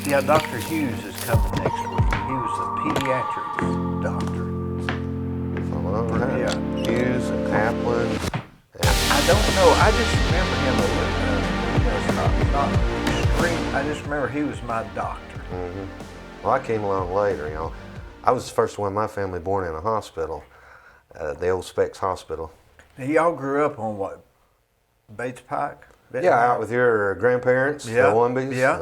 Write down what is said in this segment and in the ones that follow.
Yeah, Dr. Hughes is coming next week. He was a pediatrics doctor. All right. Yeah. Hughes and Kaplan. I don't know. I just remember him a little, not extreme. I just remember he was my doctor. Well, I came along later. I was the first one in my family born in a hospital, the old Specs Hospital. Now, y'all grew up on what? Bates Pike? Yeah, out with your grandparents, Yeah. the Wumbies, Yeah.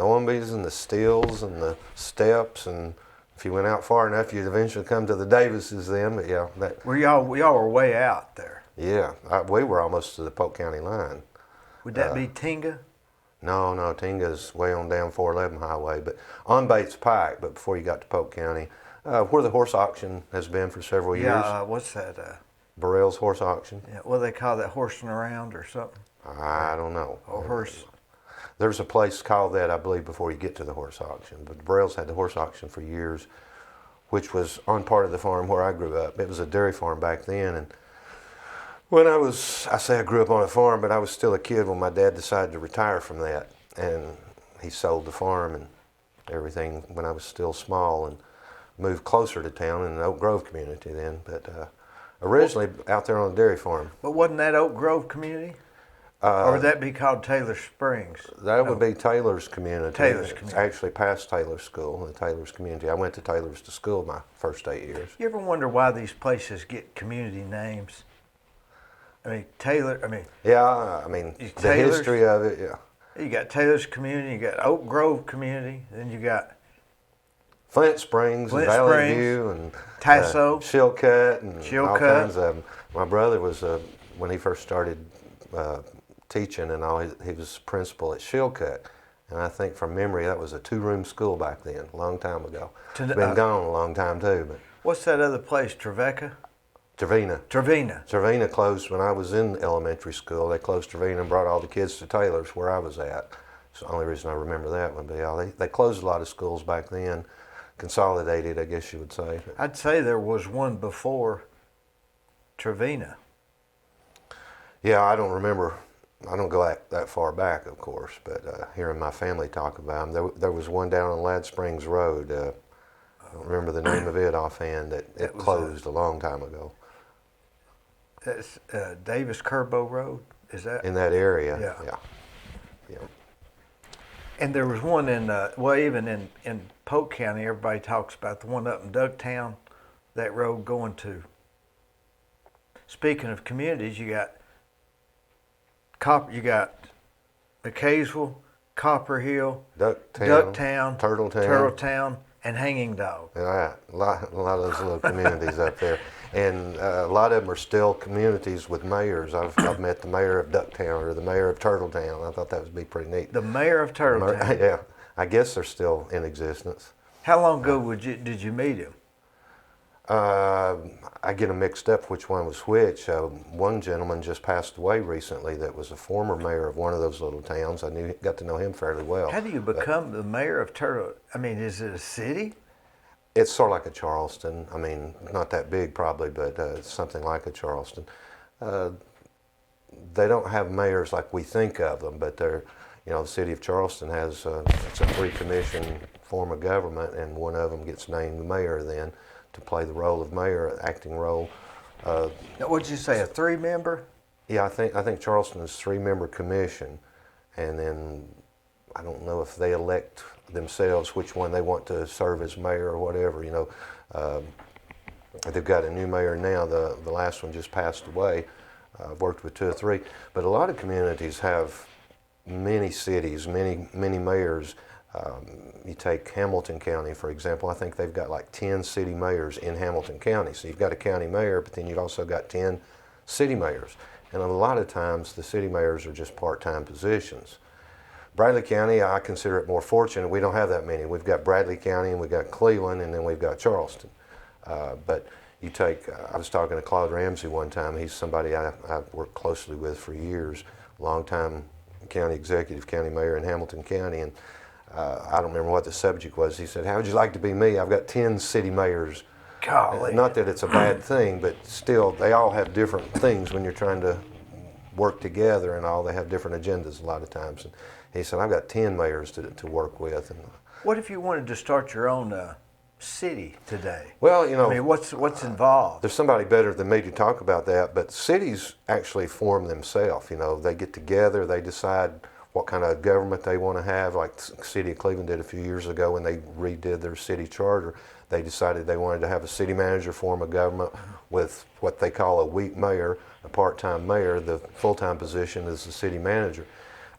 and the Steels and the Steps, and if you went out far enough, you'd eventually come to the Davises then. But yeah, Y'all were way out there. yeah, we were almost to the Polk County line. Would that be Tinga? No, Tinga's way on down 411 Highway, but on Bates Pike. But before you got to Polk County, where the horse auction has been for several years. Yeah. What's that? Burrell's Horse Auction. Yeah. What do they call that? Horsing around or something? I don't know. Or horse? There's a place called that, I believe, before you get to the horse auction. But Burrell's had the horse auction for years, which was on part of the farm where I grew up. It was a dairy farm back then, and when I say I grew up on a farm, but I was still a kid when my dad decided to retire from that, and he sold the farm and everything when I was still small and moved closer to town in the Oak Grove community then. But originally out there on a dairy farm. But wasn't that Oak Grove community? Or would that be called Taylor Springs? That would be Taylor's community. Taylor's It's community. actually past Taylor's school, the Taylor's community. I went to Taylor's to school my first 8 years. You ever wonder why these places get community names? Taylor, Yeah, the Taylor's? history of it, yeah. you got Taylor's community, you got Oak Grove community, then you got Flint Springs Flint and Valley Springs, View and Tasso. Chilcutt and all Chilcutt. kinds of them. My brother was, when he first started teaching and all, he was principal at Chilcutt. And I think from memory that was a 2-room school back then, a long time ago. It's been gone a long time too. But What's that other place, Trevecca? Trevina. Trevina closed when I was in elementary school. They closed Trevina and brought all the kids to Taylor's where I was at. It's the only reason I remember that one. But yeah, they closed a lot of schools back then, consolidated, I guess you would say. I'd say there was one before Trevina. Yeah, I don't remember. I don't go that far back, of course, but hearing my family talk about them, there was one down on Ladd Springs Road. I don't remember the name of it offhand. It closed a long time ago. That's Davis Kerbo Road. Is that in that area? Yeah. And there was one in even in Polk County. Everybody talks about the one up in Ducktown. That road going to. Speaking of communities, you got McCaysville, Copper Hill, Ducktown, Turtletown, and Hanging Dog. Yeah, a lot of those little communities up there. And a lot of them are still communities with mayors. I've met the mayor of Ducktown or the mayor of Turtletown. I thought that would be pretty neat. The mayor of Turtletown? Yeah, I guess they're still in existence. How long ago did you meet him? I get them mixed up which one was which. One gentleman just passed away recently that was a former mayor of one of those little towns. Got to know him fairly well. How do you become the mayor of Turtle? Is it a city? It's sort of like a Charleston. Not that big probably, but it's something like a Charleston. They don't have mayors like we think of them, but the city of Charleston has it's a 3-commission form of government, and one of them gets named mayor then to play the role of mayor, acting role. What'd you say, a 3-member? Yeah, I think Charleston is a 3-member commission, and then I don't know if they elect themselves which one they want to serve as mayor or whatever. They've got a new mayor now. The last one just passed away. I've worked with 2 or 3, but a lot of communities have many cities, many mayors. You take Hamilton County, for example. I think they've got like 10 city mayors in Hamilton County. So you've got a county mayor, but then you've also got 10 city mayors. And a lot of times the city mayors are just part-time positions. Bradley County, I consider it more fortunate. We don't have that many. We've got Bradley County, and we've got Cleveland, and then we've got Charleston. But you take, I was talking to Claude Ramsey one time. He's somebody I've worked closely with for years, longtime county executive, county mayor in Hamilton County. And I don't remember what the subject was. He said, "How would you like to be me? I've got 10 city mayors." Golly. Not that it's a bad thing, but still, they all have different things when you're trying to work together and all. They have different agendas a lot of times. And he said, I've got 10 mayors to work with. And What if you wanted to start your own city today? well, you know, I mean, what's involved? there's somebody better than me to talk about that, but cities actually form themselves. You know, they get together, they decide what kind of government they want to have. Like the city of Cleveland did a few years ago when they redid their city charter. They decided they wanted to have a city manager form of government with what they call a weak mayor, a part-time mayor. The full-time position is the city manager.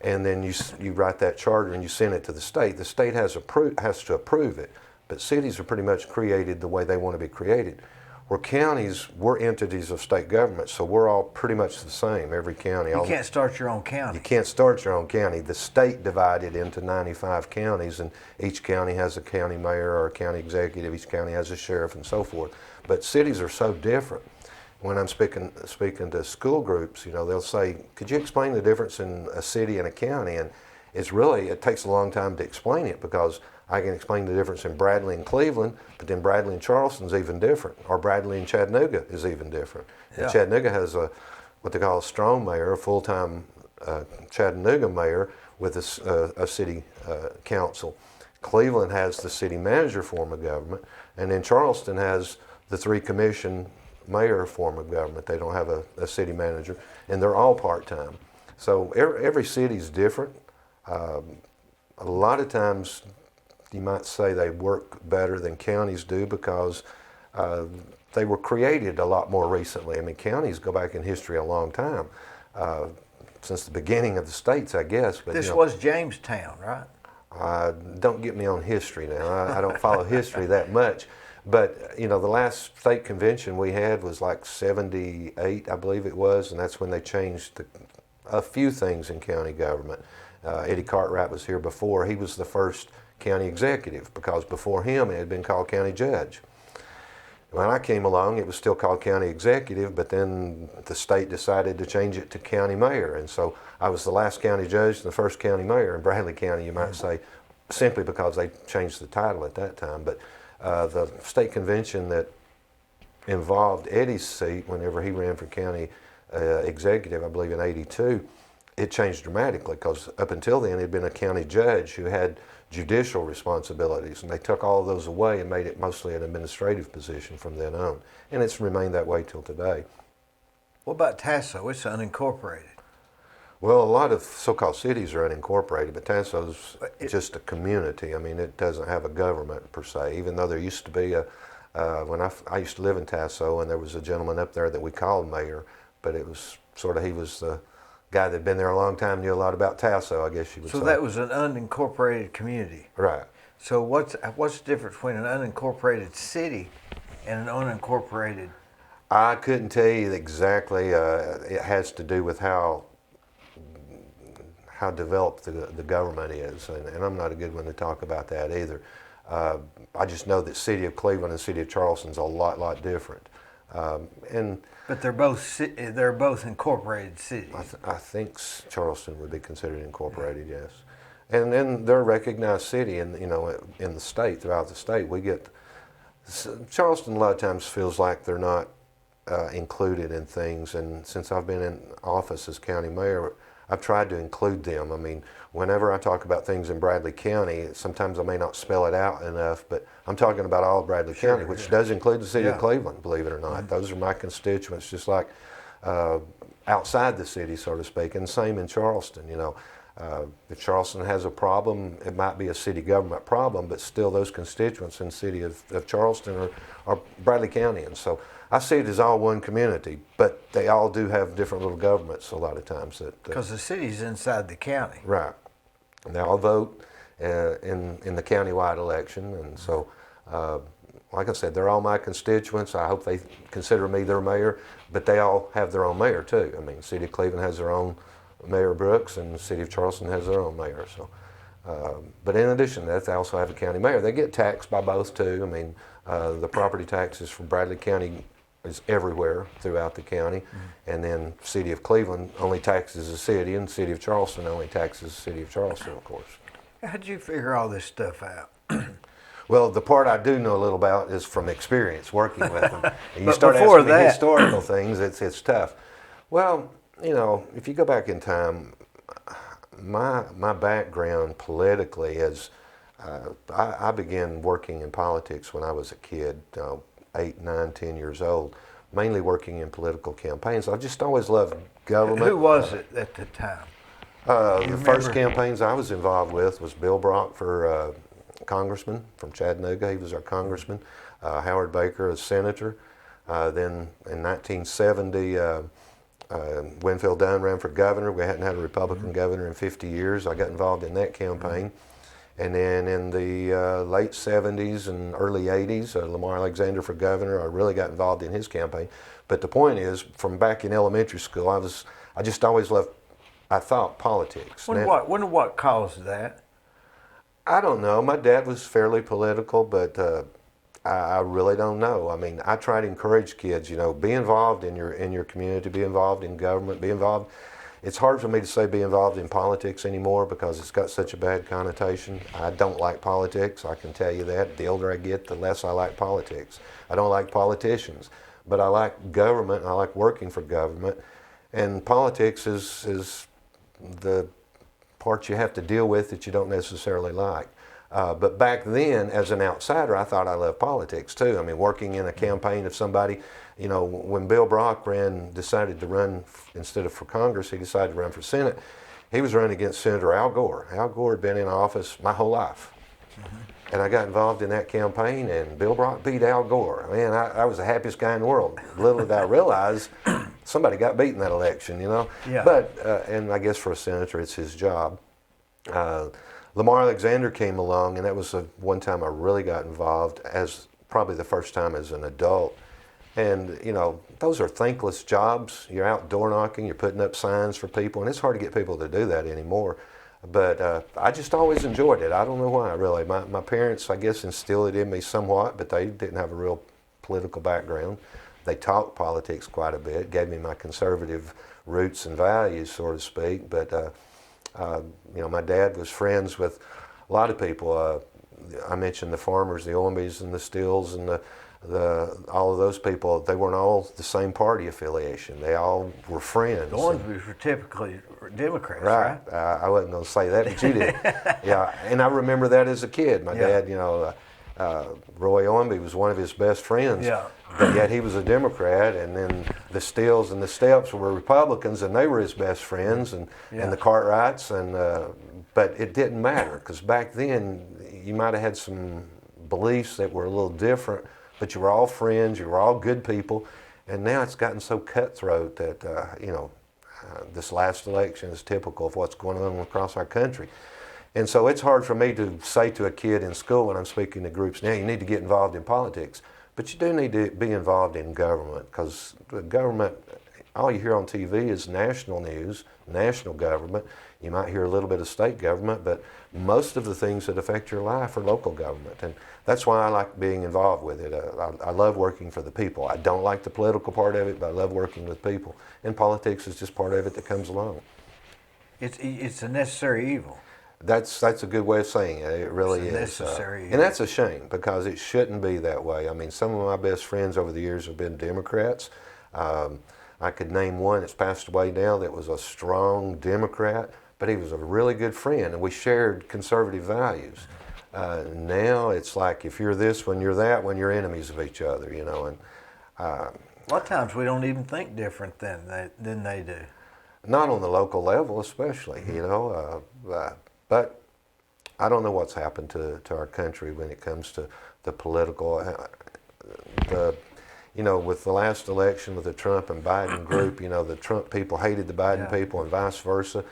And then you write that charter and you send it to the state. The state has to approve it, but cities are pretty much created the way they want to be created. Where counties, we're entities of state government, so we're all pretty much the same, every county. You can't start your own county. You can't start your own county. The state divided into 95 counties, and each county has a county mayor or a county executive, each county has a sheriff and so forth. But cities are so different. When I'm speaking to school groups, you know, they'll say, could you explain the difference in a city and a county? And it takes a long time to explain it, because I can explain the difference in Bradley and Cleveland, but then Bradley and Charleston's even different, or Bradley and Chattanooga is even different. Yeah. Chattanooga has what they call a strong mayor, a full-time Chattanooga mayor with a city council. Cleveland has the city manager form of government, and then Charleston has the 3-commission mayor form of government. They don't have a city manager, and they're all part-time. So every city's different. A lot of times, you might say they work better than counties do, because they were created a lot more recently. I mean, counties go back in history a long time, since the beginning of the states, I guess. But This was Jamestown, right? don't get me on history now. I don't follow history that much. But, you know, the last state convention we had was like 78, I believe it was, and that's when they changed a few things in county government. Eddie Cartwright was here before. He was the first county executive, because before him it had been called county judge. When I came along, it was still called county executive, but then the state decided to change it to county mayor. And so I was the last county judge and the first county mayor in Bradley County, you might say, simply because they changed the title at that time. But the state convention that involved Eddie's seat whenever he ran for county executive, I believe in '82, it changed dramatically, because up until then he'd been a county judge who had judicial responsibilities, and they took all of those away and made it mostly an administrative position from then on, and it's remained that way till today. What about Tasso? It's unincorporated. Well, a lot of so-called cities are unincorporated, but Tasso's just a community. I mean, it doesn't have a government per se, even though there used to be when I used to live in Tasso, and there was a gentleman up there that we called mayor, but it was sort of, he was the guy that'd been there a long time, knew a lot about Tasso, I guess you would say. So that was an unincorporated community. Right. So what's the difference between an unincorporated city and an unincorporated? I couldn't tell you exactly. It has to do with how developed the government is, and I'm not a good one to talk about that either. I just know that city of Cleveland and city of Charleston's a lot different. But they're both incorporated cities. I think Charleston would be considered incorporated, yes. And then they're a recognized city, in the state, throughout the state. Charleston a lot of times feels like they're not included in things, and since I've been in office as county mayor, I've tried to include them. I mean, whenever I talk about things in Bradley County, sometimes I may not spell it out enough, but I'm talking about all of Bradley County, which does include the city of Cleveland, believe it or not. Those are my constituents, just like outside the city, so to speak, and same in Charleston. If Charleston has a problem, it might be a city government problem, but still those constituents in the city of Charleston are Bradley Countyans. So I see it as all one community, but they all do have different little governments a lot of times. Because the city's inside the county. Right. And they all vote in the countywide election, and so like I said, they're all my constituents. I hope they consider me their mayor, but they all have their own mayor too. I mean, the city of Cleveland has their own Mayor Brooks, and the city of Charleston has their own mayor. So, but in addition to that, they also have a county mayor. They get taxed by both too. I mean, the property taxes for Bradley County is everywhere throughout the county, and then city of Cleveland only taxes the city, and city of Charleston only taxes the city of Charleston, of course. How'd you figure all this stuff out? Well, the part I do know a little about is from experience working with them. And you But start before asking me that- historical things, it's tough. Well, You know, if you go back in time, my background politically is I began working in politics when I was a kid, 8, 9, 10 years old, mainly working in political campaigns. I just always loved government. Who was it at the time? The first campaigns I was involved with was Bill Brock for congressman from Chattanooga. He was our congressman. Howard Baker as senator. Then in 1970, Winfield Dunn ran for governor. We hadn't had a Republican governor in 50 years. I got involved in that campaign. And then in the late 70s and early 80s, Lamar Alexander for governor, I really got involved in his campaign. But the point is, from back in elementary school, I just always loved, I thought, politics. Wonder what caused that? I don't know. My dad was fairly political, but I really don't know. I mean, I try to encourage kids, you know, be involved in your community, be involved in government, be involved. It's hard for me to say be involved in politics anymore because it's got such a bad connotation. I don't like politics, I can tell you that. The older I get, the less I like politics. I don't like politicians, but I like government and I like working for government. And politics is the part you have to deal with that you don't necessarily like. But back then, as an outsider, I thought I loved politics too. I mean, working in a campaign of somebody, you know, when Bill Brock decided to run, instead of for Congress, he decided to run for Senate. He was running against Senator Al Gore. Al Gore had been in office my whole life. And I got involved in that campaign, and Bill Brock beat Al Gore. Man, I was the happiest guy in the world. Little did I realize somebody got beat in that election, you know. Yeah. But, and I guess for a senator, it's his job. Lamar Alexander came along, and that was one time I really got involved, as probably the first time as an adult. And, you know, those are thankless jobs. You're out door knocking, you're putting up signs for people, and it's hard to get people to do that anymore. But I just always enjoyed it. I don't know why, really. My parents, I guess, instilled it in me somewhat, but they didn't have a real political background. They talked politics quite a bit, gave me my conservative roots and values, so to speak. But, you know, my dad was friends with a lot of people. I mentioned the farmers, the Ombys and the Stills and all of those people. They weren't all the same party affiliation. They all were friends. The Ombys were typically Democrats, right? I wasn't going to say that, but you did. Yeah, and I remember that as a kid. My dad, you know, Roy Ombey was one of his best friends. Yeah. But yet he was a Democrat, and then the Stills and the Steps were Republicans, and they were his best friends, and the Cartwrights, but it didn't matter, because back then you might have had some beliefs that were a little different, but you were all friends, you were all good people, and now it's gotten so cutthroat that, you know, this last election is typical of what's going on across our country. And so it's hard for me to say to a kid in school when I'm speaking to groups now, you need to get involved in politics. But you do need to be involved in government, because the government, all you hear on TV is national news, national government. You might hear a little bit of state government, but most of the things that affect your life are local government. And that's why I like being involved with it. I love working for the people. I don't like the political part of it, but I love working with people. And politics is just part of it that comes along. It's a necessary evil. That's a good way of saying it. It really is. Necessary. And that's a shame, because it shouldn't be that way. I mean, some of my best friends over the years have been Democrats. I could name one that's passed away now that was a strong Democrat, but he was a really good friend, and we shared conservative values. Now it's like, if you're this when you're that, when you're enemies of each other, you know. And a lot of times we don't even think different than they do. Not on the local level, especially, you know. But I don't know what's happened to our country when it comes to the political, you know, with the last election with the Trump and Biden group, you know, the Trump people hated the Biden people and vice versa.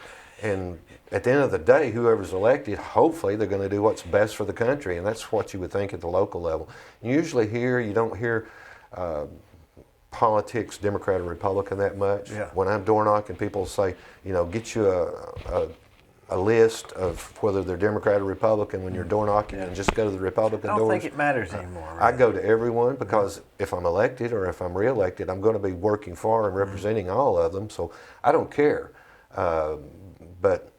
And at the end of the day, whoever's elected, hopefully they're going to do what's best for the country. And that's what you would think at the local level. Usually here, you don't hear politics, Democrat or Republican, that much. Yeah. When I'm door knocking, people say, you know, get you a list of whether they're Democrat or Republican when you're door knocking, and just go to the Republican doors. I don't think it matters anymore. Really. I go to everyone, because if I'm elected or if I'm reelected, I'm going to be working for and representing all of them, so I don't care. But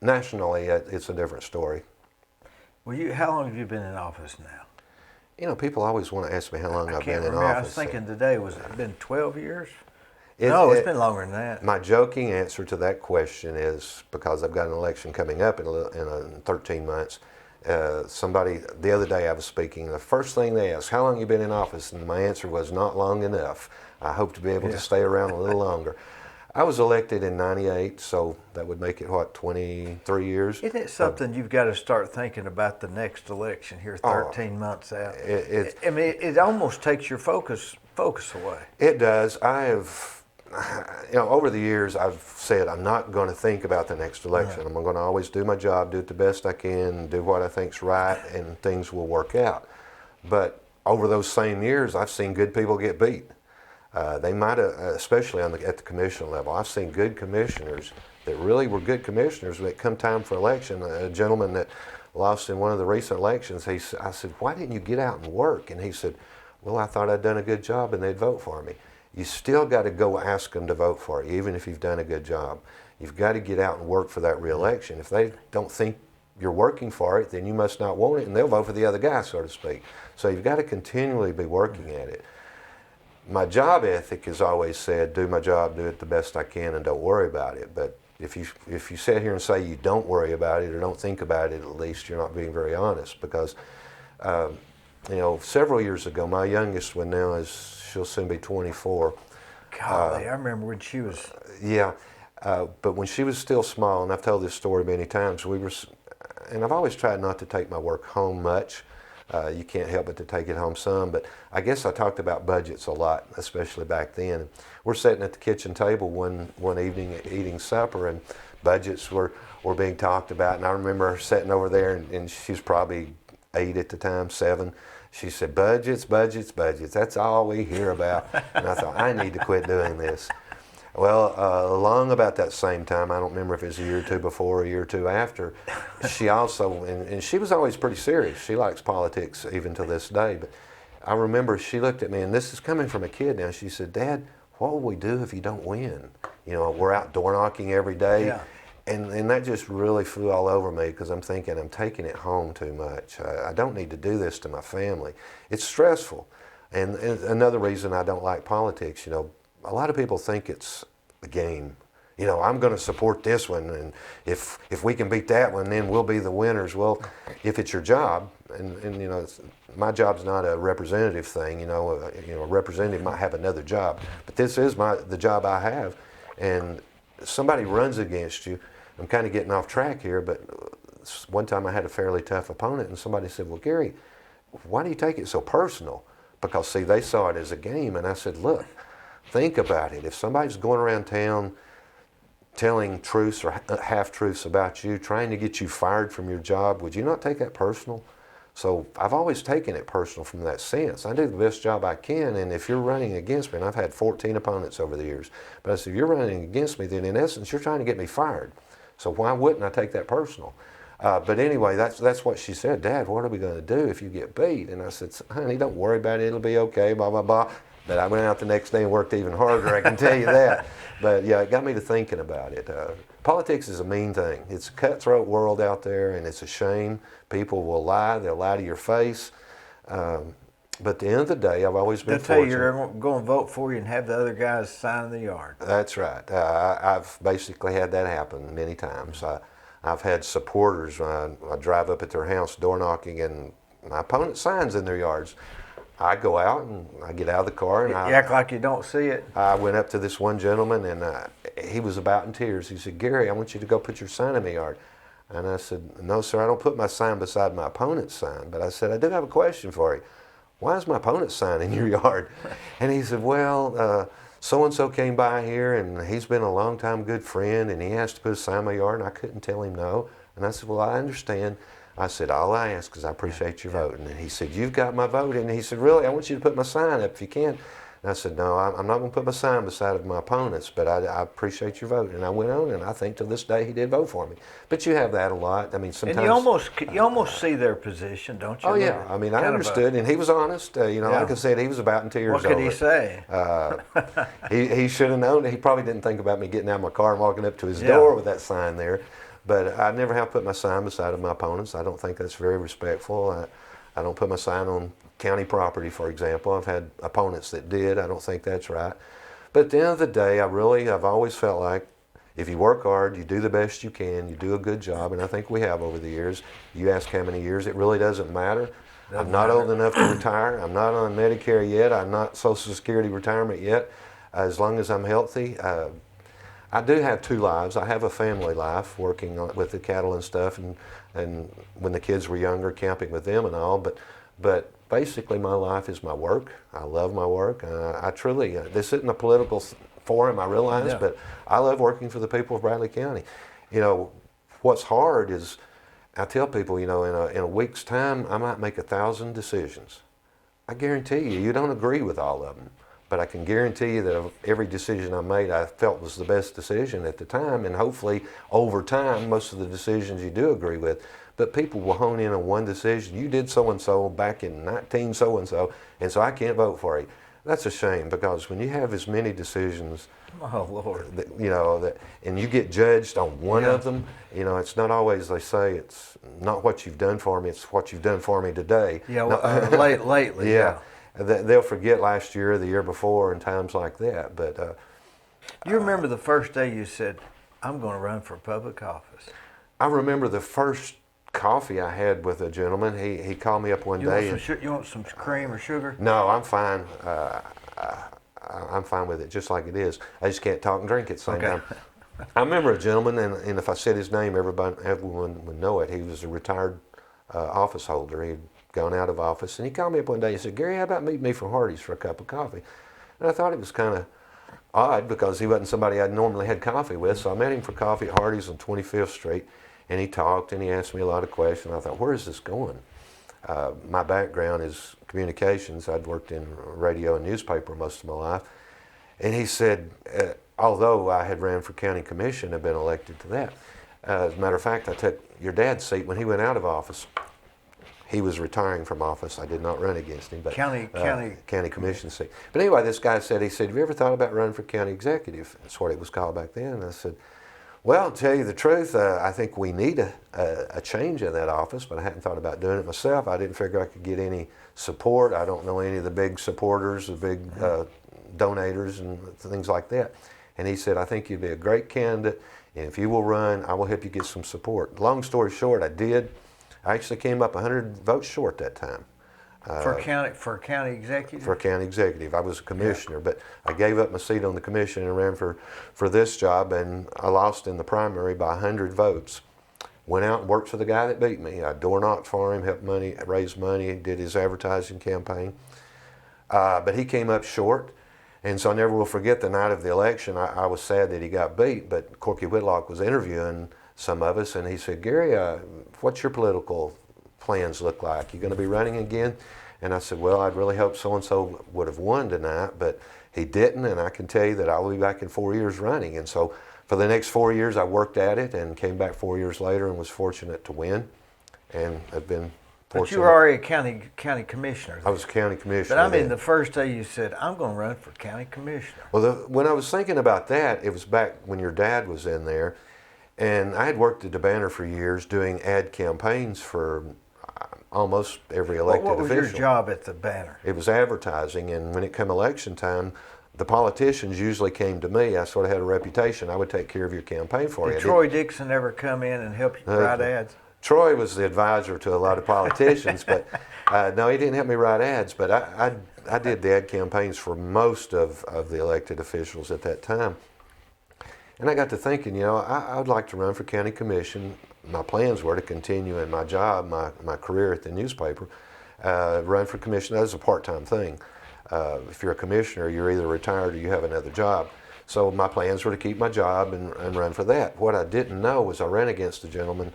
nationally, it's a different story. Well, how long have you been in office now? You know, people always want to ask me how long I've been in remember. office. I was thinking today, was it been 12 years? No, it's been longer than that. My joking answer to that question is because I've got an election coming up in 13 months. Somebody, the other day I was speaking, the first thing they asked, how long have you been in office? And my answer was, not long enough. I hope to be able to stay around a little longer. I was elected in '98, so that would make it, what, 23 years? Isn't it something you've got to start thinking about the next election here 13 months out? I mean, it almost takes your focus away. It does. I have, over the years, I've said I'm not going to think about the next election. Right. I'm going to always do my job, do it the best I can, do what I think's right, and things will work out. But over those same years, I've seen good people get beat. They might have, especially at the commission level, I've seen good commissioners that really were good commissioners. But come time for election, a gentleman that lost in one of the recent elections, I said, why didn't you get out and work? And he said, well, I thought I'd done a good job and they'd vote for me. You still got to go ask them to vote for you, even if you've done a good job. You've got to get out and work for that re-election. If they don't think you're working for it, then you must not want it, and they'll vote for the other guy, so to speak. So you've got to continually be working at it. My job ethic has always said, do my job, do it the best I can, and don't worry about it. But if you sit here and say you don't worry about it or don't think about it, at least you're not being very honest. Because several years ago, my youngest one now she'll soon be 24. Golly, I remember when she was. Yeah, but when she was still small, and I've told this story many times, and I've always tried not to take my work home much. You can't help but to take it home some, but I guess I talked about budgets a lot, especially back then. We're sitting at the kitchen table one evening eating supper, and budgets were being talked about, and I remember her sitting over there, and she was probably 8 at the time, 7. She said, budgets, budgets, budgets, that's all we hear about. And I thought, I need to quit doing this. Well, along about that same time, I don't remember if it was a year or two before or a year or two after, she also, and she was always pretty serious. She likes politics even to this day. But I remember she looked at me, and this is coming from a kid now. She said, Dad, what will we do if you don't win? We're out door knocking every day. Yeah. And that just really flew all over me because I'm thinking I'm taking it home too much. I don't need to do this to my family. It's stressful. And another reason I don't like politics, a lot of people think it's a game. I'm going to support this one, and if we can beat that one, then we'll be the winners. Well, if it's your job, and my job's not a representative thing. A representative might have another job, but this is the job I have, and somebody runs against you. I'm kind of getting off track here, but one time I had a fairly tough opponent, and somebody said, well, Gary, why do you take it so personal? Because, see, they saw it as a game, and I said, look, think about it. If somebody's going around town telling truths or half-truths about you, trying to get you fired from your job, would you not take that personal? So I've always taken it personal from that sense. I do the best job I can, and if you're running against me, and I've had 14 opponents over the years, but I said, if you're running against me, then in essence, you're trying to get me fired. So why wouldn't I take that personal? But anyway, that's what she said. Dad, what are we going to do if you get beat? And I said, honey, don't worry about it. It'll be okay, blah, blah, blah. But I went out the next day and worked even harder, I can tell you that. But yeah, it got me to thinking about it. Politics is a mean thing. It's a cutthroat world out there, and it's a shame. People will lie. They'll lie to your face. But at the end of the day, I've always been fortunate. They'll tell you you're going to vote for you and have the other guys sign in the yard. That's right. I've basically had that happen many times. I've had supporters, I drive up at their house door knocking, and my opponent signs in their yards. I go out and I get out of the car and you act like you don't see it. I went up to this one gentleman, and he was about in tears. He said, Gary, I want you to go put your sign in the yard. And I said, no, sir, I don't put my sign beside my opponent's sign. But I said, I do have a question for you. Why is my opponent's sign in your yard? And he said, well, so-and-so came by here, and he's been a long-time good friend, and he asked to put a sign in my yard, and I couldn't tell him no. And I said, well, I understand. I said, all I ask is I appreciate your voting. And he said, you've got my vote. And he said, really, I want you to put my sign up if you can. And I said, no, I'm not going to put my sign beside of my opponent's, but I appreciate your vote. And I went on, and I think to this day he did vote for me. But you have that a lot. I mean, sometimes. And you almost see their position, don't you? Oh, yeah. I mean, I understood, and he was honest. Like I said, he was about in tears. What could he say? He should have known. He probably didn't think about me getting out of my car and walking up to his door with that sign there. But I never have put my sign beside of my opponents. I don't think that's very respectful. I don't put my sign on county property, for example. I've had opponents that did. I don't think that's right. But at the end of the day, I've always felt like if you work hard, you do the best you can, you do a good job, and I think we have over the years. You ask how many years, it really doesn't matter. I'm not old enough to retire. I'm not on Medicare yet. I'm not Social Security retirement yet. As long as I'm healthy, I do have two lives. I have a family life, working with the cattle and stuff, and when the kids were younger, camping with them and all. But basically, my life is my work. I love my work. I truly. This isn't a political forum, I realize, Yeah. but I love working for the people of Bradley County. You know, what's hard is, I tell people, you know, in a week's time, I might make 1,000 decisions. I guarantee you don't agree with all of them. But I can guarantee you that of every decision I made, I felt was the best decision at the time. And hopefully, over time, most of the decisions you do agree with. But people will hone in on one decision. You did so-and-so back in 19 so-and-so, and so I can't vote for you. That's a shame, because when you have as many decisions, Oh, Lord. you know, and you get judged on one of them, you know, it's not always, they say, it's not what you've done for me, it's what you've done for me today. Yeah, well, lately. Yeah. They'll forget last year, the year before, and times like that. But You remember the first day you said, I'm going to run for public office? I remember the first coffee I had with a gentleman. He called me up one day. You want some cream or sugar? No, I'm fine. I'm fine with it just like it is. I just can't talk and drink at the same time. I remember a gentleman, and if I said his name, everyone would know it. He was a retired office holder. He'd gone out of office, and he called me up one day and said, "Gary, how about meet me for Hardee's for a cup of coffee?" And I thought it was kind of odd, because he wasn't somebody I'd normally had coffee with. So I met him for coffee at Hardee's on 25th Street, and he talked and he asked me a lot of questions. I thought, where is this going? My background is communications. I'd worked in radio and newspaper most of my life. And he said, although I had ran for county commission and been elected to that, as a matter of fact, I took your dad's seat when he went out of office. He was retiring from office. I did not run against him, but County commission seat. But anyway, this guy said, he said, "Have you ever thought about running for county executive?" That's what it was called back then. And I said, "Well, to tell you the truth, I think we need a change in that office, but I hadn't thought about doing it myself. I didn't figure I could get any support. I don't know any of the big supporters, the big donators and things like that." And he said, "I think you'd be a great candidate, and if you will run, I will help you get some support." Long story short, I did. I actually came up 100 votes short that time. For county executive? For county executive. I was a commissioner, but I gave up my seat on the commission and ran for this job, and I lost in the primary by 100 votes. Went out and worked for the guy that beat me. I door knocked for him, helped raise money, did his advertising campaign. But he came up short, and so I never will forget the night of the election. I was sad that he got beat, but Corky Whitlock was interviewing some of us, and he said, "Gary, what's your political plans look like? You going to be running again?" And I said, "Well, I'd really hope so-and-so would have won tonight, but he didn't, and I can tell you that I'll be back in 4 years running." And so for the next 4 years, I worked at it and came back 4 years later and was fortunate to win, and have been fortunate. But you were already a county commissioner. I was a county commissioner. But I mean, the first day you said, "I'm going to run for county commissioner." Well, when I was thinking about that, it was back when your dad was in there, and I had worked at the Banner for years doing ad campaigns for almost every elected official. What was your job at the Banner? It was advertising, and when it came election time, the politicians usually came to me. I sort of had a reputation. I would take care of your campaign for you. Did Troy Dixon ever come in and help you write ads? Troy was the advisor to a lot of politicians, but no, he didn't help me write ads. But I did the ad campaigns for most of the elected officials at that time. And I got to thinking, I would like to run for county commission. My plans were to continue in my job, my career at the newspaper, run for commission. That was a part-time thing. If you're a commissioner, you're either retired or you have another job. So my plans were to keep my job and run for that. What I didn't know was I ran against a gentleman.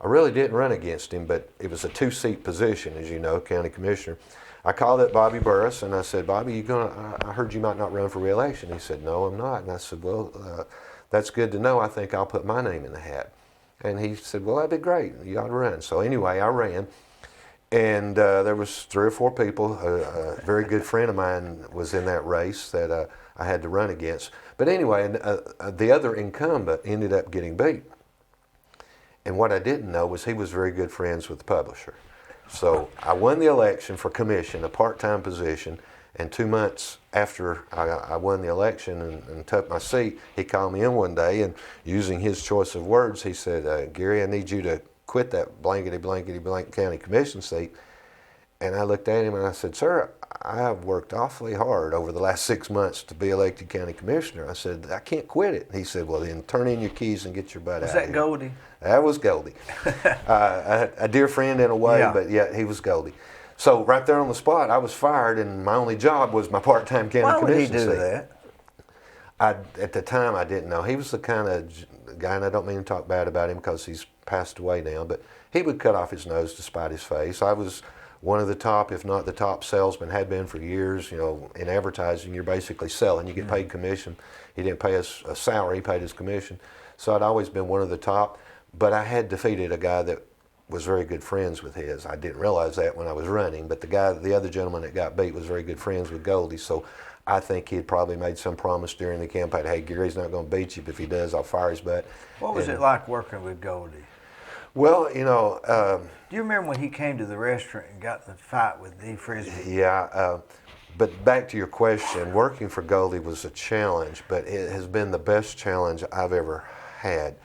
I really didn't run against him, but it was a two-seat position, as you know, county commissioner. I called up Bobby Burris, and I said, "Bobby, I heard you might not run for re-election." He said, "No, I'm not." And I said, "Well, that's good to know. I think I'll put my name in the hat." And he said, "Well, that'd be great. You ought to run." So anyway, I ran, and there was 3 or 4 people. A very good friend of mine was in that race that I had to run against. But anyway, the other incumbent ended up getting beat. And what I didn't know was he was very good friends with the publisher. So I won the election for commission, a part-time position, And 2 months after I won the election and took my seat, he called me in one day, and using his choice of words, he said, Gary, I need you to quit that blankety blank county commission seat. And I looked at him and I said, sir, I have worked awfully hard over the last 6 months to be elected county commissioner. I said, I can't quit it. He said, well, then turn in your keys and get your butt out Was of that here. Goldie? That was Goldie. A dear friend in a way, Yeah. but yeah, he was Goldie. So right there on the spot, I was fired, and my only job was my part-time county Why would he commission do seat. that? At the time, I didn't know. He was the kind of guy, and I don't mean to talk bad about him because he's passed away now, but he would cut off his nose to spite his face. I was one of the top, if not the top salesman, had been for years. You know, in advertising, you're basically selling. You get paid commission. He didn't pay us a salary, he paid his commission. So I'd always been one of the top, but I had defeated a guy that was very good friends with his. I didn't realize that when I was running, but the other gentleman that got beat was very good friends with Goldie. So I think he had probably made some promise during the campaign, hey, Gary's not going to beat you, but if he does, I'll fire his butt. What was it like working with Goldie? Well, you know, Do you remember when he came to the restaurant and got in the fight with Dee Frisbee? yeah, but back to your question, working for Goldie was a challenge, but it has been the best challenge I've ever had.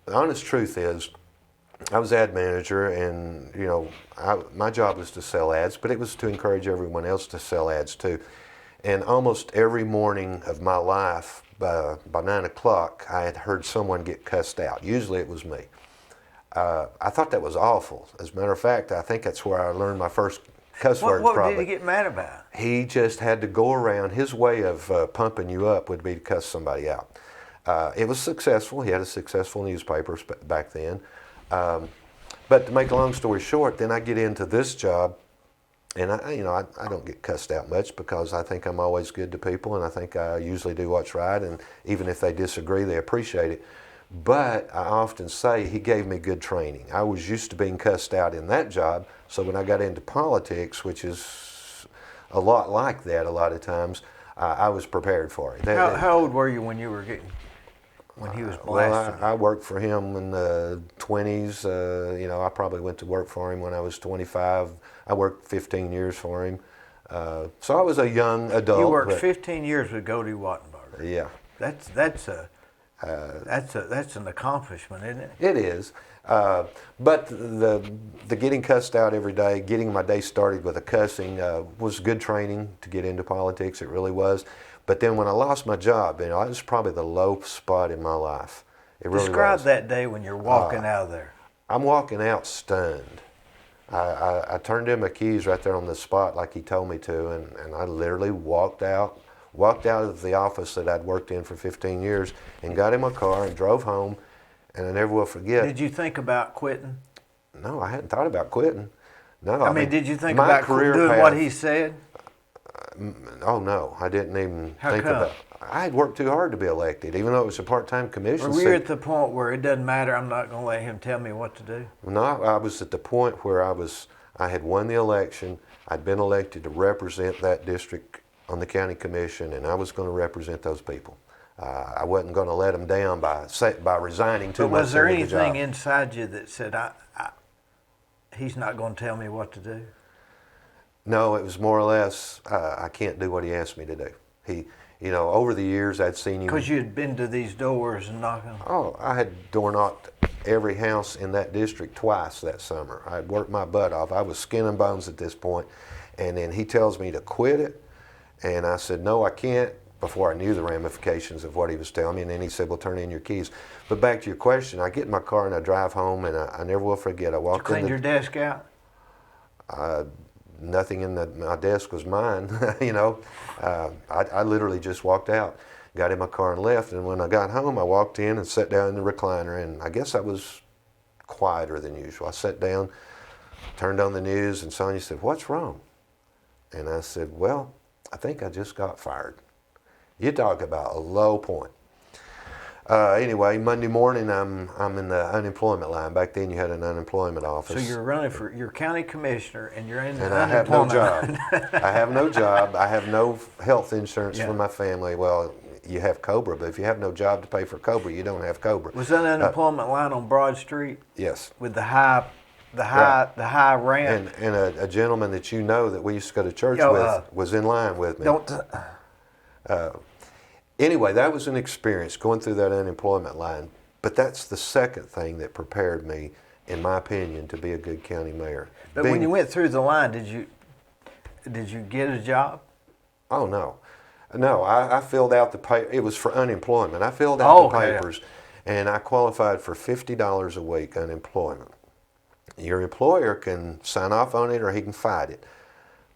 The honest truth is, I was ad manager, and you know, my job was to sell ads, but it was to encourage everyone else to sell ads too. And almost every morning of my life, by 9 o'clock, I had heard someone get cussed out. Usually it was me. I thought that was awful. As a matter of fact, I think that's where I learned my first cuss words. What probably. did he get mad about? He just had to go around. His way of pumping you up would be to cuss somebody out. It was successful. He had a successful newspaper back then. But to make a long story short, then I get into this job, and I don't get cussed out much because I think I'm always good to people, and I think I usually do what's right, and even if they disagree, they appreciate it. But I often say he gave me good training. I was used to being cussed out in that job, so when I got into politics, which is a lot like that a lot of times, I was prepared for it. How old were you when he was blasting? Well, I worked for him in the 20s. I probably went to work for him when I was 25. I worked 15 years for him. So I was a young adult. You worked 15 years with Goldie Wattenberger. Yeah. That's an accomplishment, isn't it? It is. But the getting cussed out every day, getting my day started with a cussing was good training to get into politics. It really was. But then when I lost my job, it was probably the low spot in my life. It really Describe was. that day when you're walking out of there. I'm walking out stunned. I turned in my keys right there on the spot like he told me to, and I literally walked out of the office that I'd worked in for 15 years and got in my car and drove home, and I never will forget. Did you think about quitting? No, I hadn't thought about quitting. No, I mean, did you think my about career doing path, what he said? Oh no, I didn't even How think come? about. I had worked too hard to be elected, even though it was a part-time commission. Were you at the point where it doesn't matter, I'm not going to let him tell me what to do? No, I was at the point where I had won the election. I'd been elected to represent that district on the county commission, and I was going to represent those people. I wasn't going to let them down by resigning 2 But months was there into the job. anything inside you that said, he's not going to tell me what to do? No, it was more or less, I can't do what he asked me to do. Over the years I'd seen him. Because you had been to these doors and knocking. Oh, I had door knocked every house in that district twice that summer. I had worked my butt off. I was skin and bones at this point. And then he tells me to quit it. And I said, no, I can't, before I knew the ramifications of what he was telling me. And then he said, well, turn in your keys. But back to your question, I get in my car and I drive home, and I never will forget. I walked in. Cleaned your desk out? Nothing in my desk was mine, I literally just walked out, got in my car and left. And when I got home, I walked in and sat down in the recliner, and I guess I was quieter than usual. I sat down, turned on the news, and Sonia said, what's wrong? And I said, well, I think I just got fired. You talk about a low point. Anyway, Monday morning, I'm in the unemployment line. Back then, you had an unemployment office. So you're running for your county commissioner, and you're in the and I have no unemployment job. line. I have no job. I have no health insurance Yeah. for my family. Well, you have COBRA, but if you have no job to pay for COBRA, you don't have COBRA. Was that unemployment line on Broad Street Yes. with the high the high ramp. And a gentleman that you know that we used to go to church Yo, with was in line with me. Don't. Anyway, that was an experience going through that unemployment line. But that's the second thing that prepared me, in my opinion, to be a good county mayor. But when you went through the line, did you get a job? Oh no, no. I filled out the paper. It was for unemployment. I filled out the papers, and I qualified for $50 a week unemployment. Your employer can sign off on it, or he can fight it.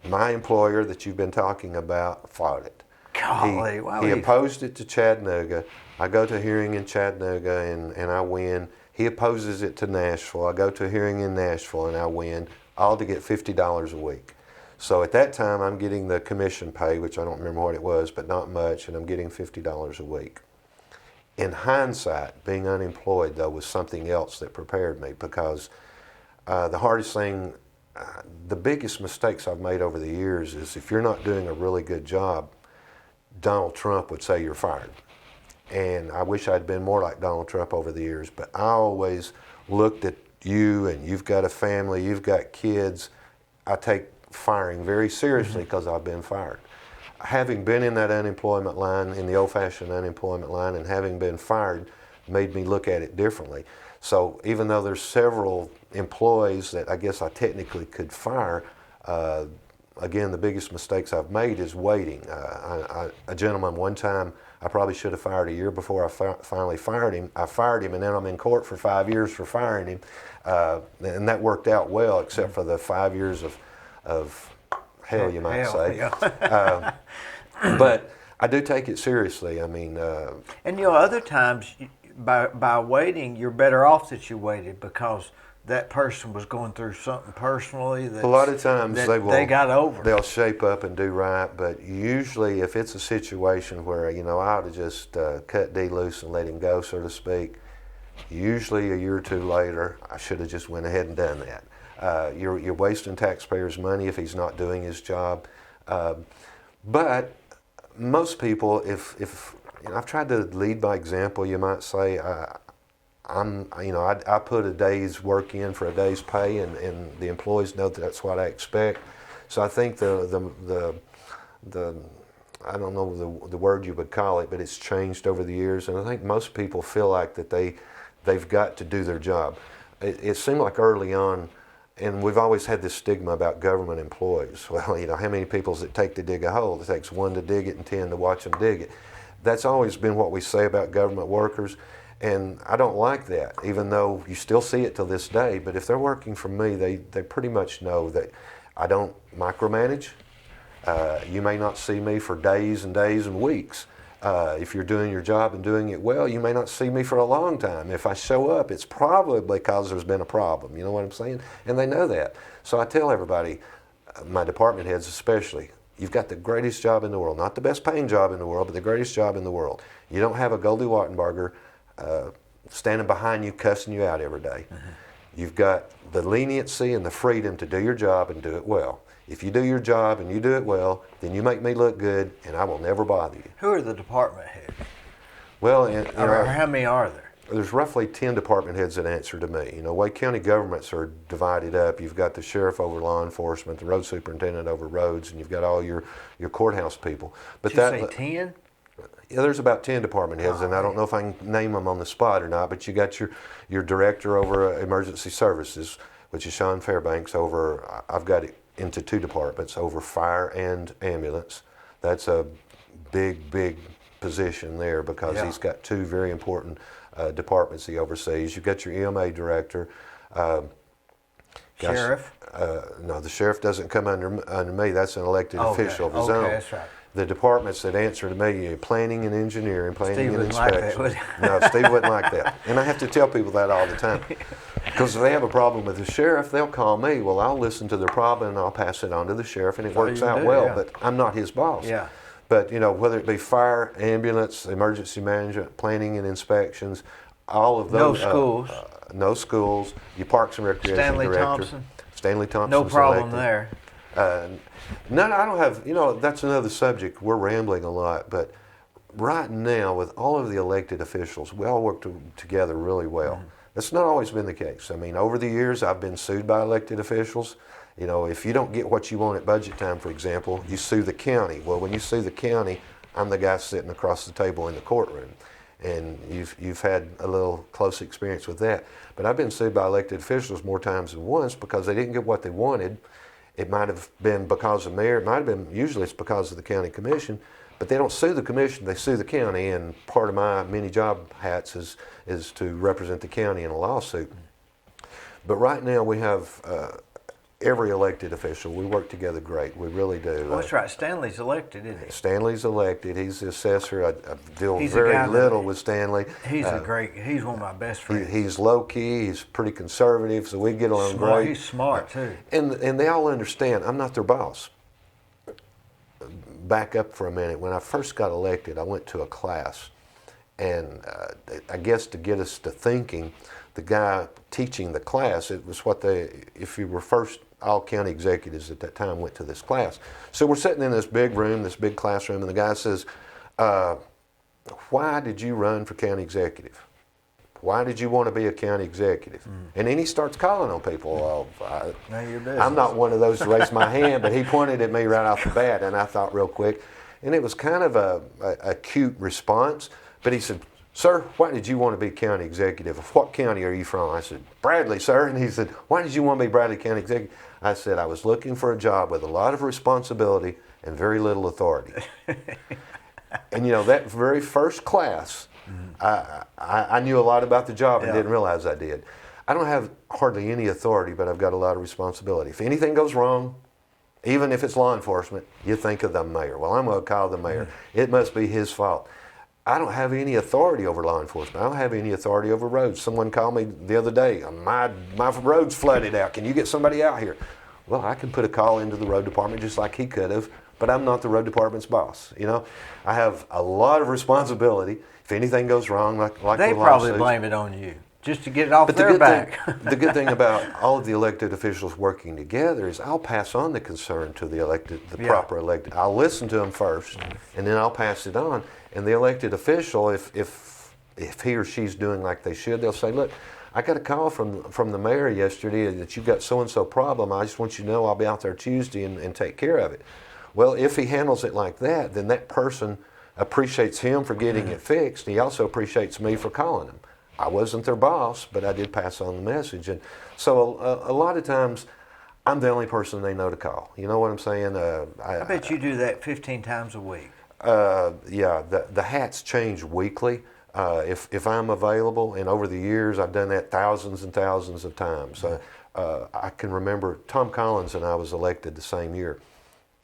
My employer that you've been talking about fought it. Golly, he opposed it to Chattanooga. I go to a hearing in Chattanooga and I win. He opposes it to Nashville. I go to a hearing in Nashville and I win, all to get $50 a week. So at that time, I'm getting the commission pay, which I don't remember what it was, but not much, and I'm getting $50 a week. In hindsight, being unemployed, though, was something else that prepared me, because the hardest thing, the biggest mistakes I've made over the years is if you're not doing a really good job, Donald Trump would say you're fired. And I wish I'd been more like Donald Trump over the years, but I always looked at you, and you've got a family, you've got kids. I take firing very seriously because I've been fired. Having been in that unemployment line, in the old-fashioned unemployment line, and having been fired made me look at it differently. So even though there's several employees that I guess I technically could fire, again, the biggest mistakes I've made is waiting. A gentleman one time, I probably should have fired a year before I finally fired him. I fired him, and then I'm in court for 5 years for firing him. And that worked out well, except for the 5 years of hell, you might say. Yeah. But I do take it seriously. I mean, and other times, by waiting, you're better off that you waited, because that person was going through something personally that a lot of times they got over. They'll shape up and do right, but usually if it's a situation where I ought to just cut Dee loose and let him go, so to speak, usually a year or two later, I should have just went ahead and done that. You're wasting taxpayers' money if he's not doing his job. But most people, if I've tried to lead by example, you might say. I put a day's work in for a day's pay, and the employees know that that's what I expect. So I think the I don't know the word you would call it, but it's changed over the years, and I think most people feel like that they've got to do their job. It seemed like early on, and we've always had this stigma about government employees. Well, how many people does it take to dig a hole? It takes 1 to dig it and 10 to watch them dig it. That's always been what we say about government workers. And I don't like that, even though you still see it till this day. But if they're working for me, they pretty much know that I don't micromanage. You may not see me for days and days and weeks. If you're doing your job and doing it well, you may not see me for a long time. If I show up, it's probably because there's been a problem. You know what I'm saying? And they know that. So I tell everybody, my department heads especially, you've got the greatest job in the world. Not the best paying job in the world, but the greatest job in the world. You don't have a Goldie Wattenberger standing behind you, cussing you out every day. You've got the leniency and the freedom to do your job and do it well. If you do your job and you do it well, then you make me look good, and I will never bother you. Who are the department heads? Well, or how many are there? There's roughly 10 department heads that answer to me. Wade County governments are divided up. You've got the sheriff over law enforcement, the road superintendent over roads, and you've got all your courthouse people. But Did you say 10? Yeah, there's about 10 department heads, and I don't know if I can name them on the spot or not, but you got your director over emergency services, which is Sean Fairbanks. I've got it into 2 departments, over fire and ambulance. That's a big position there, because he's got 2 very important departments he oversees. You've got your EMA director. Sheriff? No, the sheriff doesn't come under me. That's an elected official of his own. Okay, that's right. The departments that answer to me, planning and engineering, planning Steve and wouldn't like inspection. that, would No, Steve wouldn't like that. And I have to tell people that all the time. Because if they have a problem with the sheriff, they'll call me. Well, I'll listen to their problem and I'll pass it on to the sheriff, and it works out well, yeah. but I'm not his boss. Yeah. But, whether it be fire, ambulance, emergency management, planning and inspections, all of those. No schools. No schools. Your Parks and Recreation Stanley Director. Thompson. Stanley Thompson. No problem there. No, I don't have, that's another subject. We're rambling a lot, but right now, with all of the elected officials, we all work together really well. That's not always been the case. I mean, over the years, I've been sued by elected officials. You know, if you don't get what you want at budget time, for example, you sue the county. Well, when you sue the county, I'm the guy sitting across the table in the courtroom. And you've had a little close experience with that. But I've been sued by elected officials more times than once because they didn't get what they wanted. It might have been because of mayor. It might have been, usually it's because of the county commission. But they don't sue the commission, they sue the county. And part of my many job hats is to represent the county in a lawsuit. But right now we have every elected official. We work together great. We really do. Well, that's right. Stanley's elected, isn't he? Stanley's elected. He's the assessor. I deal He's very little with Stanley. He's he's one of my best friends. He's low key. He's pretty conservative, so we get along Smart. great. He's smart too. And they all understand. I'm not their boss. Back up for a minute. When I first got elected, I went to a class, and I guess to get us to thinking, the guy teaching the class, it was what if you were first, all county executives at that time went to this class. So we're sitting in this big room, this big classroom, and the guy says, why did you run for county executive? Why did you want to be a county executive? And then he starts calling on people. I'm not one of those to raise my hand, but he pointed at me right off the bat, and I thought real quick. And it was kind of a cute response, but he said, sir, why did you want to be county executive? What county are you from? I said, Bradley, sir. And he said, why did you want to be Bradley County executive? I said, I was looking for a job with a lot of responsibility and very little authority. And you know, that very first class, I knew a lot about the job and didn't realize I did. I don't have hardly any authority, but I've got a lot of responsibility. If anything goes wrong, even if it's law enforcement, you think of the mayor. Well, I'm going to call the mayor. It must be his fault. I don't have any authority over law enforcement. I don't have any authority over roads. Someone called me the other day, my road's flooded out. Can you get somebody out here? Well, I can put a call into the road department just like he could have, but I'm not the road department's boss. You know, I have a lot of responsibility. If anything goes wrong, like they probably blame it on you just to get it off their back. The good thing about all of the elected officials working together is I'll pass on the concern to the proper elected. I'll listen to them first, and then I'll pass it on. And the elected official, if he or she's doing like they should, they'll say, look, I got a call from the mayor yesterday that you've got so-and-so problem. I just want you to know I'll be out there Tuesday and take care of it. Well, if he handles it like that, then that person appreciates him for getting it fixed. He also appreciates me for calling him. I wasn't their boss, but I did pass on the message. And so a lot of times, I'm the only person they know to call. You know what I'm saying? I bet you do that 15 times a week. Yeah, the hats change weekly. If I'm available, and over the years I've done that thousands and thousands of times. I can remember Tom Collins and I was elected the same year.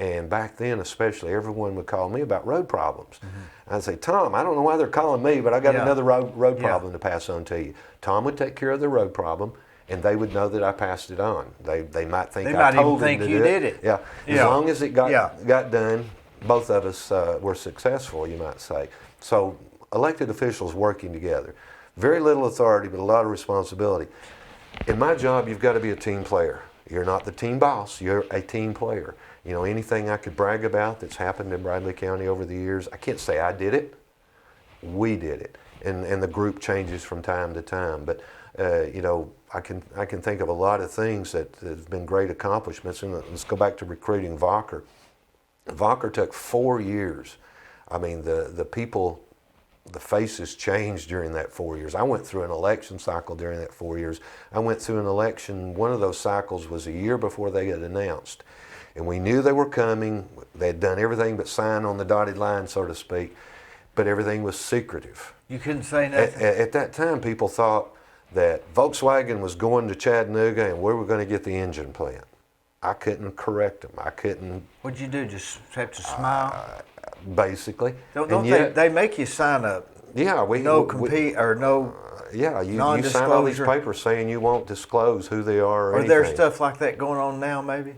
And back then especially, everyone would call me about road problems. I'd say, Tom, I don't know why they're calling me, but I got another road problem to pass on to you. Tom would take care of the road problem, and they would know that I passed it on. They might think I told them to do it. They might even think you did it. Yeah, as long as it got done, both of us were successful, you might say. So elected officials working together. Very little authority, but a lot of responsibility. In my job, you've got to be a team player. You're not the team boss, you're a team player. You know, anything I could brag about that's happened in Bradley County over the years, I can't say I did it, we did it. And the group changes from time to time. But, you know, I can think of a lot of things that have been great accomplishments. And let's go back to recruiting Vocker. Vocker took 4 years. I mean, the people, the faces changed during that 4 years. I went through an election cycle during that 4 years. I went through an election, one of those cycles was a year before they got announced. And we knew they were coming. They'd done everything but sign on the dotted line, so to speak, but everything was secretive. You couldn't say nothing? At that time, people thought that Volkswagen was going to Chattanooga and we were going to get the engine plant. I couldn't correct them. I couldn't. What'd you do? Just have to smile? Basically. Don't they make you sign up? Yeah, Yeah, you sign all these papers saying you won't disclose who they are. Are there stuff like that going on now, maybe?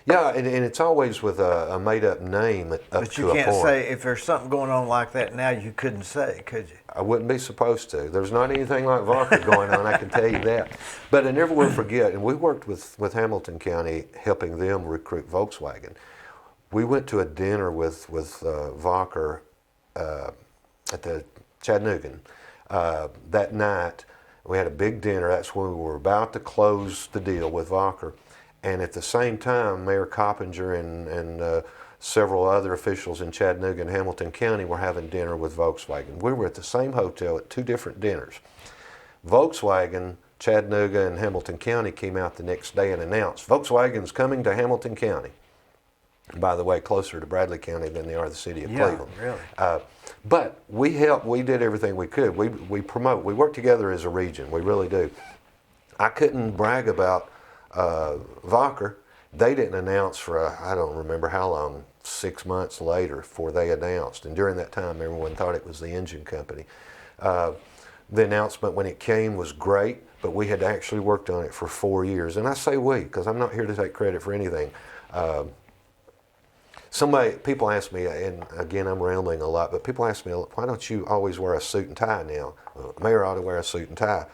Yeah, and it's always with a made-up name up to a point. But you can't say, if there's something going on like that now, you couldn't say, could you? I wouldn't be supposed to. There's not anything like vodka going on, I can tell you that. But I never will forget, and we worked with Hamilton County helping them recruit Volkswagen. We went to a dinner with Vocker at the Chattanoogan that night, We had a big dinner. That's when we were about to close the deal with Walker. And at the same time, Mayor Coppinger and several other officials in Chattanooga and Hamilton County were having dinner with Volkswagen. We were at the same hotel at two different dinners. Volkswagen, Chattanooga, and Hamilton County came out the next day and announced, Volkswagen's coming to Hamilton County. By the way, closer to Bradley County than they are the city of Cleveland. Really. But we helped, we did everything we could. We promote, we work together as a region, we really do. I couldn't brag about Walker. They didn't announce for, I don't remember how long, 6 months later before they announced. And during that time, everyone thought it was the engine company. The announcement when it came was great, but we had actually worked on it for 4 years. And I say we, because I'm not here to take credit for anything. People ask me, and again, I'm rambling a lot, but people ask me, why don't you always wear a suit and tie now? Mayor ought to wear a suit and tie.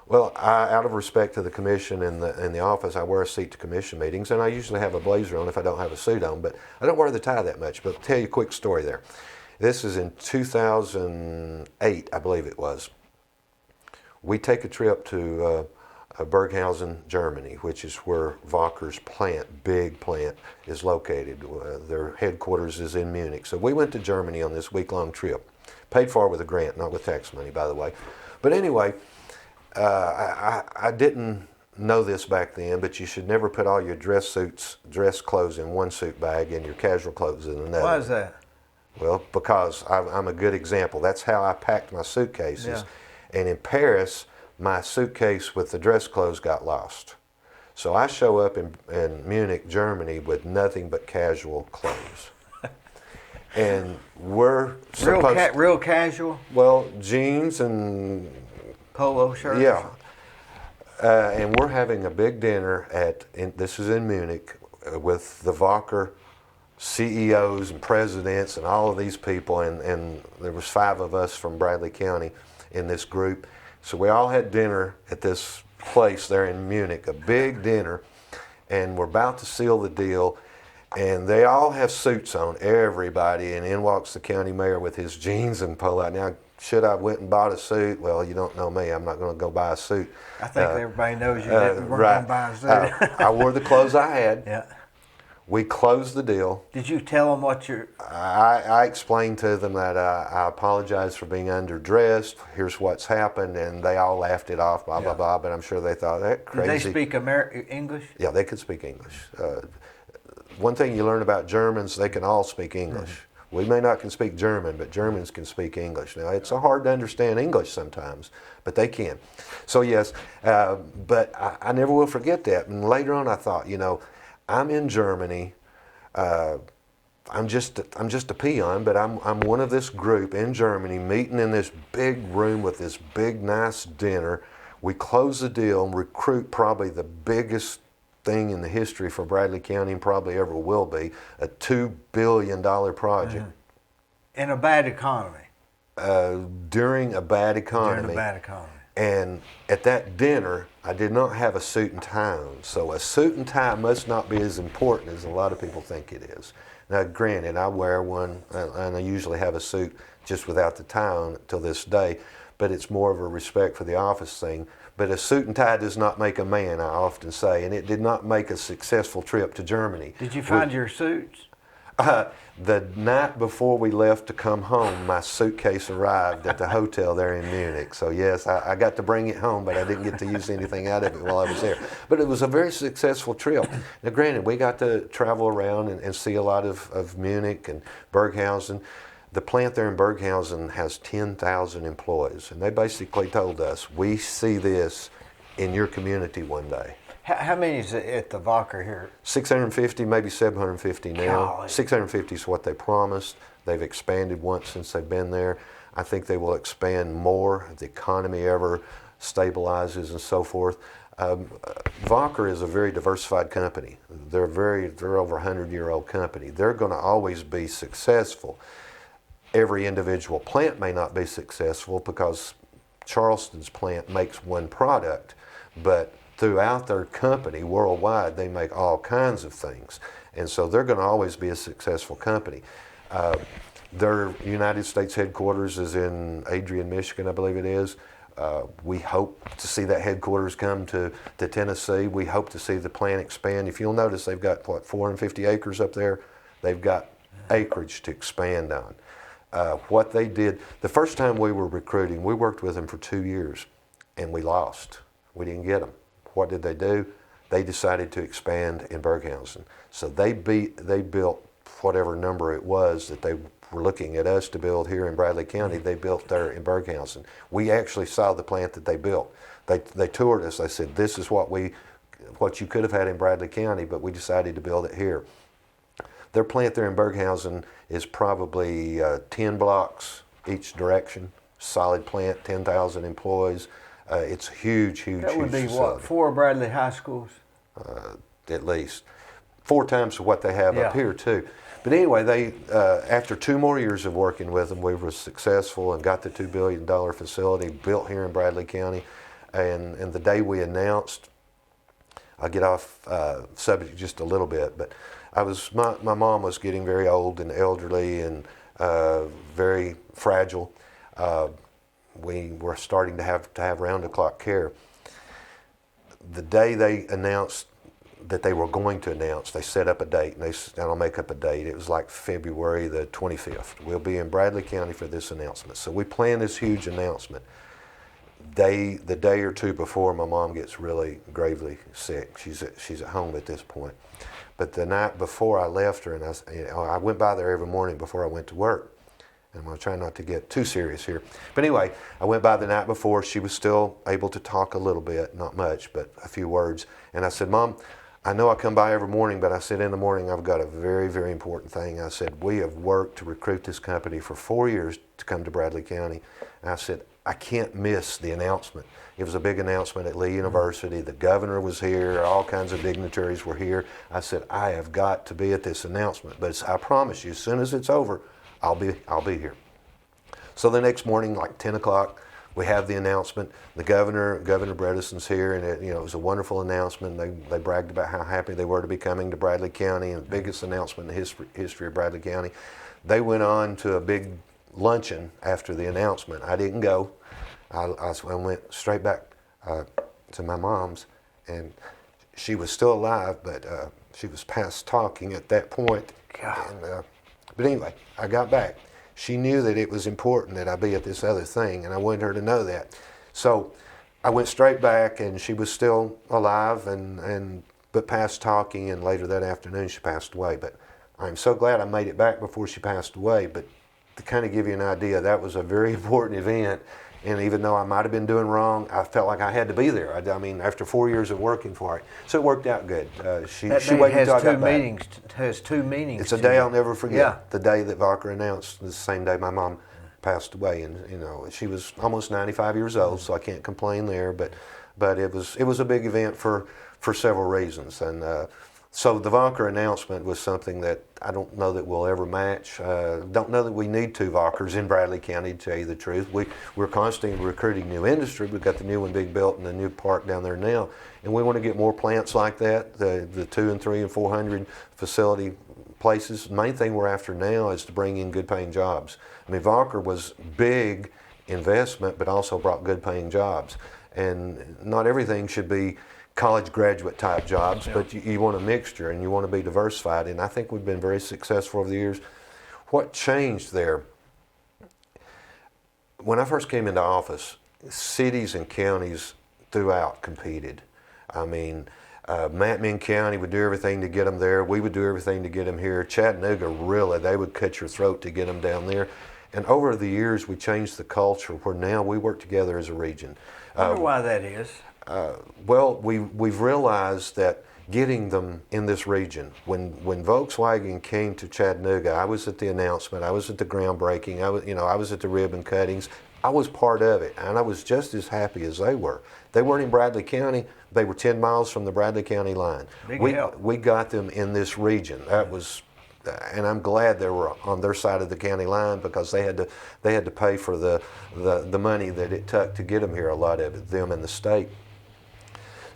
Well, out of respect to the commission and the office, I wear a suit to commission meetings, and I usually have a blazer on if I don't have a suit on, but I don't wear the tie that much. But I'll tell you a quick story there. This is in 2008, I believe it was. We take a trip to Berghausen, Germany, which is where Walker's plant, big plant, is located. Their headquarters is in Munich. So we went to Germany on this week-long trip. Paid for with a grant, not with tax money, by the way. But anyway, I didn't know this back then, but you should never put all your dress clothes in one suit bag and your casual clothes in another. Why is that? Well, because I'm a good example. That's how I packed my suitcases. Yeah. And in Paris, my suitcase with the dress clothes got lost. So I show up in Munich, Germany with nothing but casual clothes. And we're supposed real casual? Well, jeans and Polo shirt? yeah. And we're having a big dinner this is in Munich, with the Walker CEOs and presidents and all of these people, and there was 5 of us from Bradley County in this group. So we all had dinner at this place there in Munich, a big dinner, and we're about to seal the deal, and they all have suits on, everybody, and in walks the county mayor with his jeans and polo. Now, should I have went and bought a suit? Well, you don't know me. I'm not going to go buy a suit. I think everybody knows you weren't right. going to buy a suit. I wore the clothes I had. Yeah. We closed the deal. Did you tell them what you're... I explained to them that I apologize for being underdressed. Here's what's happened, and they all laughed it off, blah, blah, blah, but I'm sure they thought, that crazy. Did they speak English? Yeah, they could speak English. One thing you learn about Germans, they can all speak English. Mm-hmm. We may not can speak German, but Germans can speak English. Now, it's hard to understand English sometimes, but they can. So, yes, but I never will forget that. And later on, I thought, I'm in Germany. I'm just a peon, but I'm one of this group in Germany meeting in this big room with this big nice dinner. We close the deal and recruit probably the biggest thing in the history for Bradley County and probably ever will be, a $2 billion project. In a bad economy. During a bad economy. During a bad economy. And at that dinner, I did not have a suit and tie on. So a suit and tie must not be as important as a lot of people think it is. Now, granted, I wear one, and I usually have a suit just without the tie on till this day, but it's more of a respect for the office thing. But a suit and tie does not make a man, I often say, and it did not make a successful trip to Germany. Did you find your suits? The night before we left to come home, my suitcase arrived at the hotel there in Munich. So yes, I got to bring it home, but I didn't get to use anything out of it while I was there. But it was a very successful trip. Now granted, we got to travel around and see a lot of Munich and Berghausen. The plant there in Berghausen has 10,000 employees, and they basically told us, we see this in your community one day. How many is it at the Walker here? 650, maybe 750 now. Golly. 650 is what they promised. They've expanded once since they've been there. I think they will expand more if the economy ever stabilizes and so forth. Walker is a very diversified company. They're over a 100-year-old company. They're going to always be successful. Every individual plant may not be successful because Charleston's plant makes one product, but throughout their company worldwide, they make all kinds of things. And so they're going to always be a successful company. Their United States headquarters is in Adrian, Michigan, I believe it is. We hope to see that headquarters come to Tennessee. We hope to see the plant expand. If you'll notice, they've got, 450 acres up there? They've got acreage to expand on. What they did, the first time we were recruiting, we worked with them for 2 years, and we lost. We didn't get them. What did they do? They decided to expand in Berghausen. So they built whatever number it was that they were looking at us to build here in Bradley County. They built there in Berghausen. We actually saw the plant that they built. They toured us. They said, this is what you could have had in Bradley County, but we decided to build it here. Their plant there in Berghausen is probably 10 blocks each direction. Solid plant, 10,000 employees. It's huge, huge, That would huge be facility. what, 4 Bradley high schools? At least 4 times what they have Yeah. up here too. But anyway, they after 2 more years of working with them, we were successful and got the $2 billion facility built here in Bradley County. And the day we announced, I'll get off subject just a little bit, but my mom was getting very old and elderly and very fragile. We were starting to have round-the-clock care. The day they announced that they were going to announce, they set up a date, and I'll make up a date. It was like February the 25th. We'll be in Bradley County for this announcement. So we planned this huge announcement. The day or two before, my mom gets really gravely sick. She's at home at this point. But the night before I left her, and I went by there every morning before I went to work. And I'm going to try not to get too serious here. But anyway, I went by the night before. She was still able to talk a little bit, not much, but a few words. And I said, Mom, I know I come by every morning, but I said, in the morning, I've got a very, very important thing. I said, we have worked to recruit this company for 4 years to come to Bradley County. And I said, I can't miss the announcement. It was a big announcement at Lee University. The governor was here. All kinds of dignitaries were here. I said, I have got to be at this announcement. But I promise you, as soon as it's over, I'll be here. So the next morning, like 10 o'clock, we have the announcement. The Governor Bredeson's here, and it was a wonderful announcement. They bragged about how happy they were to be coming to Bradley County, and the biggest announcement in the history of Bradley County. They went on to a big luncheon after the announcement. I didn't go. I went straight back to my mom's, and she was still alive, but she was past talking at that point. And, but anyway, I got back. She knew that it was important that I be at this other thing, and I wanted her to know that. So I went straight back, and she was still alive, but past talking, and later that afternoon she passed away. But I'm so glad I made it back before she passed away. But to kind of give you an idea, that was a very important event. And even though I might have been doing wrong, I felt like I had to be there. I mean, after 4 years of working for it. So it worked out good. She waited until I got back. Has two meanings. It's a day I'll never forget. Yeah. The day that Walker announced, the same day my mom passed away. And, she was almost 95 years old, so I can't complain there. But it was a big event for several reasons. And so the Walker announcement was something that I don't know that we'll ever match. Don't know that we need 2 Walkers in Bradley County, to tell you the truth. We're constantly recruiting new industry. We've got the new one being built and the new park down there now. And we want to get more plants like that, the 200 and 300 and 400 facility places. The main thing we're after now is to bring in good paying jobs. I mean, Walker was big investment, but also brought good paying jobs. And not everything should be college graduate type jobs, but you want a mixture and you want to be diversified. And I think we've been very successful over the years. What changed there? When I first came into office, cities and counties throughout competed. I mean, Mattman County would do everything to get them there. We would do everything to get them here. Chattanooga, really, they would cut your throat to get them down there. And over the years, we changed the culture where now we work together as a region. I wonder why that is. Well, we've realized that getting them in this region, when Volkswagen came to Chattanooga, I was at the announcement, I was at the groundbreaking, I was at the ribbon cuttings. I was part of it, and I was just as happy as they were. They weren't in Bradley County. They were 10 miles from the Bradley County line. Big help. We got them in this region. That was, and I'm glad they were on their side of the county line, because they had to pay for the money that it took to get them here. A lot of it, them and the state.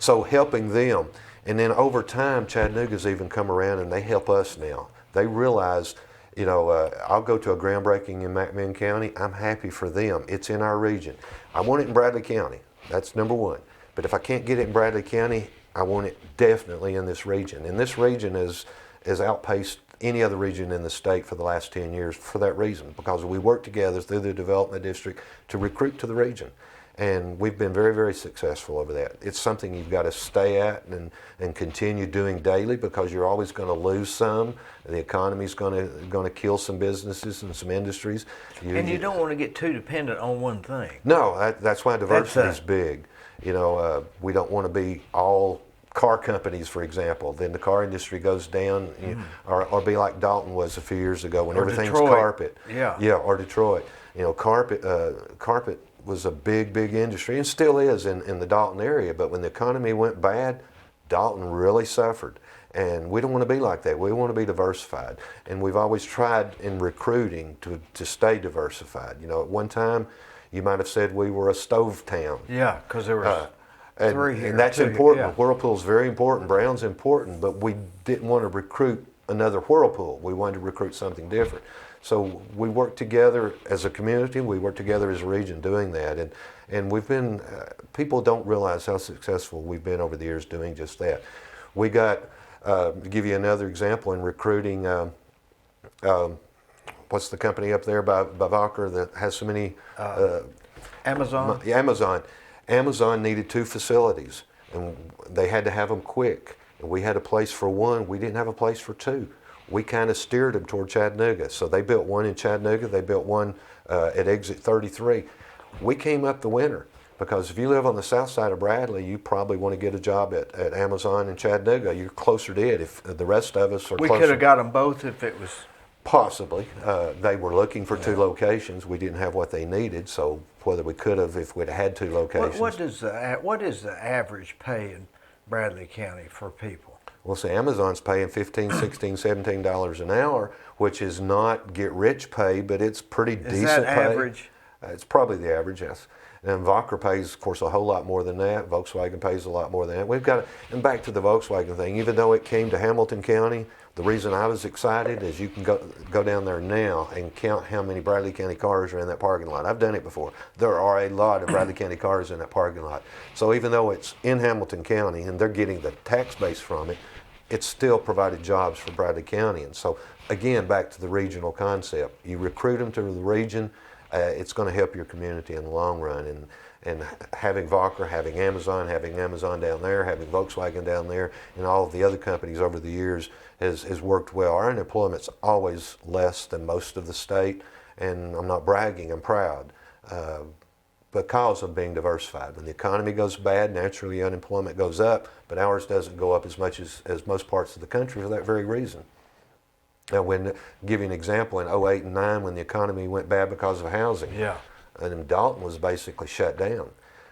So helping them, and then over time, Chattanooga's even come around and they help us now. They realize You know, I'll go to a groundbreaking in McMinn County. I'm happy for them. It's in our region. I want it in Bradley County. That's number one. But if I can't get it in Bradley County, I want it definitely in this region. And this region has outpaced any other region in the state for the last 10 years for that reason, because we work together through the development district to recruit to the region. And we've been very, very successful over that. It's something you've got to stay at and continue doing daily, because you're always going to lose some. The economy's going to kill some businesses and some industries. And you don't want to get too dependent on one thing. No, that's why diversity is big. You know, we don't want to be all car companies, for example. Then the car industry goes down, or be like Dalton was a few years ago when everything's Detroit. carpet. Yeah, or Detroit. You know, carpet was a big, big industry, and still is in the Dalton area. But when the economy went bad, Dalton really suffered. And we don't want to be like that. We want to be diversified. And we've always tried in recruiting to stay diversified. You know, at one time, you might have said we were a stove town. Yeah, because there was three here. And that's important. Yeah. Whirlpool's very important. Brown's important. But we didn't want to recruit another Whirlpool. We wanted to recruit something different. So we work together as a community. We work together as a region doing that. And we've been, people don't realize how successful we've been over the years doing just that. We got, to give you another example in recruiting, what's the company up there by Valker that has so many? Amazon? Amazon. Amazon needed 2 facilities, and they had to have them quick. And we had a place for 1. We didn't have a place for 2. We kind of steered them toward Chattanooga. So they built 1 in Chattanooga. They built 1 at exit 33. We came up the winner, because if you live on the south side of Bradley, you probably want to get a job at Amazon in Chattanooga. You're closer to it. If the rest of us are we closer. could have got them both if it was... Possibly. They were looking for 2 locations. We didn't have what they needed, so whether we could have if we'd had 2 locations. What is the average pay in Bradley County for people? Well, see, Amazon's paying $15, $16, $17 an hour, which is not get-rich pay, but it's pretty decent pay. Is that average? It's probably the average, yes. And Valker pays, of course, a whole lot more than that. Volkswagen pays a lot more than that. We've got, and back to the Volkswagen thing, even though it came to Hamilton County, the reason I was excited is you can go down there now and count how many Bradley County cars are in that parking lot. I've done it before. There are a lot of Bradley County cars in that parking lot. So even though it's in Hamilton County and they're getting the tax base from it, it's still provided jobs for Bradley County. And so, again, back to the regional concept. You recruit them to the region, it's going to help your community in the long run. And having Valker, having Amazon down there, having Volkswagen down there, and all of the other companies over the years has worked well. Our unemployment's always less than most of the state, and I'm not bragging, I'm proud, because of being diversified. When the economy goes bad, naturally unemployment goes up, but ours doesn't go up as much as most parts of the country for that very reason. Now, give you an example, in 08 and 09, when the economy went bad because of housing, and Dalton was basically shut down.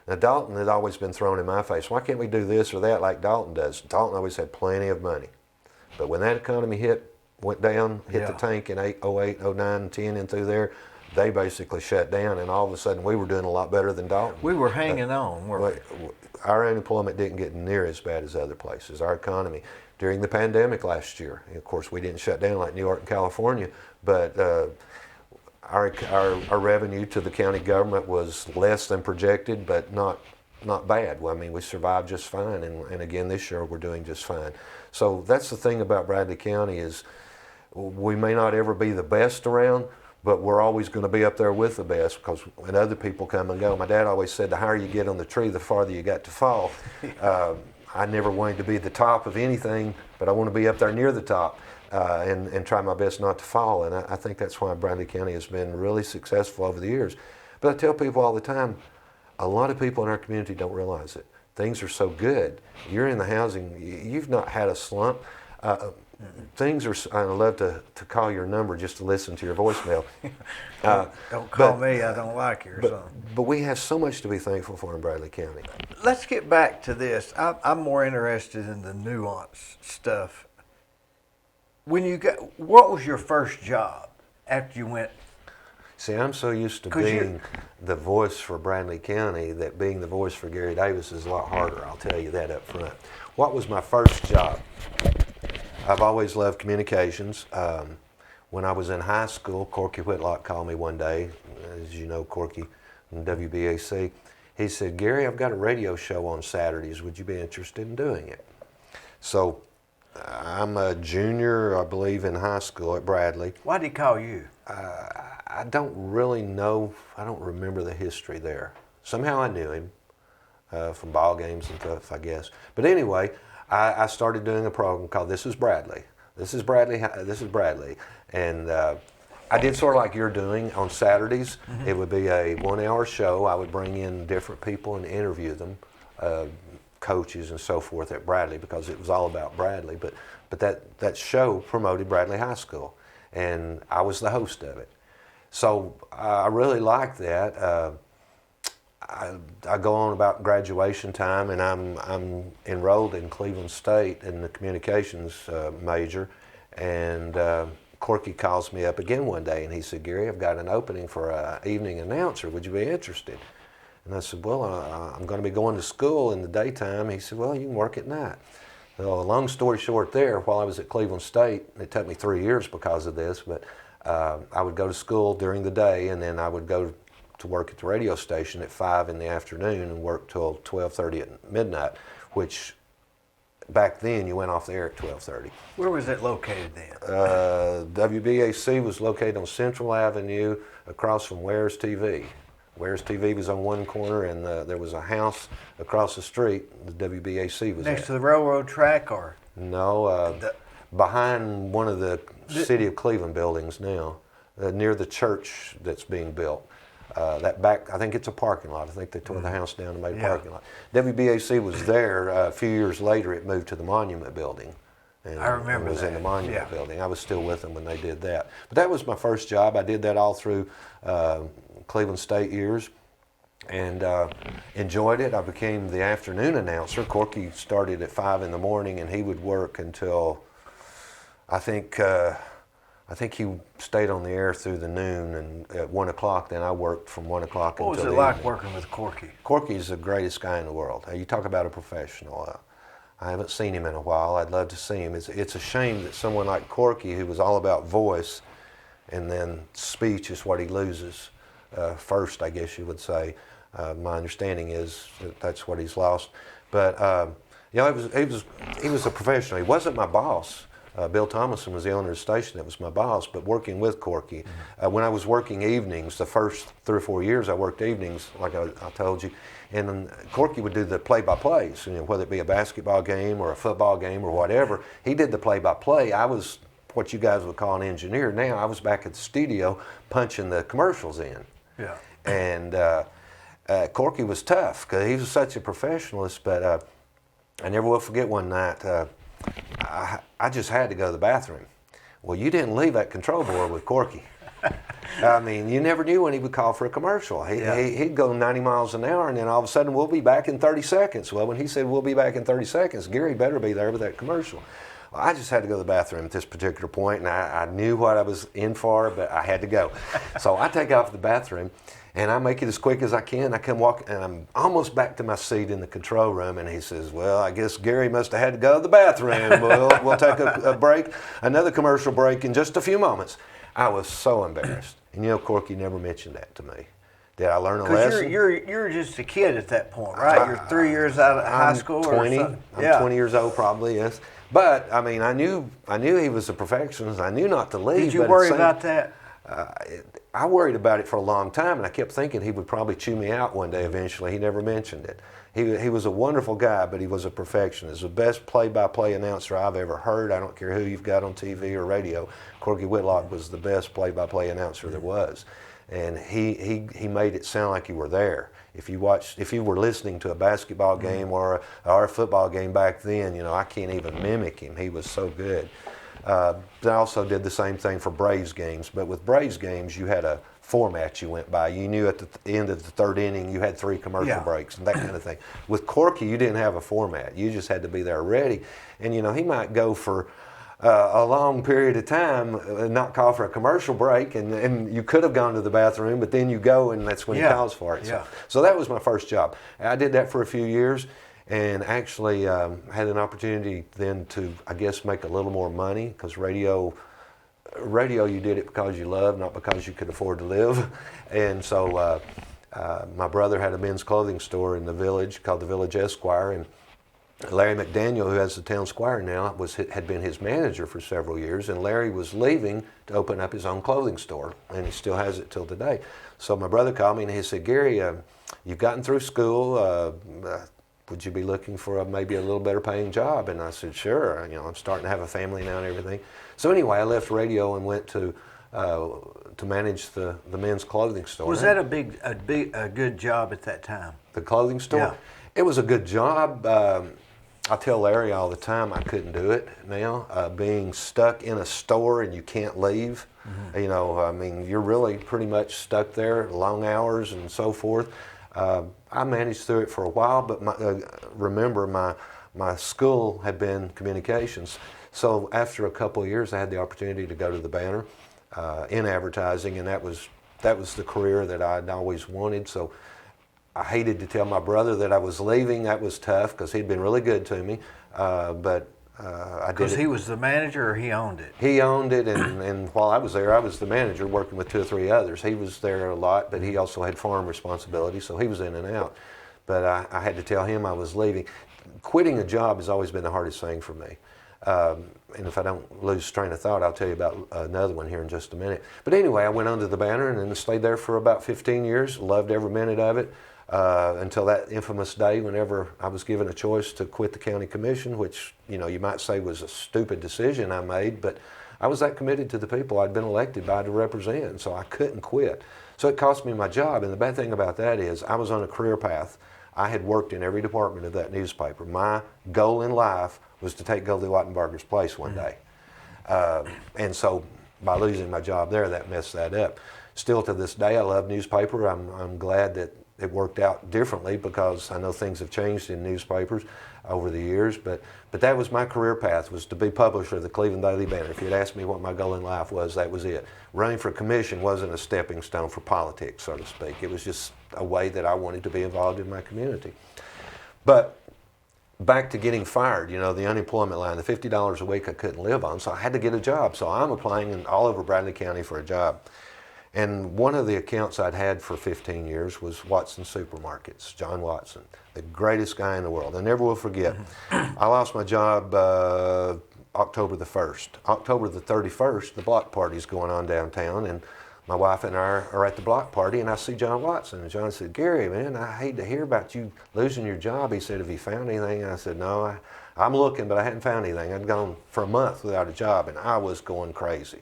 Now, Dalton had always been thrown in my face. Why can't we do this or that like Dalton does? Dalton always had plenty of money. But when that economy went down, hit the tank in 08, 09, 10 and through there, they basically shut down, and all of a sudden we were doing a lot better than Dalton. We were hanging on, weren't we? Our unemployment didn't get near as bad as other places. Our economy, during the pandemic last year, of course we didn't shut down like New York and California, but our revenue to the county government was less than projected, but not bad. Well, I mean, we survived just fine, and again this year we're doing just fine. So that's the thing about Bradley County is we may not ever be the best around, but we're always going to be up there with the best, because when other people come and go, my dad always said the higher you get on the tree, the farther you got to fall. I never wanted to be the top of anything, but I want to be up there near the top and try my best not to fall. And I think that's why Bradley County has been really successful over the years. But I tell people all the time, a lot of people in our community don't realize it. Things are so good. You're in the housing, you've not had a slump. Things are, I'd love to call your number just to listen to your voicemail. Don't call me, I don't like you or something. But we have so much to be thankful for in Bradley County. Let's get back to this. I'm more interested in the nuance stuff. What was your first job after you went? See, I'm so used to being the voice for Bradley County that being the voice for Gary Davis is a lot harder. I'll tell you that up front. What was my first job? I've always loved communications. When I was in high school, Corky Whitlock called me one day, as you know, Corky from WBAC. He said, Gary, I've got a radio show on Saturdays. Would you be interested in doing it? So I'm a junior, I believe, in high school at Bradley. Why did he call you? I don't really know. I don't remember the history there. Somehow I knew him from ball games and stuff, I guess. But anyway, I started doing a program called This is Bradley. This is Bradley. This is Bradley. And I did sort of like you're doing on Saturdays. Mm-hmm. It would be a 1 hour show. I would bring in different people and interview them, coaches and so forth at Bradley, because it was all about Bradley. But that show promoted Bradley High School, and I was the host of it. So I really liked that. I go on about graduation time, and I'm enrolled in Cleveland State in the communications major, and Corky calls me up again one day, and he said, Gary, I've got an opening for an evening announcer. Would you be interested? And I said, well, I'm going to be going to school in the daytime. He said, well, you can work at night. Well, long story short there, while I was at Cleveland State, it took me 3 years because of this, but I would go to school during the day, and then I would go to work at the radio station at 5 in the afternoon and work till 12:30 at midnight, which back then you went off the air at 12:30. Where was it located then? WBAC was located on Central Avenue across from Ware's TV. Ware's TV was on one corner, and there was a house across the street. The WBAC was next to the railroad track, or? No, behind one of the City of Cleveland buildings now, near the church that's being built. That back, I think it's a parking lot. I think they tore the house down and made a parking lot. WBAC was there. A few years later, it moved to the Monument Building. And I remember it was that. in the Monument Building. I was still with them when they did that. But that was my first job. I did that all through Cleveland State years, and enjoyed it. I became the afternoon announcer. Corky started at 5 in the morning, and he would work until, I think he stayed on the air through the noon, and at 1 o'clock, then I worked from 1 o'clock until the evening. What was it like working with Corky? Corky's the greatest guy in the world. You talk about a professional. I haven't seen him in a while. I'd love to see him. It's a shame that someone like Corky, who was all about voice, and then speech is what he loses first, I guess you would say. My understanding is that's what he's lost. But he was a professional. He wasn't my boss. Bill Thomason was the owner of the station that was my boss, but working with Corky. When I was working evenings, the first 3 or 4 years I worked evenings, like I told you, and then Corky would do the play-by-plays, whether it be a basketball game or a football game or whatever. He did the play-by-play. I was what you guys would call an engineer. Now I was back at the studio punching the commercials in. Yeah. And Corky was tough because he was such a professionalist, but I never will forget one night, I just had to go to the bathroom. Well, you didn't leave that control board with Corky. I mean, you never knew when he would call for a commercial. He'd go 90 miles an hour, and then all of a sudden, we'll be back in 30 seconds. Well, when he said, we'll be back in 30 seconds, Gary better be there with that commercial. Well, I just had to go to the bathroom at this particular point, and I knew what I was in for, but I had to go. So I take off the bathroom, and I make it as quick as I can. I come walk, and I'm almost back to my seat in the control room, and he says, well, I guess Gary must have had to go to the bathroom. We'll take a break, another commercial break in just a few moments. I was so embarrassed. And Corky never mentioned that to me. Did I learn a lesson? You're just a kid at that point, right? You're 3 years out of high school 20. or something. I'm 20 years old probably, yes. But, I mean, I knew he was a perfectionist. I knew not to leave. Did you worry about that? I worried about it for a long time, and I kept thinking he would probably chew me out one day eventually. He never mentioned it. He was a wonderful guy, but he was a perfectionist. The best play-by-play announcer I've ever heard. I don't care who you've got on TV or radio. Corky Whitlock was the best play-by-play announcer there was. And he made it sound like you were there. If you were listening to a basketball game or a football game back then, I can't even mimic him. He was so good. I also did the same thing for Braves games, but with Braves games, you had a format you went by. You knew at the end of the third inning you had 3 commercial breaks and that kind of thing. With Corky, you didn't have a format. You just had to be there ready. And he might go for a long period of time and not call for a commercial break, and you could have gone to the bathroom, but then you go and that's when he calls for it. So that was my first job. I did that for a few years, and actually had an opportunity then to, I guess, make a little more money, because radio radio, you did it because you loved, not because you could afford to live. And so my brother had a men's clothing store in the village called the Village Esquire, and Larry McDaniel, who has the town squire now, had been his manager for several years, and Larry was leaving to open up his own clothing store, and he still has it till today. So my brother called me and he said, Gary, you've gotten through school. Would you be looking for maybe a little better paying job? And I said, sure. I'm starting to have a family now and everything. So anyway, I left radio and went to manage the men's clothing store. Was that a good job at that time? The clothing store? Yeah. It was a good job. I tell Larry all the time I couldn't do it now. Being stuck in a store and you can't leave. Mm-hmm. You're really pretty much stuck there, long hours and so forth. I managed through it for a while, but remember my school had been communications. So after a couple of years, I had the opportunity to go to the Banner in advertising, and that was the career that I'd always wanted. So I hated to tell my brother that I was leaving. That was tough because he'd been really good to me, but I did it. Because he was the manager, or he owned it? He owned it, and while I was there, I was the manager working with 2 or 3 others. He was there a lot, but he also had farm responsibility, so he was in and out. But I had to tell him I was leaving. Quitting a job has always been the hardest thing for me. And if I don't lose train of thought, I'll tell you about another one here in just a minute. But anyway, I went under the Banner and then stayed there for about 15 years, loved every minute of it. Until that infamous day whenever I was given a choice to quit the county commission, which you might say was a stupid decision I made, but I was that committed to the people I'd been elected by to represent, so I couldn't quit. So it cost me my job, and the bad thing about that is I was on a career path. I had worked in every department of that newspaper. My goal in life was to take Goldie Wattenberger's place one day. And so by losing my job there, that messed that up. Still to this day, I love newspaper. I'm glad that it worked out differently because I know things have changed in newspapers over the years, but that was my career path, was to be publisher of the Cleveland Daily Banner. If you'd asked me what my goal in life was, that was it. Running for commission wasn't a stepping stone for politics, so to speak. It was just a way that I wanted to be involved in my community. But back to getting fired, the unemployment line, the $50 a week I couldn't live on, so I had to get a job. So I'm applying all over Bradley County for a job. And one of the accounts I'd had for 15 years was Watson Supermarkets, John Watson, the greatest guy in the world. I never will forget. I lost my job October the 1st. October the 31st, the block party's going on downtown, and my wife and I are at the block party, and I see John Watson. And John said, Gary, man, I hate to hear about you losing your job. He said, have you found anything? And I said, no, I'm looking, but I hadn't found anything. I'd gone for a month without a job, and I was going crazy.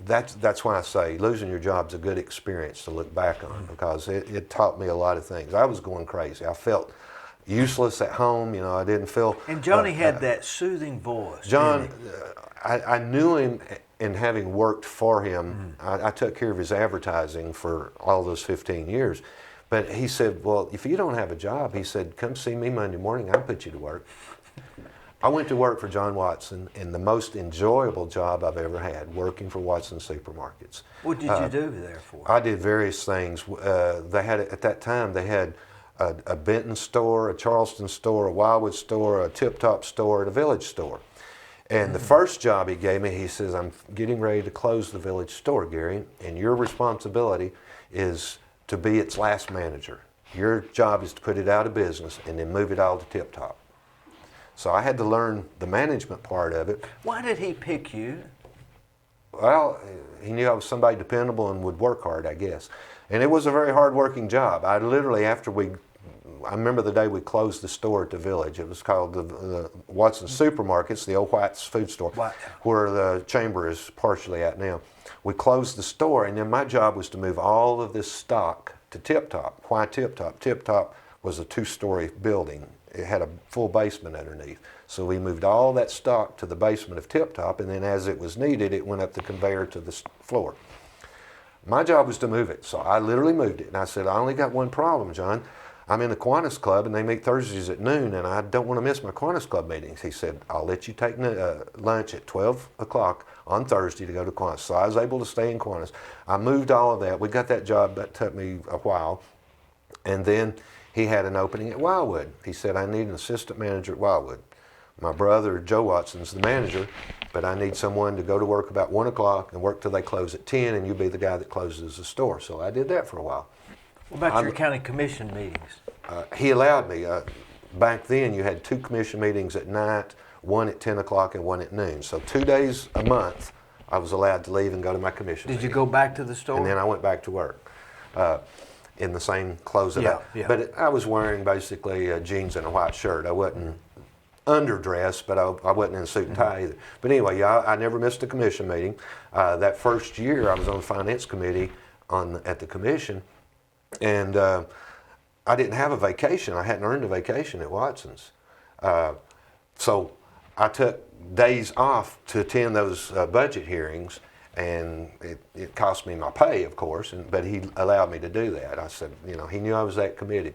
That's why I say losing your job's a good experience to look back on, because it taught me a lot of things. I was going crazy. I felt useless at home. I didn't feel. And Johnny had that soothing voice. John, I knew him, and having worked for him, I took care of his advertising for all those 15 years. But he said, well, if you don't have a job, he said, come see me Monday morning. I'll put you to work. I went to work for John Watson, and the most enjoyable job I've ever had, working for Watson Supermarkets. What did you do there for? I did various things. They had, at that time, they had a Benton store, a Charleston store, a Wildwood store, a Tip Top store, and a Village store. And the first job he gave me, he says, I'm getting ready to close the Village store, Gary, and your responsibility is to be its last manager. Your job is to put it out of business and then move it all to Tip Top. So I had to learn the management part of it. Why did he pick you? Well, he knew I was somebody dependable and would work hard, I guess. And it was a very hard-working job. I literally, I remember the day we closed the store at the Village. It was called the Watson Supermarkets, the old White's food store, where the chamber is partially at now. We closed the store, and then my job was to move all of this stock to Tip Top. Why Tip Top? Tip Top was a 2-story building. It had a full basement underneath. So we moved all that stock to the basement of Tip Top, and then as it was needed, it went up the conveyor to the floor. My job was to move it, so I literally moved it. And I said, I only got one problem, John. I'm in the Kiwanis Club, and they meet Thursdays at noon, and I don't want to miss my Kiwanis Club meetings. He said, I'll let you take lunch at 12 o'clock on Thursday to go to Kiwanis. So I was able to stay in Kiwanis. I moved all of that. We got that job. That took me a while. And then he had an opening at Wildwood. He said, I need an assistant manager at Wildwood. My brother, Joe Watson's the manager, but I need someone to go to work about 1 o'clock and work till they close at 10, and you be the guy that closes the store. So I did that for a while. What about your county commission meetings? He allowed me. Back then, you had 2 commission meetings at night, one at 10 o'clock and one at noon. So 2 days a month, I was allowed to leave and go to my commission Did meeting. you go back to the store? And then I went back to work in the same clothes that Yeah. But I was wearing basically jeans and a white shirt. I wasn't underdressed, but I wasn't in a suit and tie either. But anyway, yeah, I never missed a commission meeting. That first year, I was on the finance committee at the commission, and I didn't have a vacation. I hadn't earned a vacation at Watson's. So I took days off to attend those budget hearings, and it cost me my pay, of course, but he allowed me to do that. I said, he knew I was that committed.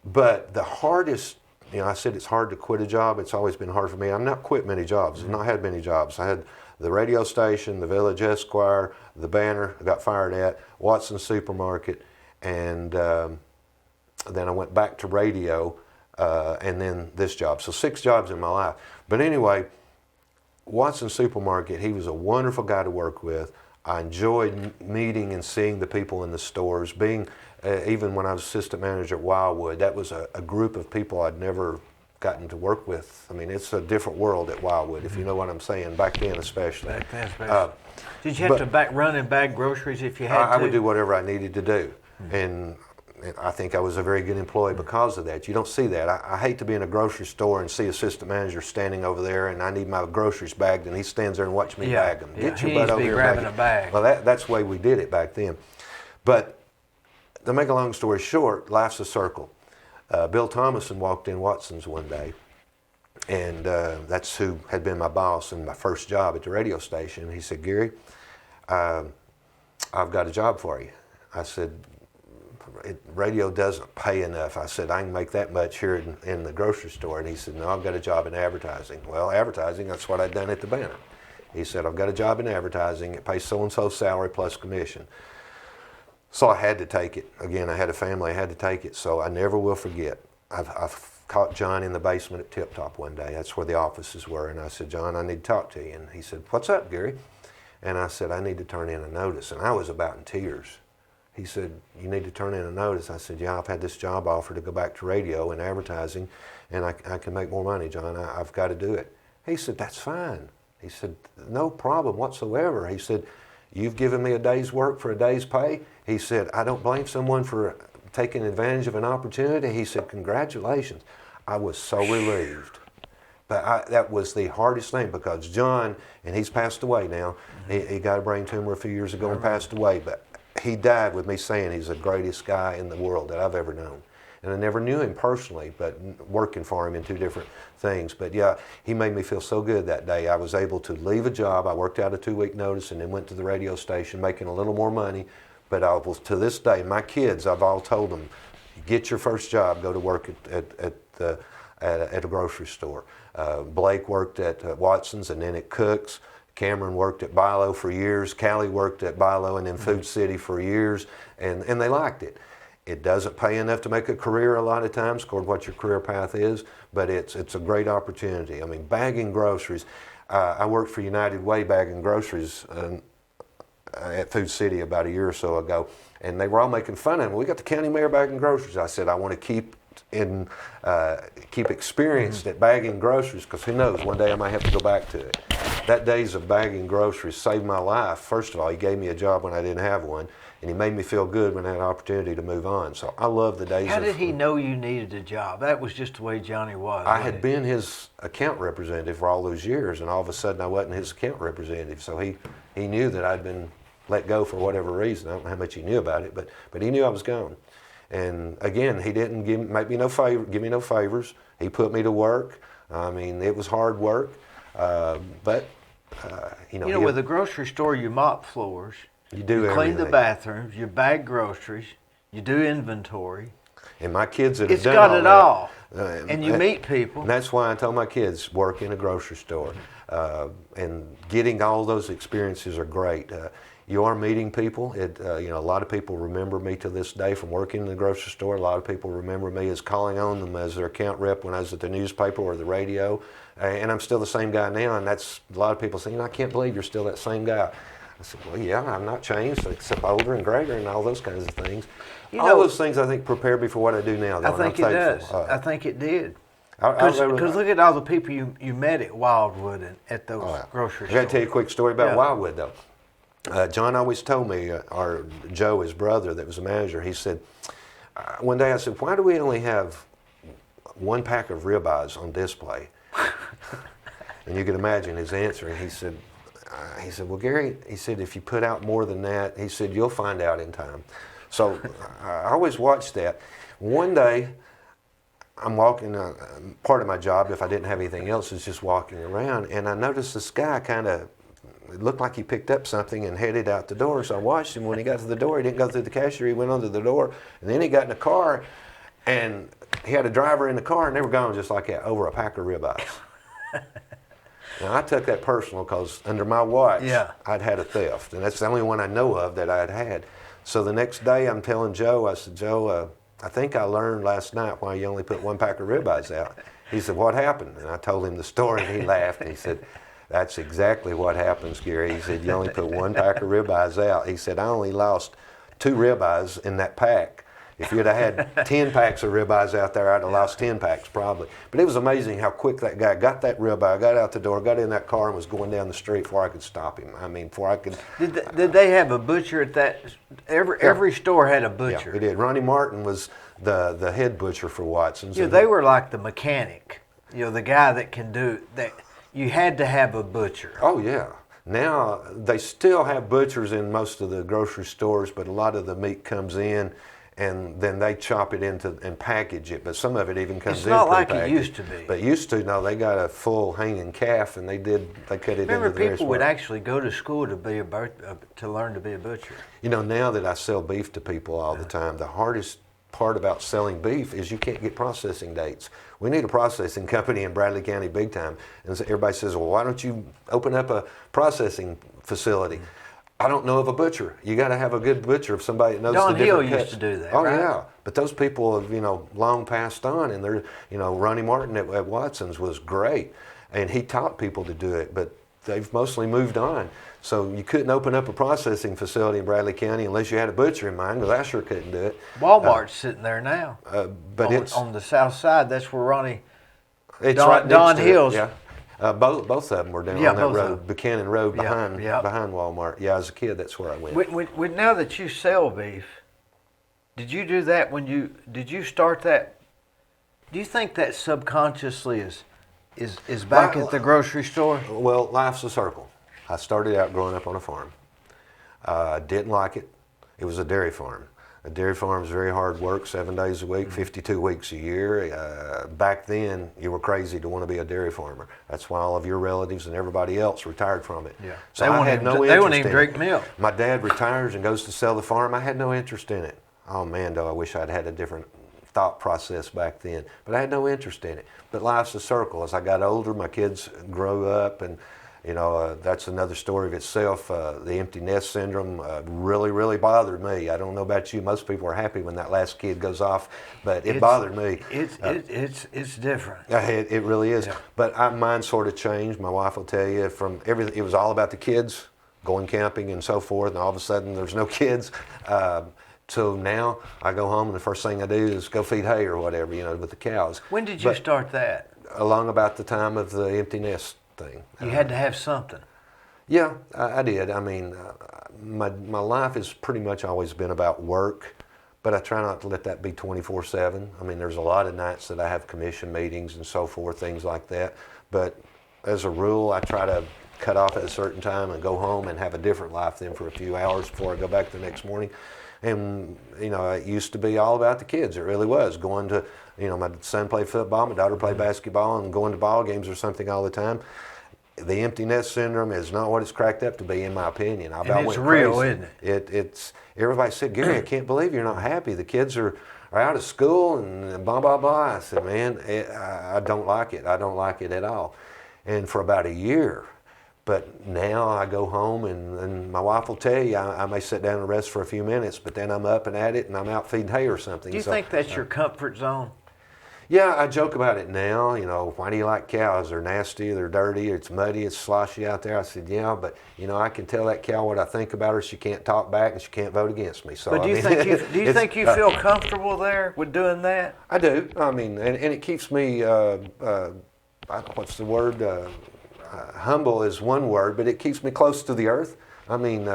But the hardest, I said it's hard to quit a job. It's always been hard for me. I've not quit many jobs. I've not had many jobs. I had the radio station, the Village Esquire, the Banner I got fired at, Watson's Supermarket, and then I went back to radio, and then this job. So 6 jobs in my life. But anyway, Watson's Supermarket, he was a wonderful guy to work with. I enjoyed meeting and seeing the people in the stores. Being, even when I was assistant manager at Wildwood, that was a group of people I'd never gotten to work with. I mean, it's a different world at Wildwood, if you know what I'm saying, back then especially. Did you have to run and bag groceries if you had to? I would do whatever I needed to do. And I think I was a very good employee because of that. You don't see that. I hate to be in a grocery store and see assistant manager standing over there, and I need my groceries bagged, and he stands there and watches me bag them. Yeah. Get your butt over here grabbing a bag. Well, that's the way we did it back then. But to make a long story short, life's a circle. Bill Thomason walked in Watson's one day, and that's who had been my boss in my first job at the radio station. He said, "Gary, I've got a job for you." I said, "Radio doesn't pay enough." I said, "I can make that much here in the grocery store." And he said, "No, I've got a job in advertising." Well, advertising, that's what I'd done at the Banner. He said, "I've got a job in advertising. It pays so-and-so's salary plus commission." So I had to take it. Again, I had a family. I had to take it. So I never will forget. I've caught John in the basement at Tip Top one day. That's where the offices were. And I said, "John, I need to talk to you." And he said, "What's up, Gary?" And I said, "I need to turn in a notice." And I was about in tears. He said, "You need to turn in a notice." I said, "Yeah, I've had this job offer to go back to radio and advertising, and I can make more money, John. I've got to do it." He said, "That's fine." He said, "No problem whatsoever." He said, "You've given me a day's work for a day's pay." He said, "I don't blame someone for taking advantage of an opportunity." He said, "Congratulations." I was so relieved. But that was the hardest thing because John, and he's passed away now, he got a brain tumor a few years ago and passed away, but he died with me saying he's the greatest guy in the world that I've ever known. And I never knew him personally, but working for him in 2 different things. But yeah, he made me feel so good that day. I was able to leave a job. I worked out a 2-week notice and then went to the radio station making a little more money. But to this day, my kids, I've all told them, get your first job, go to work at a grocery store. Blake worked at Watson's and then at Cook's. Cameron worked at Bilo for years. Callie worked at Bilo and then Food City for years, and they liked it. It doesn't pay enough to make a career a lot of times, according to what your career path is, but it's a great opportunity. I mean, bagging groceries. I worked for United Way bagging groceries at Food City about a year or so ago, and they were all making fun of me. "We got the county mayor bagging groceries." I said, "I want to keep experienced at bagging groceries because who knows, one day I might have to go back to it." That days of bagging groceries saved my life. First of all, he gave me a job when I didn't have one, and he made me feel good when I had an opportunity to move on. So I love the days. How did he know you needed a job? That was just the way Johnny was. I had been his account representative for all those years, and all of a sudden I wasn't his account representative. So he knew that I'd been let go for whatever reason. I don't know how much he knew about it, but he knew I was gone. And again, he didn't give me no favors. He put me to work. I mean, it was hard work, but with a grocery store, you mop floors, you do everything. Clean the bathrooms, you bag groceries, you do inventory. And my kids that have It's done got all it that, all. And you meet people. And that's why I tell my kids, work in a grocery store. And getting all those experiences are great. You are meeting people. A lot of people remember me to this day from working in the grocery store. A lot of people remember me as calling on them as their account rep when I was at the newspaper or the radio. And I'm still the same guy now. And that's a lot of people saying, I can't believe you're still that same guy. I said, well, yeah, I'm not changed, except older and greater and all those kinds of things. All those things, I think, prepared me for what I do now. I think it does. I think it did. Because look at all the people you met at Wildwood and at those grocery stores. I got to tell you a quick story about Wildwood, though. John always told me, or Joe, his brother, that was a manager, he said, one day I said, why do we only have one pack of ribeyes on display? And you can imagine his answer. And he said, well, Gary, he said, if you put out more than that, he said, you'll find out in time. So I always watched that. One day, I'm walking, part of my job, if I didn't have anything else, is just walking around, and I noticed this guy it looked like he picked up something and headed out the door. So I watched him. When he got to the door, he didn't go through the cashier, he went under the door, and then he got in the car, and he had a driver in the car, and they were gone just like that, over a pack of ribeyes. Now, I took that personal because under my watch, I'd had a theft, and that's the only one I know of that I'd had. So the next day, I'm telling Joe, I said, Joe, I think I learned last night why you only put one pack of ribeyes out. He said, what happened? And I told him the story, and he laughed, and he said, that's exactly what happens, Gary. He said, you only put one pack of ribeyes out. He said, I only lost 2 ribeyes in that pack. If you'd have had 10 packs of ribeyes out there, I'd have lost 10 packs probably. But it was amazing how quick that guy got that ribeye, got out the door, got in that car, and was going down the street before I could stop him. I mean, before I could... Did they have a butcher at that? Every store had a butcher. Yeah, we did. Ronnie Martin was the head butcher for Watson's. Yeah, they were like the mechanic. The guy that can do that. You had to have a butcher. Oh, yeah. Now, they still have butchers in most of the grocery stores, but a lot of the meat comes in, and then they chop it into and package it. But some of it even comes in. It's not like it used to be. But used to, no, they got a full hanging calf, and they cut it into the Remember, people would actually go to school to learn to be a butcher. Now that I sell beef to people all the time, the hardest part about selling beef is you can't get processing dates. We need a processing company in Bradley County big time. And so everybody says, well, why don't you open up a processing facility? I don't know of a butcher. You got to have a good butcher, if somebody that knows Don the different Hill cuts. used to do that, Oh, right? yeah. But those people have, long passed on, and they're, Ronnie Martin at Watson's was great, and he taught people to do it, but they've mostly moved on. So you couldn't open up a processing facility in Bradley County unless you had a butcher in mind, because I sure couldn't do it. Walmart's sitting there now. But it's on the south side. That's where Ronnie. It's Don, right Don next to it, Hill's. Yeah. Both of them were down on that road, Buchanan Road, behind Walmart. Yeah, as a kid, that's where I went. Now that you sell beef, did you do that did you start that? Do you think that subconsciously is back at the grocery store? Well, life's a circle. I started out growing up on a farm. Didn't like it. It was a dairy farm. A dairy farm is very hard work, 7 days a week, 52 weeks a year. Back then, you were crazy to want to be a dairy farmer. That's why all of your relatives and everybody else retired from it. Yeah. So I had no interest in it. They wouldn't even drink milk. My dad retires and goes to sell the farm. I had no interest in it. Oh man, I wish I'd had a different thought process back then. But I had no interest in it. But life's a circle. As I got older, my kids grew up, and that's another story of itself. The empty nest syndrome really, really bothered me. I don't know about you. Most people are happy when that last kid goes off, but it bothered me. It's different. It really is. Yeah. But mine sort of changed. My wife will tell you, from everything, it was all about the kids, going camping and so forth, and all of a sudden there's no kids. So now I go home and the first thing I do is go feed hay or whatever, with the cows. When did you start that? Along about the time of the empty nest thing. You had to have something. Yeah, I did. I mean, my life has pretty much always been about work, but I try not to let that be 24/7. I mean, there's a lot of nights that I have commission meetings and so forth, things like that. But as a rule, I try to cut off at a certain time and go home and have a different life then for a few hours before I go back the next morning. And, it used to be all about the kids. It really was. Going to, my son played football, my daughter played basketball, and going to ball games or something all the time. The empty nest syndrome is not what it's cracked up to be, in my opinion. And it's real, isn't it? It's everybody said, Gary, I can't believe you're not happy. The kids are out of school and blah, blah, blah. I said, man, I don't like it. I don't like it at all. And for about a year, But now I go home and my wife will tell you I may sit down and rest for a few minutes, but then I'm up and at it and I'm out feeding hay or something. Do you think that's your comfort zone? Yeah, I joke about it now. You know, why do you like cows? They're nasty, they're dirty, it's muddy, it's sloshy out there. I said, yeah, but you know, I can tell that cow what I think about her. She can't talk back and she can't vote against me. So but do you think you feel comfortable there with doing that? I do. I mean, and it keeps me. What's the word? Humble is one word, but it keeps me close to the earth. I mean,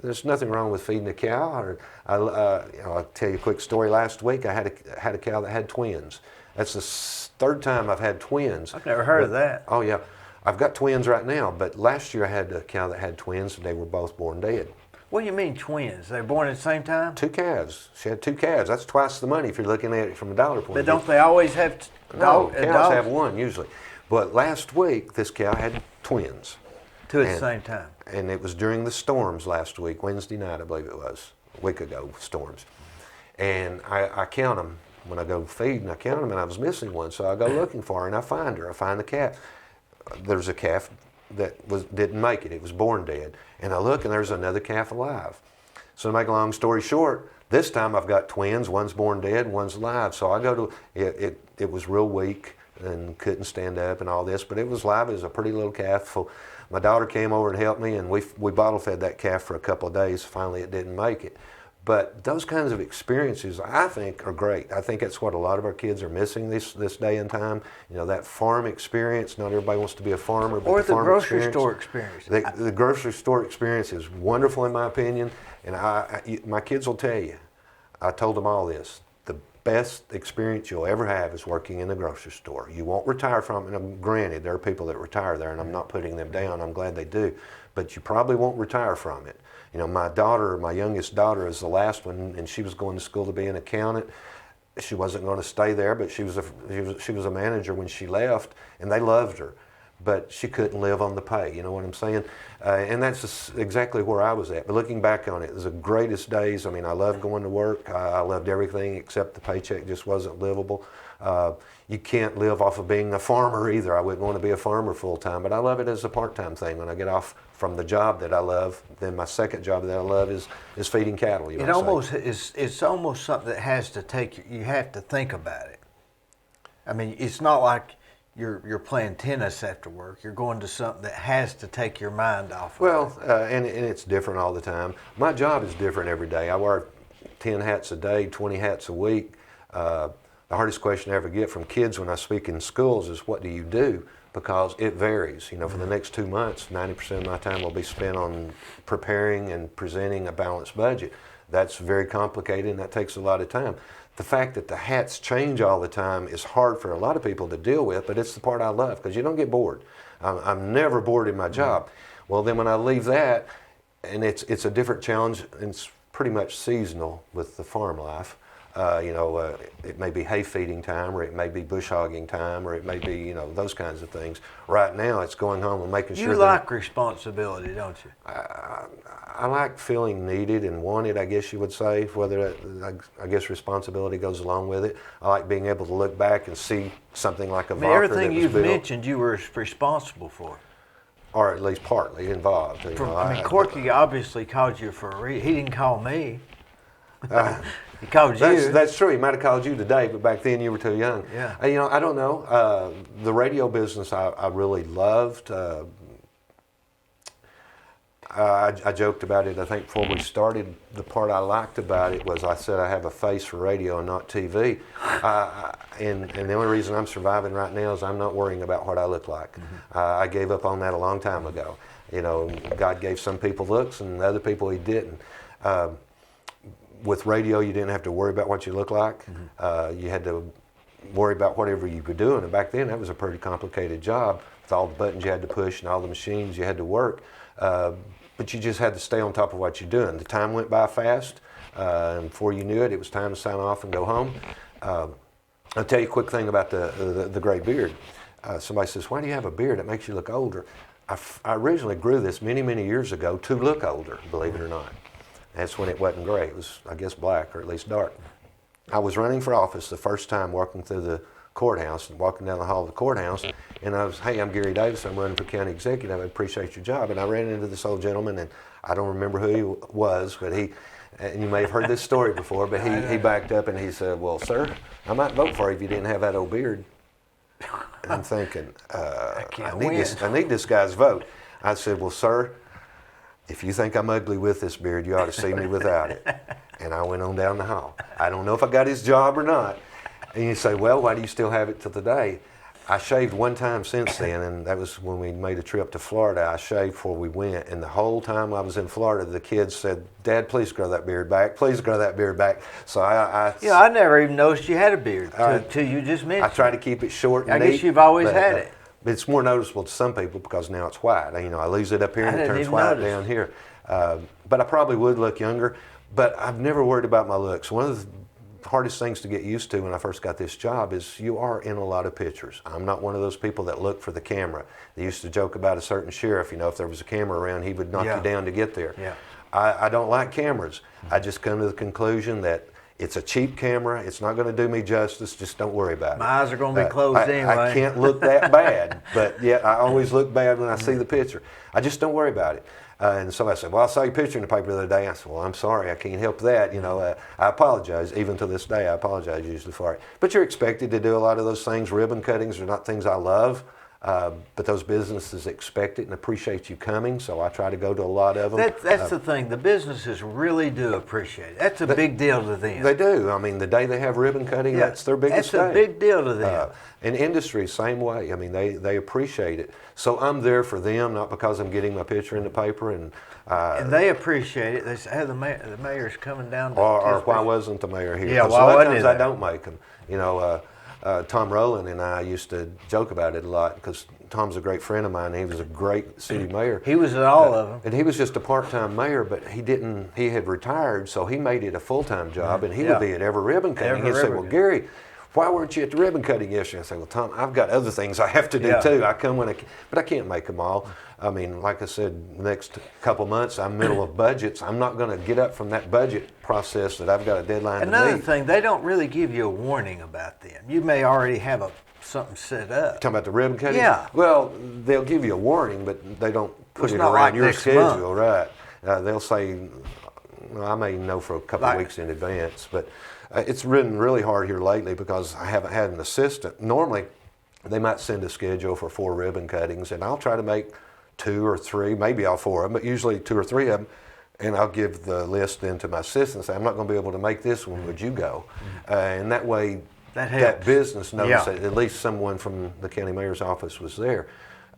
there's nothing wrong with feeding a cow. I'll tell you a quick story. Last week, I had a cow that had twins. That's the third time I've had twins. I've never heard of that. Oh yeah, I've got twins right now. But last year I had a cow that had twins, and they were both born dead. What do you mean twins? They were born at the same time? 2 calves. She had 2 calves. That's twice the money if you're looking at it from a dollar point of view. But don't they always have No, cows have one usually. But last week, this cow had twins. 2 at the same time. And it was during the storms last week, Wednesday night, I believe it was, a week ago, storms. And I count them when I go feed, and I count them, and I was missing one. So I go looking for her, and I find her. I find the calf. There's a calf that didn't make it. It was born dead. And I look, and there's another calf alive. So to make a long story short, this time I've got twins. One's born dead, one's alive. So I go to, it was real weak and couldn't stand up and all this, but it was live. It was a pretty little calf. So my daughter came over and helped me, and we bottle fed that calf for a couple of days. Finally, it didn't make it. But those kinds of experiences, I think, are great. I think that's what a lot of our kids are missing this day and time. You know, that farm experience. Not everybody wants to be a farmer, but or the farm grocery store experience. The grocery store experience is wonderful, in my opinion. And my kids will tell you, I told them all this, the best experience you'll ever have is working in the grocery store. You won't retire from it. And granted, there are people that retire there, and I'm not putting them down. I'm glad they do. But you probably won't retire from it. You know, my youngest daughter is the last one, and she was going to school to be an accountant. She wasn't going to stay there, but she was a manager when she left, and they loved her. But she couldn't live on the pay, you know what I'm saying? And that's exactly where I was at. But looking back on it, it was the greatest days. I mean, I loved going to work. I loved everything except the paycheck just wasn't livable. You can't live off of being a farmer either. I wouldn't want to be a farmer full time, but I love it as a part-time thing. When I get off from the job that I love, then my second job that I love is feeding cattle. It's almost something that has to take you have to think about it. I mean, it's not like you're playing tennis after work. You're going to something that has to take your mind off. Well, and it's different all the time. My job is different every day. I wear 10 hats a day, 20 hats a week. The hardest question I ever get from kids when I speak in schools is, what do you do? Because it varies. You know, for the next 2 months, 90% of my time will be spent on preparing and presenting a balanced budget. That's very complicated, and that takes a lot of time. The fact that the hats change all the time is hard for a lot of people to deal with, but it's the part I love, because you don't get bored. I'm never bored in my job. Well, then when I leave that, and it's a different challenge, and it's pretty much seasonal with the farm life. It may be hay feeding time, or it may be bush hogging time, or it may be, those kinds of things. Right now, it's going home and making sure you like responsibility, don't you? I like feeling needed and wanted, I guess you would say, whether I guess responsibility goes along with it. I like being able to look back and see something like a Valkyrie everything you've mentioned, you were responsible for. Or at least partly involved. Corky obviously called you for a reason. He didn't call me. He called you. That's true. He might have called you today, but back then you were too young. Yeah. I don't know. The radio business I really loved. I joked about it, I think, before we started. The part I liked about it was I said I have a face for radio and not TV. And the only reason I'm surviving right now is I'm not worrying about what I look like. Mm-hmm. I gave up on that a long time ago. God gave some people looks and other people He didn't. With radio, you didn't have to worry about what you look like. Mm-hmm. You had to worry about whatever you were doing. And back then, that was a pretty complicated job with all the buttons you had to push and all the machines you had to work. But you just had to stay on top of what you're doing. The time went by fast. And before you knew it, it was time to sign off and go home. I'll tell you a quick thing about the gray beard. Somebody says, "Why do you have a beard? It makes you look older." I originally grew this many, many years ago to look older, believe it or not. That's when it wasn't gray. It was, I guess, black, or at least dark. I was running for office the first time, working through the courthouse, and walking down the hall of the courthouse, and I was, hey, I'm Gary Davis, I'm running for county executive, I appreciate your job. And I ran into this old gentleman, and I don't remember who he was, but and you may have heard this story before, but he backed up and he said, well, sir, I might vote for you if you didn't have that old beard. And I'm thinking, I need this guy's vote. I said, well, sir, if you think I'm ugly with this beard, you ought to see me without it. And I went on down the hall. I don't know if I got his job or not. And you say, well, why do you still have it till today? I shaved one time since then, and that was when we made a trip to Florida. I shaved before we went, and the whole time I was in Florida, the kids said, Dad, please grow that beard back. Please grow that beard back. So I never even noticed you had a beard until you just mentioned it. I try to keep it short and I neat. guess you've always had it. It's more noticeable to some people because now it's white. I lose it up here and it turns white down here. But I probably would look younger, but I've never worried about my looks. One of the hardest things to get used to when I first got this job is you are in a lot of pictures. I'm not one of those people that look for the camera. They used to joke about a certain sheriff, if there was a camera around, he would knock you down to get there. Yeah. I don't like cameras. I just come to the conclusion that it's a cheap camera. It's not going to do me justice. Just don't worry about it. My eyes are going to be closed anyway. I can't look that bad, but yet I always look bad when I see the picture. I just don't worry about it. And so I said, well, I saw your picture in the paper the other day. I said, well, I'm sorry, I can't help that. I apologize. Even to this day, I apologize usually for it. But you're expected to do a lot of those things. Ribbon cuttings are not things I love, but those businesses expect it and appreciate you coming, so I try to go to a lot of them. That's the thing. The businesses really do appreciate it. That's a big deal to them. They do. I mean, the day they have ribbon cutting, that's their biggest day. That's a big deal to them. And industry, same way. I mean, they appreciate it. So I'm there for them, not because I'm getting my picture in the paper. And they appreciate it. They say, hey, the mayor's coming down. Or why wasn't the mayor here? Yeah, why a lot of times I don't make them. Tom Rowland and I used to joke about it a lot because Tom's a great friend of mine. He was a great city mayor. He was at all of them. And he was just a part-time mayor, but he had retired, so he made it a full-time job, and he would be at every ribbon cutting. He'd say, well, Gary, why weren't you at the ribbon cutting yesterday? I say, well, Tom, I've got other things I have to do too. I come when I can, but I can't make them all. I mean, like I said, the next couple months, I'm middle of budgets. I'm not going to get up from that budget process that I've got a deadline to meet. Another thing, they don't really give you a warning about them. You may already have something set up. Talking about the ribbon cutting? Yeah. Well, they'll give you a warning, but they don't put it not around like your next schedule, month. right? They'll say, well, I may know for a couple of weeks in advance, but it's been really hard here lately because I haven't had an assistant. Normally, they might send a schedule for 4 ribbon cuttings, and I'll try to make 2 or 3, maybe all 4 of them, but usually 2 or 3 of them, and I'll give the list then to my assistant and say, I'm not going to be able to make this one, would you go? And that way, that business knows that at least someone from the county mayor's office was there.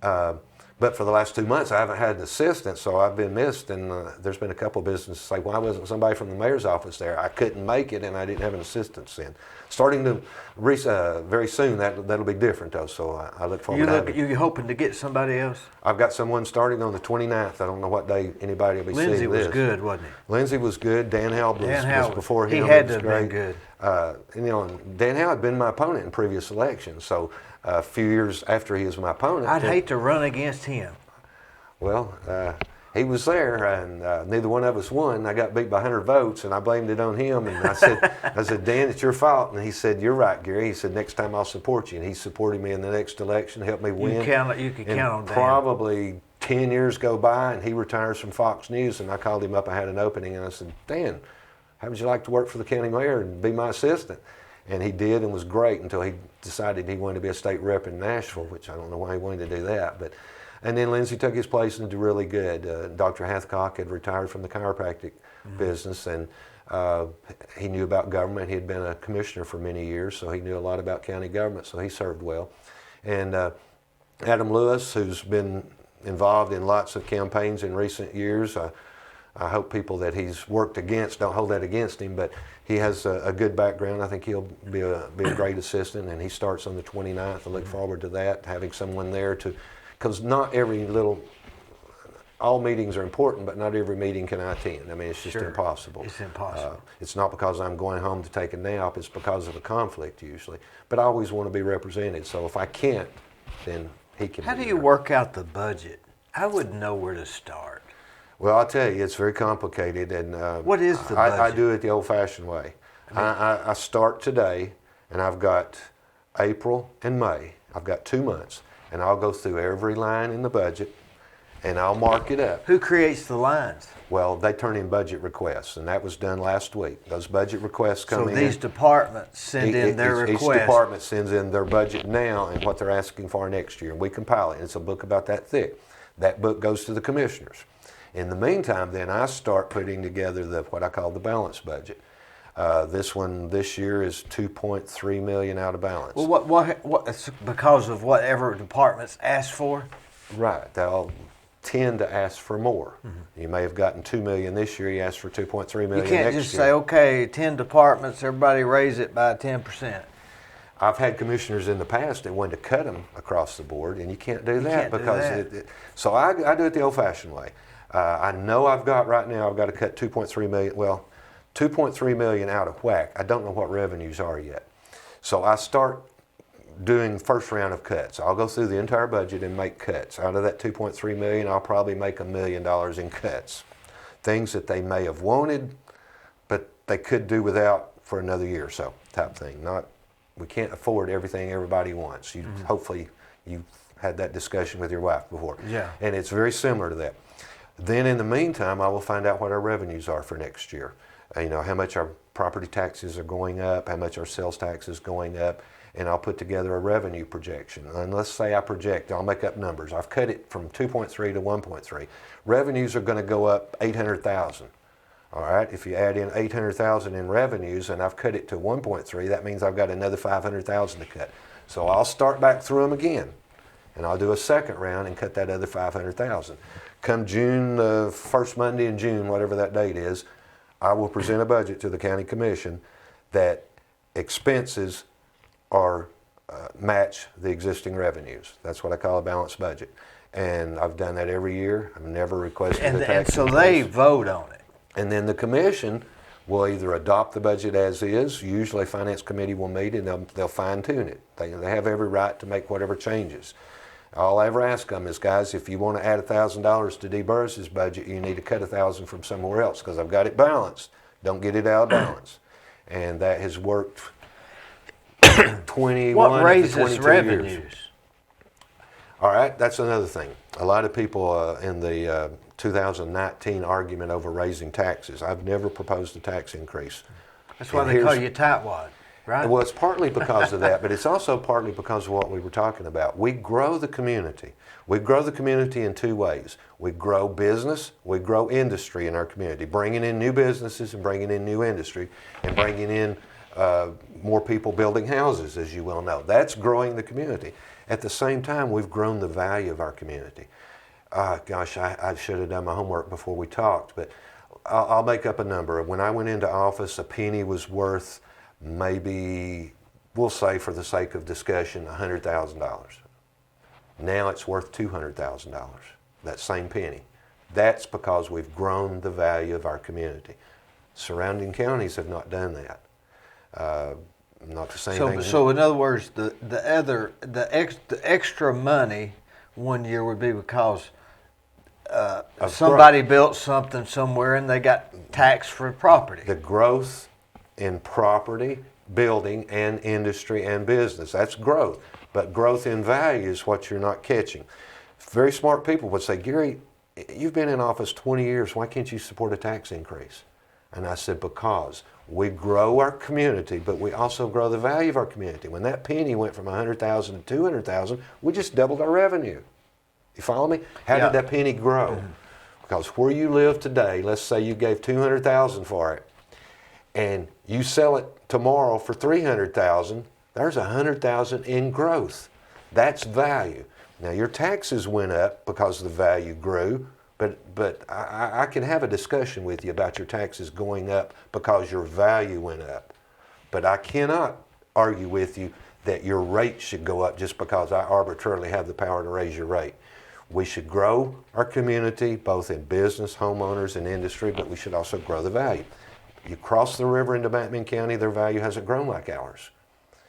But for the last 2 months, I haven't had an assistant, so I've been missed, and there's been a couple of businesses say, why wasn't somebody from the mayor's office there? I couldn't make it, and I didn't have an assistant then. Starting to, very soon, that'll be different, though, so I look forward to it. You hoping to get somebody else? I've got someone starting on the 29th. I don't know what day anybody will be seeing this. Lindsay was good, wasn't he? Lindsay was good. Dan Howell was before him. He had to have been good. Dan Howell had been my opponent in previous elections, so a few years after he was my opponent. I'd hate to run against him. Well, he was there, and neither one of us won. I got beat by 100 votes, and I blamed it on him. And I said, Dan, it's your fault. And he said, you're right, Gary. He said, next time I'll support you. And he supported me in the next election, helped me win. You can count on Dan. Probably 10 years go by, and he retires from Fox News, and I called him up. I had an opening, and I said, Dan, how would you like to work for the county mayor and be my assistant? And he did, and was great until he decided he wanted to be a state rep in Nashville, which I don't know why he wanted to do that. And then Lindsay took his place and did really good. Dr. Hathcock had retired from the chiropractic business, and he knew about government. He had been a commissioner for many years, so he knew a lot about county government, so he served well. And Adam Lewis, who's been involved in lots of campaigns in recent years, I hope people that he's worked against don't hold that against him, but he has a good background. I think he'll be a great assistant, and he starts on the 29th. I look forward to that, having someone there to, because not every all meetings are important, but not every meeting can I attend. I mean, it's just impossible. It's impossible. It's not because I'm going home to take a nap, it's because of a conflict usually. But I always want to be represented, so if I can't, then he can. How do you work out the budget? I wouldn't know where to start. Well, I'll tell you, it's very complicated. And what is the budget? I do it the old-fashioned way. I start today, and I've got April, and May. I've got 2 months, and I'll go through every line in the budget, and I'll mark it up. Who creates the lines? Well, they turn in budget requests, and that was done last week. Those budget requests come in. So these departments send in their requests. Each department sends in their budget now and what they're asking for next year, and we compile it. It's a book about that thick. That book goes to the commissioners. In the meantime, then I start putting together what I call the balance budget. This one this year is $2.3 million out of balance. Well, what? It's because of whatever departments ask for. Right. They'll tend to ask for more. You may have gotten $2 million this year. You asked for $2.3 million next You year. can't just say, okay, 10 departments, everybody raise it by 10%. I've had commissioners in the past that wanted to cut them across the board, and you can't do that because so I do it the old-fashioned way. I know I've got to cut 2.3 million. Well, 2.3 million out of whack. I don't know what revenues are yet, so I start doing first round of cuts. I'll go through the entire budget and make cuts. Out of that 2.3 million, I'll probably make $1 million in cuts, things that they may have wanted, but they could do without for another year or so, type thing. We can't afford everything everybody wants. Hopefully you've had that discussion with your wife before. Yeah. And it's very similar to that. Then in the meantime, I will find out what our revenues are for next year. How much our property taxes are going up, how much our sales tax is going up, and I'll put together a revenue projection. And let's say I project, I'll make up numbers. I've cut it from 2.3 to 1.3. Revenues are going to go up 800,000. All right, if you add in 800,000 in revenues and I've cut it to 1.3, that means I've got another 500,000 to cut. So I'll start back through them again, and I'll do a second round and cut that other 500,000. Come June, first Monday in June, whatever that date is, I will present a budget to the county commission that expenses are match the existing revenues. That's what I call a balanced budget, and I've done that every year. I've never requested a tax And so increase. they vote on it. And then the commission will either adopt the budget as is. Usually finance committee will meet and they'll fine tune it. They have every right to make whatever changes. All I ever ask them is, guys, if you want to add $1,000 to Dee Burris's budget, you need to cut $1,000 from somewhere else because I've got it balanced. Don't get it out of balance. And that has worked 21 What raises to 22 revenues? years. All right, that's another thing. A lot of people in the 2019 argument over raising taxes. I've never proposed a tax increase. That's why they call you tightwad, right? Well, it's partly because of that, but it's also partly because of what we were talking about. We grow the community. We grow the community in two ways. We grow business, we grow industry in our community, bringing in new businesses and bringing in new industry and bringing in more people building houses, as you well know. That's growing the community. At the same time, we've grown the value of our community. Gosh, I should have done my homework before we talked, but I'll make up a number. When I went into office, a penny was worth maybe, we'll say for the sake of discussion, $100,000. Now it's worth $200,000, that same penny. That's because we've grown the value of our community. Surrounding counties have not done that. Not the same thing. So in other words, the extra money one year would be because somebody built something somewhere and they got taxed for property. The growth in property, building, and industry and business, that's growth. But growth in value is what you're not catching. Very smart people would say, Gary, you've been in office 20 years, why can't you support a tax increase? And I said, because we grow our community, but we also grow the value of our community. When that penny went from $100,000 to $200,000, we just doubled our revenue. You follow me? How did that penny grow? Mm-hmm. Because where you live today, let's say you gave $200,000 for it, and you sell it tomorrow for $300,000. There's $100,000 in growth. That's value. Now your taxes went up because the value grew, but I can have a discussion with you about your taxes going up because your value went up. But I cannot argue with you that your rate should go up just because I arbitrarily have the power to raise your rate. We should grow our community, both in business, homeowners, and industry, but we should also grow the value. You cross the river into Bateman County, their value hasn't grown like ours.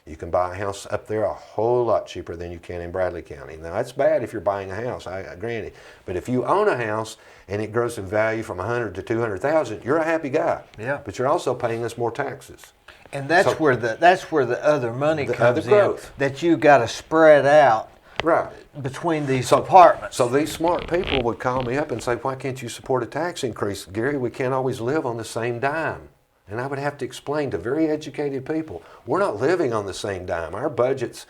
You can buy a house up there a whole lot cheaper than you can in Bradley County. Now that's bad if you're buying a house, I grant it. But if you own a house and it grows in value from 100 to 200,000, you're a happy guy. Yeah. But you're also paying us more taxes. And that's where the other money The comes other growth. in. That you got to spread out Right. between these departments. So these smart people would call me up and say, why can't you support a tax increase? Gary, we can't always live on the same dime. And I would have to explain to very educated people, we're not living on the same dime. Our budget's,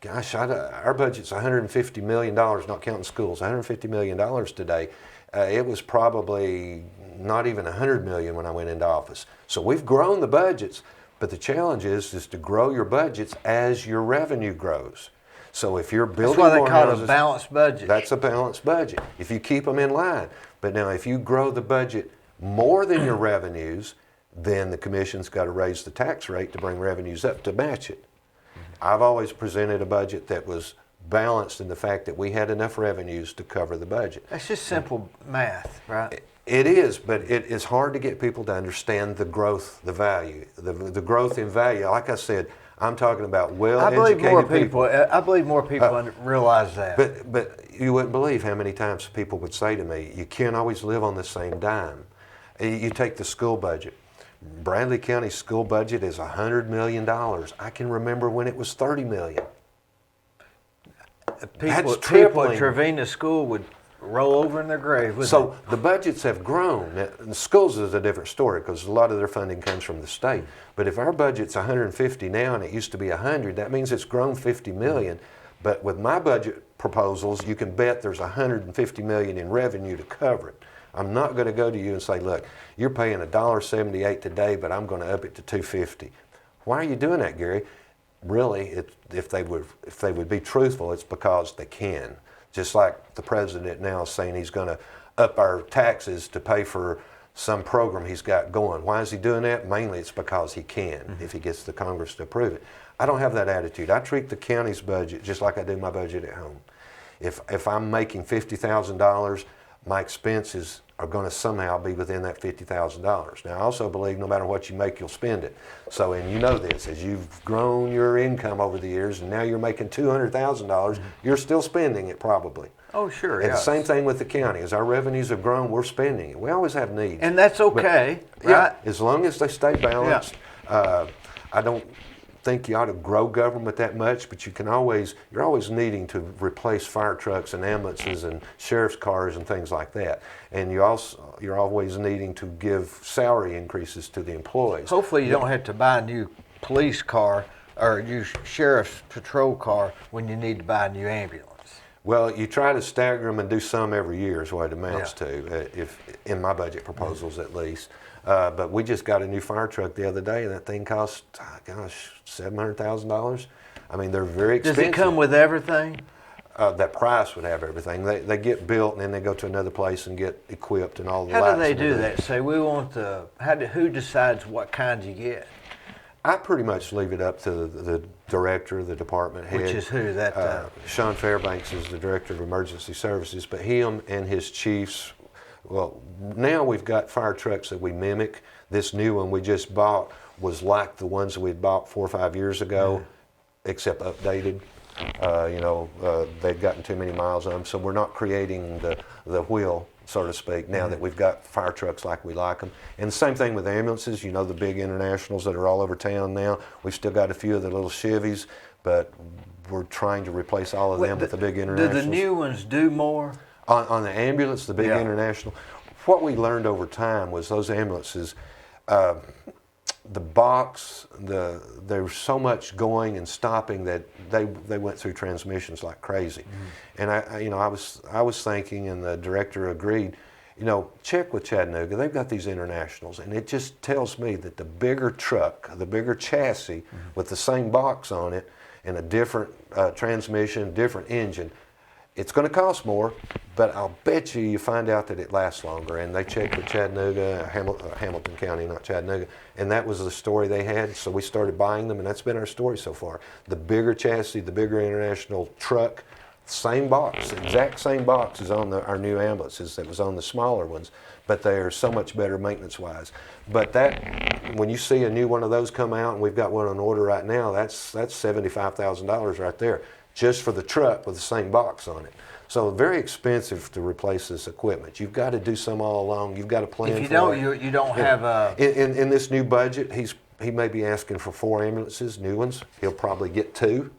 our budget's $150 million, not counting schools, $150 million today. It was probably not even $100 million when I went into office. So we've grown the budgets, but the challenge is to grow your budgets as your revenue grows. So if you're building more houses, that's why they call it a balanced budget. That's a balanced budget. If you keep them in line. But now if you grow the budget more than your revenues, then the commission's got to raise the tax rate to bring revenues up to match it. I've always presented a budget that was balanced in the fact that we had enough revenues to cover the budget. That's just simple math, right? It is, but it is hard to get people to understand the growth, the value, the growth in value. Like I said, I'm talking about well-educated people. I believe more people realize that. But you wouldn't believe how many times people would say to me, you can't always live on the same dime. You take the school budget. Bradley County school budget is $100 million. I can remember when it was $30 million. People at tripling. Trevina School would roll over in their grave. So the budgets have grown. Now, the schools is a different story because a lot of their funding comes from the state. But if our budget's 150 now and it used to be 100, that means it's grown 50 million. But with my budget proposals, you can bet there's 150 million in revenue to cover it. I'm not going to go to you and say, look, you're paying $1.78 today, but I'm going to up it to $2.50. Why are you doing that, Gary? Really, if they would be truthful, it's because they can. Just like the president now is saying he's going to up our taxes to pay for some program he's got going. Why is he doing that? Mainly it's because he can, if he gets the Congress to approve it. I don't have that attitude. I treat the county's budget just like I do my budget at home. If I'm making $50,000, my expenses are going to somehow be within that $50,000. Now, I also believe no matter what you make, you'll spend it. So, and you know this, as you've grown your income over the years and now you're making $200,000, you're still spending it probably. Oh, sure. And the same thing with the county. As our revenues have grown, we're spending it. We always have needs. And that's okay, But, right? Yeah, as long as they stay balanced. I don't think you ought to grow government that much, but you're always needing to replace fire trucks and ambulances and sheriff's cars and things like that. And you're always needing to give salary increases to the employees. Hopefully you don't have to buy a new police car or a new sheriff's patrol car when you need to buy a new ambulance. Well, you try to stagger them and do some every year is what it amounts to, if in my budget proposals at least. But we just got a new fire truck the other day, and that thing cost, $700,000. I mean, they're very expensive. Does it come with everything? That price would have everything. They get built, and then they go to another place and get equipped and all the How lights. do they do that? Say, we want who decides what kind you get? I pretty much leave it up to the director, the department head. Which is who? Sean Fairbanks is the director of emergency services, but him and his chiefs. Well, now we've got fire trucks that we mimic. This new one we just bought was like the ones that we'd bought 4 or 5 years ago, except updated. They'd gotten too many miles on them, so we're not creating the wheel, so to speak, now that we've got fire trucks like we like them. And the same thing with ambulances, the big internationals that are all over town now. We've still got a few of the little Chevys, but we're trying to replace all of them with the big internationals. Do the new ones do more? On the ambulance, the big international, what we learned over time was those ambulances, the box, there was so much going and stopping that they went through transmissions like crazy. And I was thinking, and the director agreed, check with Chattanooga. They've got these internationals, and it just tells me that the bigger truck, the bigger chassis with the same box on it and a different transmission, different engine, it's going to cost more, but I'll bet you find out that it lasts longer. And they checked with Chattanooga, Hamilton County, not Chattanooga, and that was the story they had. So we started buying them, and that's been our story so far. The bigger chassis, the bigger international truck, Same box, exact same box is on our new ambulances that was on the smaller ones, but they are so much better maintenance-wise. But that, when you see a new one of those come out, and we've got one on order right now, that's $75,000 right there, just for the truck with the same box on it. So very expensive to replace this equipment. You've got to do some all along. You've got to plan for it. If you don't, you don't have a... In this new budget, he may be asking for 4 ambulances, new ones. He'll probably get 2.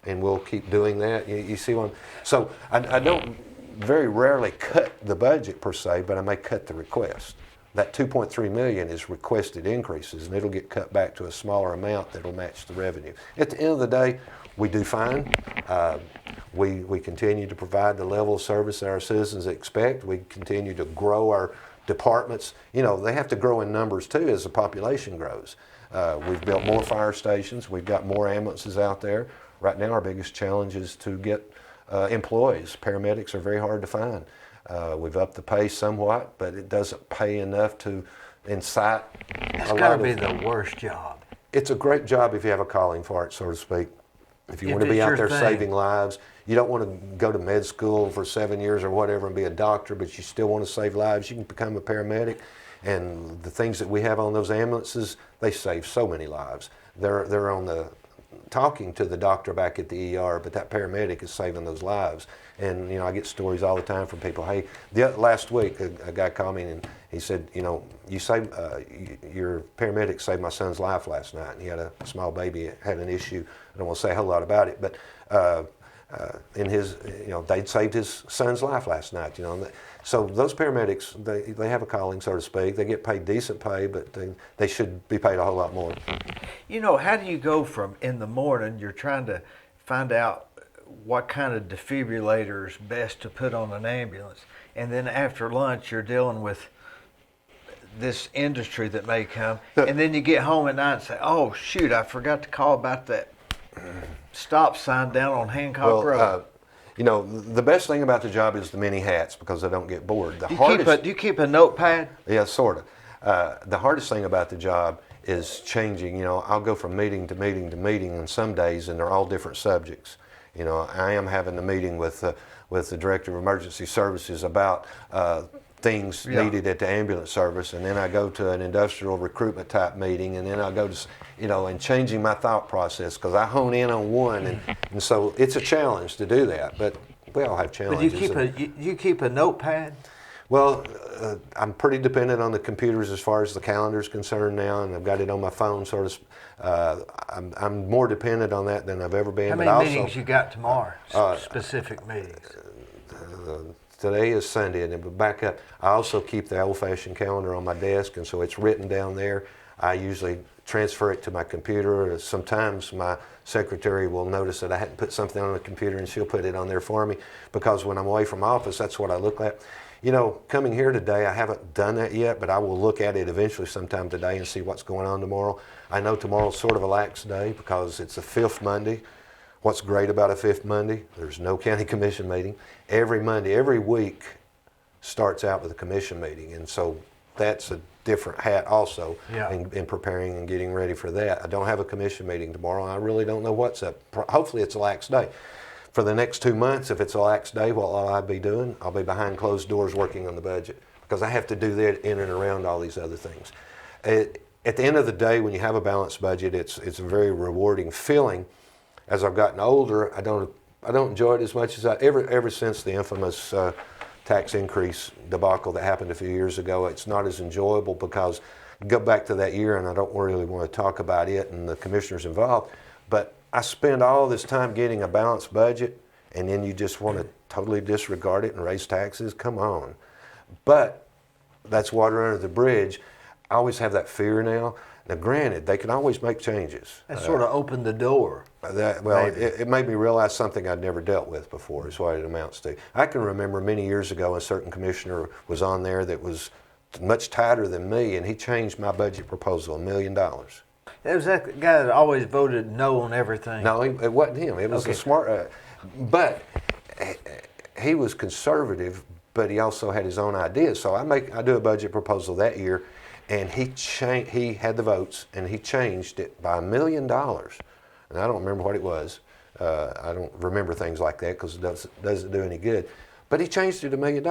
And we'll keep doing that. You see one. So I don't very rarely cut the budget per se, but I may cut the request. That 2.3 million is requested increases, and it'll get cut back to a smaller amount that'll match the revenue. At the end of the day, we do fine. We continue to provide the level of service that our citizens expect. We continue to grow our departments. You know, they have to grow in numbers too as the population grows. We've built more fire stations. We've got more ambulances out there. Right now, our biggest challenge is to get employees. Paramedics are very hard to find. We've upped the pay somewhat, but it doesn't pay enough to incite It's got to be the worst job. It's a great job if you have a calling for it, so to speak. If you want to be out there saving lives, you don't want to go to med school for 7 years or whatever and be a doctor, but you still want to save lives, you can become a paramedic. And the things that we have on those ambulances, they save so many lives. They're on the talking to the doctor back at the ER, but that paramedic is saving those lives. And, you know, I get stories all the time from people. Hey, last week, a guy called me and he said, you know, your paramedic saved my son's life last night. And he had a small baby, had an issue. I don't want to say a whole lot about it, but in his, you know, they'd saved his son's life last night, you know. So those paramedics, they have a calling, so to speak. They get paid decent pay, but they should be paid a whole lot more. You know, how do you go from in the morning, you're trying to find out what kind of defibrillator is best to put on an ambulance, and then after lunch you're dealing with this industry that may come, and then you get home at night and say, oh shoot, I forgot to call about that stop sign down on Hancock Road. You know, the best thing about the job is the many hats, because I don't get bored. Do you keep a notepad? Yeah, sort of. The hardest thing about the job is changing. You know, I'll go from meeting to meeting to meeting on some days, and they're all different subjects. You know, I am having a meeting with the Director of Emergency Services about things needed at the ambulance service, and then I go to an industrial recruitment type meeting, and then I go to, you know, and changing my thought process, because I hone in on one, and so it's a challenge to do that, but we all have challenges. But you keep a notepad? Well, I'm pretty dependent on the computers as far as the calendar is concerned now, and I've got it on my phone, sort of. I'm more dependent on that than I've ever been. How many meetings you got tomorrow? Specific meetings? Today is Sunday, and then back up. I also keep the old-fashioned calendar on my desk, and so it's written down there. I usually transfer it to my computer. Sometimes my secretary will notice that I hadn't put something on the computer, and she'll put it on there for me, because when I'm away from office, that's what I look at. You know, coming here today, I haven't done that yet, but I will look at it eventually sometime today and see what's going on tomorrow. I know tomorrow's sort of a lax day because it's a 5th Monday. What's great about a 5th Monday? There's no county commission meeting. Every Monday, every week starts out with a commission meeting, and so that's a different hat also in preparing and getting ready for that. I don't have a commission meeting tomorrow, and I really don't know what's up. Hopefully it's a lax day. For the next 2 months, if it's a lax day, what will I be doing? I'll be behind closed doors working on the budget, because I have to do that in and around all these other things. At the end of the day, when you have a balanced budget, it's a very rewarding feeling. As I've gotten older, I don't enjoy it as much as ever since the infamous tax increase debacle that happened a few years ago. It's not as enjoyable, because go back to that year, and I don't really want to talk about it and the commissioners involved, but I spend all this time getting a balanced budget, and then you just want to totally disregard it and raise taxes? Come on. But that's water under the bridge. I always have that fear now. Now, granted, they can always make changes. That sort of opened the door. It made me realize something I'd never dealt with before, is what it amounts to. I can remember many years ago a certain commissioner was on there that was much tighter than me, and he changed my budget proposal $1 million. It was that guy that always voted no on everything. No, it wasn't him. It was a smart, but he was conservative, but he also had his own ideas. So I do a budget proposal that year, and he had the votes, and he changed it by $1 million. And I don't remember what it was. I don't remember things like that because it doesn't do any good. But he changed it to $1 million.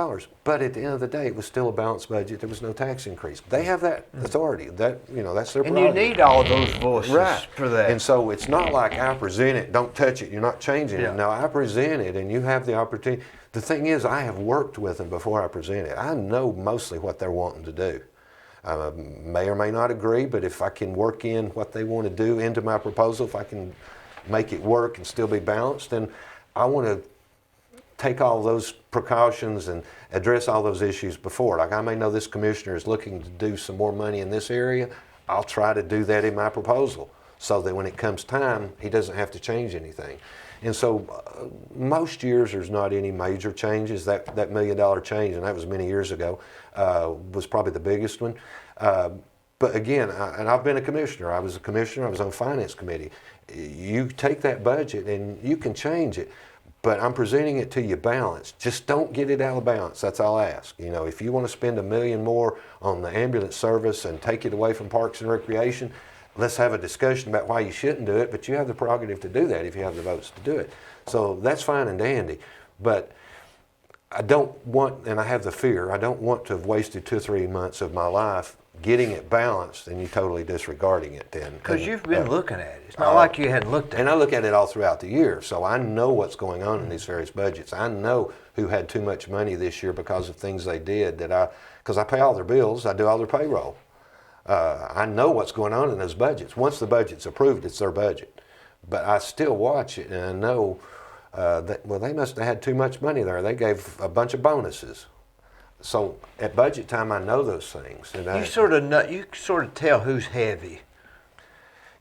But at the end of the day, it was still a balanced budget. There was no tax increase. They have that authority. That's their And prerogative. you need all those voices Right. for that. And so it's not like I present it, don't touch it, you're not changing Yeah. it. No, I present it and you have the opportunity. The thing is, I have worked with them before I present it. I know mostly what they're wanting to do. May or may not agree, but if I can work in what they want to do into my proposal, if I can make it work and still be balanced, then I want to take all those precautions and address all those issues before. Like I may know this commissioner is looking to do some more money in this area. I'll try to do that in my proposal so that when it comes time, he doesn't have to change anything. And so most years there's not any major changes. That $1 million change, and that was many years ago, was probably the biggest one. But again, and I've been a commissioner. I was a commissioner. I was on finance committee. You take that budget and you can change it. But I'm presenting it to you balanced. Just don't get it out of balance. That's all I ask. If you want to spend $1 million more on the ambulance service and take it away from Parks and Recreation, let's have a discussion about why you shouldn't do it. But you have the prerogative to do that if you have the votes to do it. So that's fine and dandy. But I don't want, and I have the fear, I don't want to have wasted 2 or 3 months of my life getting it balanced and you totally disregarding it then. Because you've been looking at it. It's not like you hadn't looked at And it. I look at it all throughout the year, so I know what's going on in these various budgets. I know who had too much money this year because of things they did because I pay all their bills, I do all their payroll. I know what's going on in those budgets. Once the budget's approved, it's their budget. But I still watch it and I know that, well, they must have had too much money there. They gave a bunch of bonuses. So at budget time, I know those things. And You sort of tell who's heavy.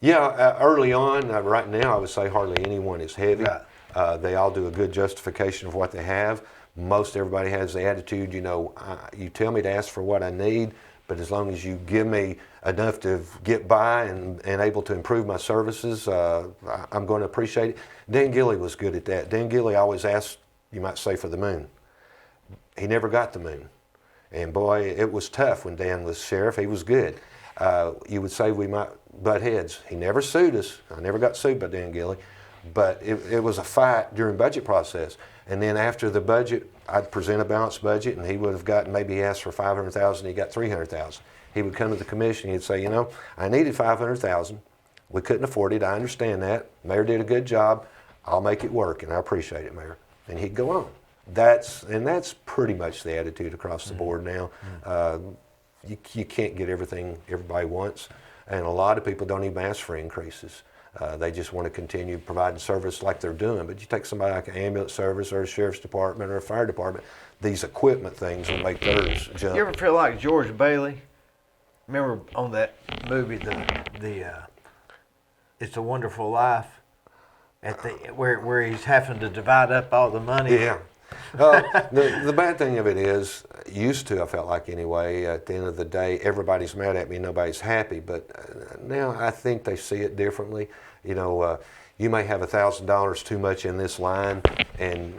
Yeah, early on, right now, I would say hardly anyone is heavy. Right. They all do a good justification of what they have. Most everybody has the attitude, you tell me to ask for what I need, but as long as you give me enough to get by and able to improve my services, I'm going to appreciate it. Dan Gilley was good at that. Dan Gilley always asked, you might say, for the moon. He never got the moon. And boy, it was tough when Dan was sheriff. He was good. You would say we might butt heads. He never sued us. I never got sued by Dan Gilley. But it was a fight during budget process. And then after the budget, I'd present a balanced budget, and he would have gotten, maybe he asked for $500,000, he got $300,000. He would come to the commission, he'd say, I needed $500,000. We couldn't afford it. I understand that. Mayor did a good job. I'll make it work, and I appreciate it, Mayor. And he'd go on. That's pretty much the attitude across the board now. You can't get everything everybody wants, and a lot of people don't even ask for increases. They just want to continue providing service like they're doing. But you take somebody like an ambulance service or a sheriff's department or a fire department, these equipment things will make theirs jump. You ever feel like George Bailey? Remember on that movie, the It's a Wonderful Life, where he's having to divide up all the money. Yeah. The bad thing of it is, used to I felt like anyway, at the end of the day, everybody's mad at me, nobody's happy. But now I think they see it differently. You may have $1,000 too much in this line, and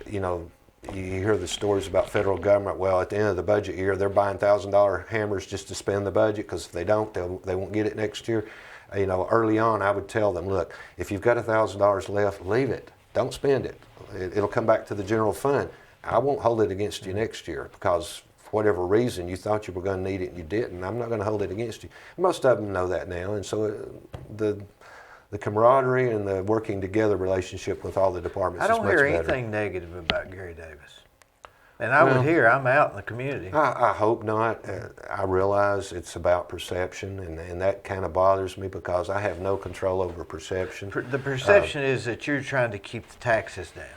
you hear the stories about federal government. Well, at the end of the budget year, they're buying $1,000 hammers just to spend the budget, because if they don't, they won't get it next year. Early on, I would tell them, look, if you've got $1,000 left, leave it. Don't spend it. It'll come back to the general fund. I won't hold it against you next year, because for whatever reason you thought you were going to need it and you didn't. I'm not going to hold it against you. Most of them know that now, and so the camaraderie and the working together relationship with all the departments I don't is much hear better. anything negative about Gary Davis. And I would hear, I'm out in the community. I hope not. I realize it's about perception, and that kind of bothers me, because I have no control over perception. The perception is that you're trying to keep the taxes down.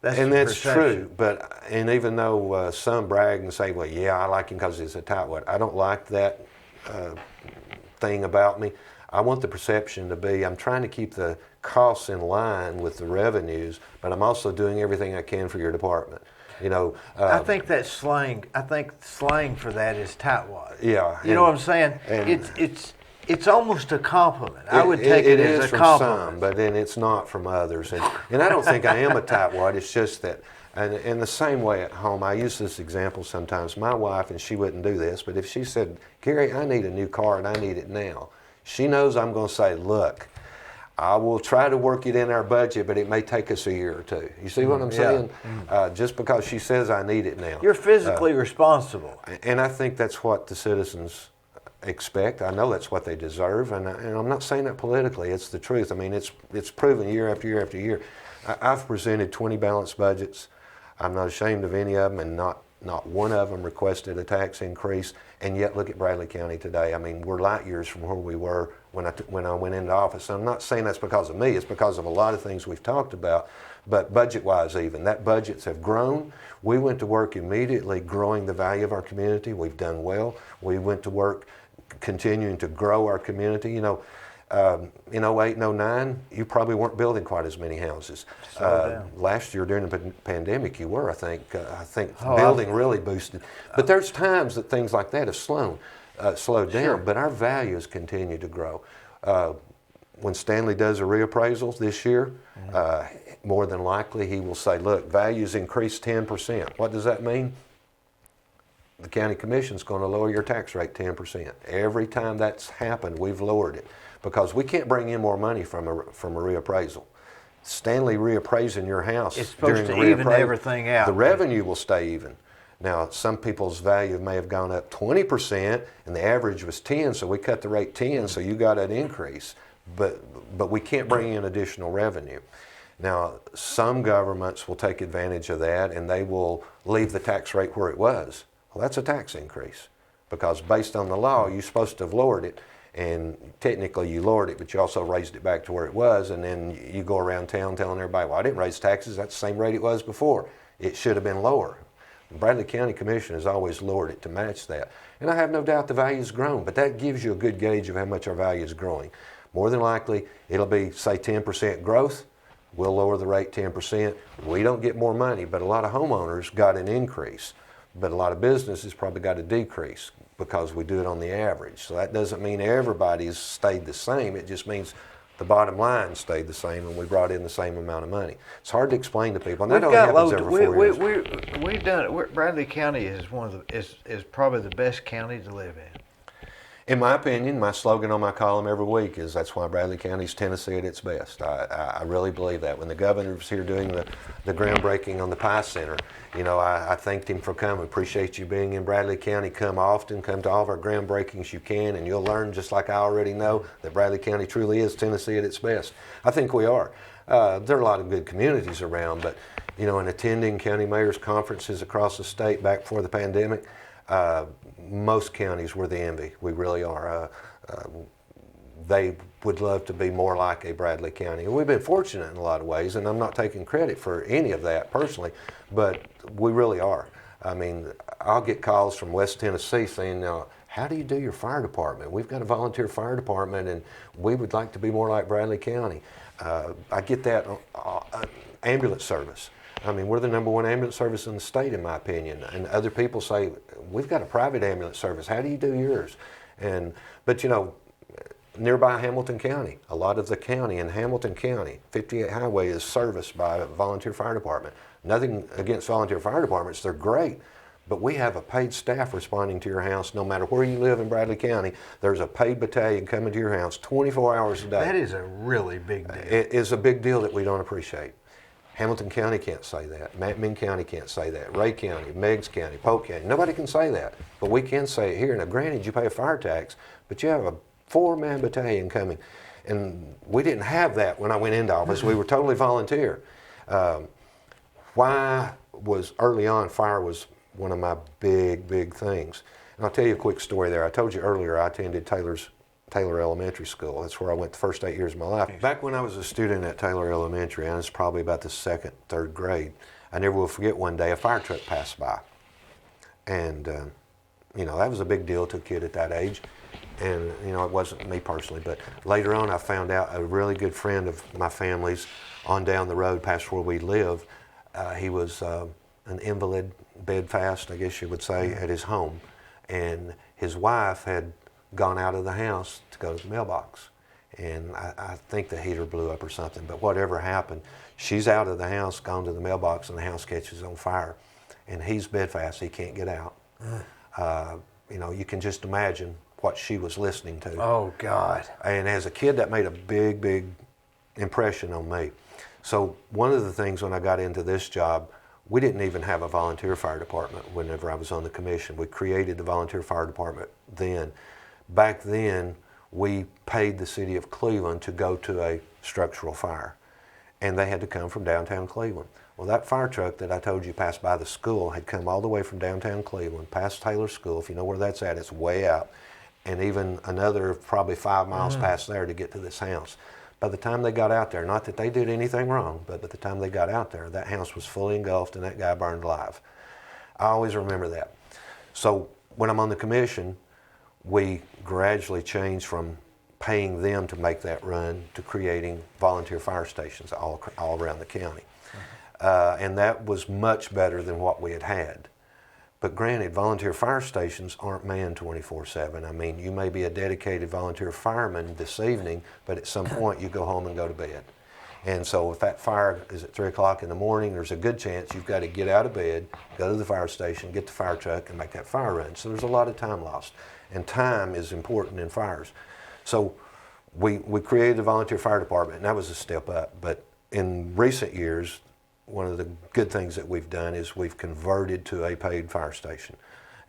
That's true. But even though some brag and say, well, yeah, I like him because he's a tightwad, I don't like that thing about me. I want the perception to be, I'm trying to keep the costs in line with the revenues, but I'm also doing everything I can for your department. I think that's slang. I think slang for that is tightwad. Yeah. You know what I'm saying? It's almost a compliment. I would take it as a from compliment. some, but then it's not from others. And I don't think I am a tightwad. It's just that, and in the same way at home, I use this example sometimes. My wife, and she wouldn't do this, but if she said, Gary, I need a new car and I need it now, she knows I'm going to say, look, I will try to work it in our budget, but it may take us a year or two. You see what I'm saying? Just because she says I need it now. You're physically responsible. And I think that's what the citizens expect. I know that's what they deserve, and I'm not saying that politically. It's the truth. I mean, it's proven year after year after year. I've presented 20 balanced budgets. I'm not ashamed of any of them, and not one of them requested a tax increase. And yet, look at Bradley County today. I mean, we're light years from where we were when I went into office. I'm not saying that's because of me. It's because of a lot of things we've talked about. But budget-wise, even that budgets have grown. We went to work immediately growing the value of our community. We've done well. We went to work continuing to grow our community. You know, in 08 and 09, you probably weren't building quite as many houses. Last year during the pandemic, you were, I think. Building really boosted. But there's times that things like that have slowed down, Sure. but our values continue to grow. When Stanley does a reappraisal this year, more than likely he will say, look, values increased 10%. What does that mean? The county commission's going to lower your tax rate 10%. Every time that's happened, we've lowered it because we can't bring in more money from a reappraisal. Stanley reappraising your house It's supposed during to the even everything out. The revenue will stay even. Now, some people's value may have gone up 20%, and the average was 10, so we cut the rate 10, so you got an increase. But we can't bring in additional revenue. Now, some governments will take advantage of that, and they will leave the tax rate where it was. Well, that's a tax increase because based on the law, you're supposed to have lowered it, and technically you lowered it, but you also raised it back to where it was, and then you go around town telling everybody, well, I didn't raise taxes, that's the same rate it was before. It should have been lower. The Bradley County Commission has always lowered it to match that. And I have no doubt the value's grown, but that gives you a good gauge of how much our value is growing. More than likely, it'll be, say, 10% growth. We'll lower the rate 10%. We don't get more money, but a lot of homeowners got an increase. But a lot of businesses probably got a decrease because we do it on the average. So that doesn't mean everybody's stayed the same. It just means the bottom line stayed the same and we brought in the same amount of money. It's hard to explain to people. And that only happens every 4 years. We've done it. Bradley County is one of the is probably the best county to live in. In my opinion, my slogan on my column every week is that's why Bradley County's Tennessee at its best. I really believe that. When the governor was here doing the groundbreaking on the Pie Center, you know, I thanked him for coming. Appreciate you being in Bradley County. Come often. Come to all of our groundbreakings you can, and you'll learn, just like I already know, that Bradley County truly is Tennessee at its best. I think we are. There are a lot of good communities around, but, you know, in attending county mayors' conferences across the state back before the pandemic, most counties were the envy. We really are. They would love to be more like a Bradley County. And we've been fortunate in a lot of ways, and I'm not taking credit for any of that personally, but we really are. I mean, I'll get calls from West Tennessee saying, how do you do your fire department? We've got a volunteer fire department, and we would like to be more like Bradley County. I get that ambulance service. I mean, we're the #1 ambulance service in the state, in my opinion. And other people say, we've got a private ambulance service. How do you do yours? But you know, nearby Hamilton County, a lot of the county in Hamilton County, 58 Highway is serviced by a volunteer fire department. Nothing against volunteer fire departments, they're great. But we have a paid staff responding to your house. No matter where you live in Bradley County, there's a paid battalion coming to your house 24 hours a day. That is a really big deal. It is a big deal that we don't appreciate. Hamilton County can't say that. Macmillan County can't say that. Ray County, Meigs County, Polk County. Nobody can say that. But we can say it here. Now, granted, you pay a fire tax, but you have a 4-man battalion coming. And we didn't have that when I went into office. We were totally volunteer. Why was early on fire was one of my big things. And I'll tell you a quick story there. I told you earlier I attended Taylor Elementary School. That's where I went the first 8 years of my life. Back when I was a student at Taylor Elementary, and it's probably about the 2nd, 3rd grade, I never will forget one day a fire truck passed by. And, you know, that was a big deal to a kid at that age. And, you know, it wasn't me personally, but later on I found out a really good friend of my family's on down the road past where we live. He was an invalid, bedfast, I guess you would say, at his home. And his wife had gone out of the house to go to the mailbox. And I think the heater blew up or something, but whatever happened, she's out of the house, gone to the mailbox, and the house catches on fire. And he's bedfast, he can't get out. You know, you can just imagine what she was listening to. Oh, God. And as a kid, that made a big impression on me. So one of the things when I got into this job, we didn't even have a volunteer fire department whenever I was on the commission. We created the volunteer fire department then. Back then, we paid the city of Cleveland to go to a structural fire, and they had to come from downtown Cleveland. Well, that fire truck that I told you passed by the school had come all the way from downtown Cleveland, past Taylor School. If you know where that's at, it's way out, and even another probably 5 miles past there to get to this house. By the time they got out there, not that they did anything wrong, but by the time they got out there, that house was fully engulfed and that guy burned alive. I always remember that. So when I'm on the commission, we gradually changed from paying them to make that run to creating volunteer fire stations all around the county. And that was much better than what we had had. But granted, volunteer fire stations aren't manned 24/7. I mean, you may be a dedicated volunteer fireman this evening, but at some point you go home and go to bed. And so if that fire is at 3 o'clock in the morning, there's a good chance you've got to get out of bed, go to the fire station, get the fire truck, and make that fire run. So there's a lot of time lost. And time is important in fires. So we created the volunteer fire department, and that was a step up. But in recent years, one of the good things that we've done is we've converted to a paid fire station.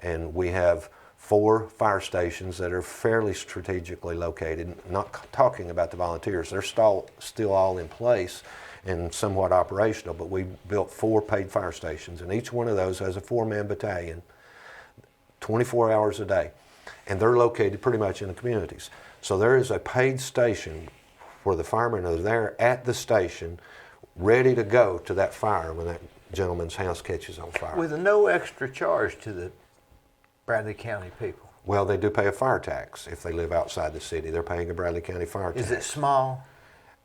And we have 4 fire stations that are fairly strategically located, not talking about the volunteers. They're still all in place and somewhat operational, but we built 4 paid fire stations, and each one of those has a 4-man battalion, 24 hours a day. And they're located pretty much in the communities. So there is a paid station where the firemen are there at the station, ready to go to that fire when that gentleman's house catches on fire. With no extra charge to the Bradley County people. Well, they do pay a fire tax if they live outside the city. They're paying a Bradley County fire tax. Is it small?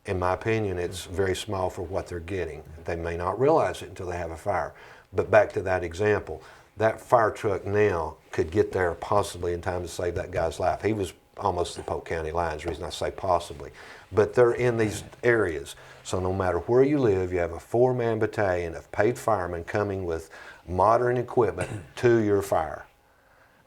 In my opinion, it's very small for what they're getting. They may not realize it until they have a fire. But back to that example, that fire truck now could get there possibly in time to save that guy's life. He was almost the Polk County lines, the reason I say possibly. But they're in these areas. So no matter where you live, you have a 4-man battalion of paid firemen coming with modern equipment to your fire.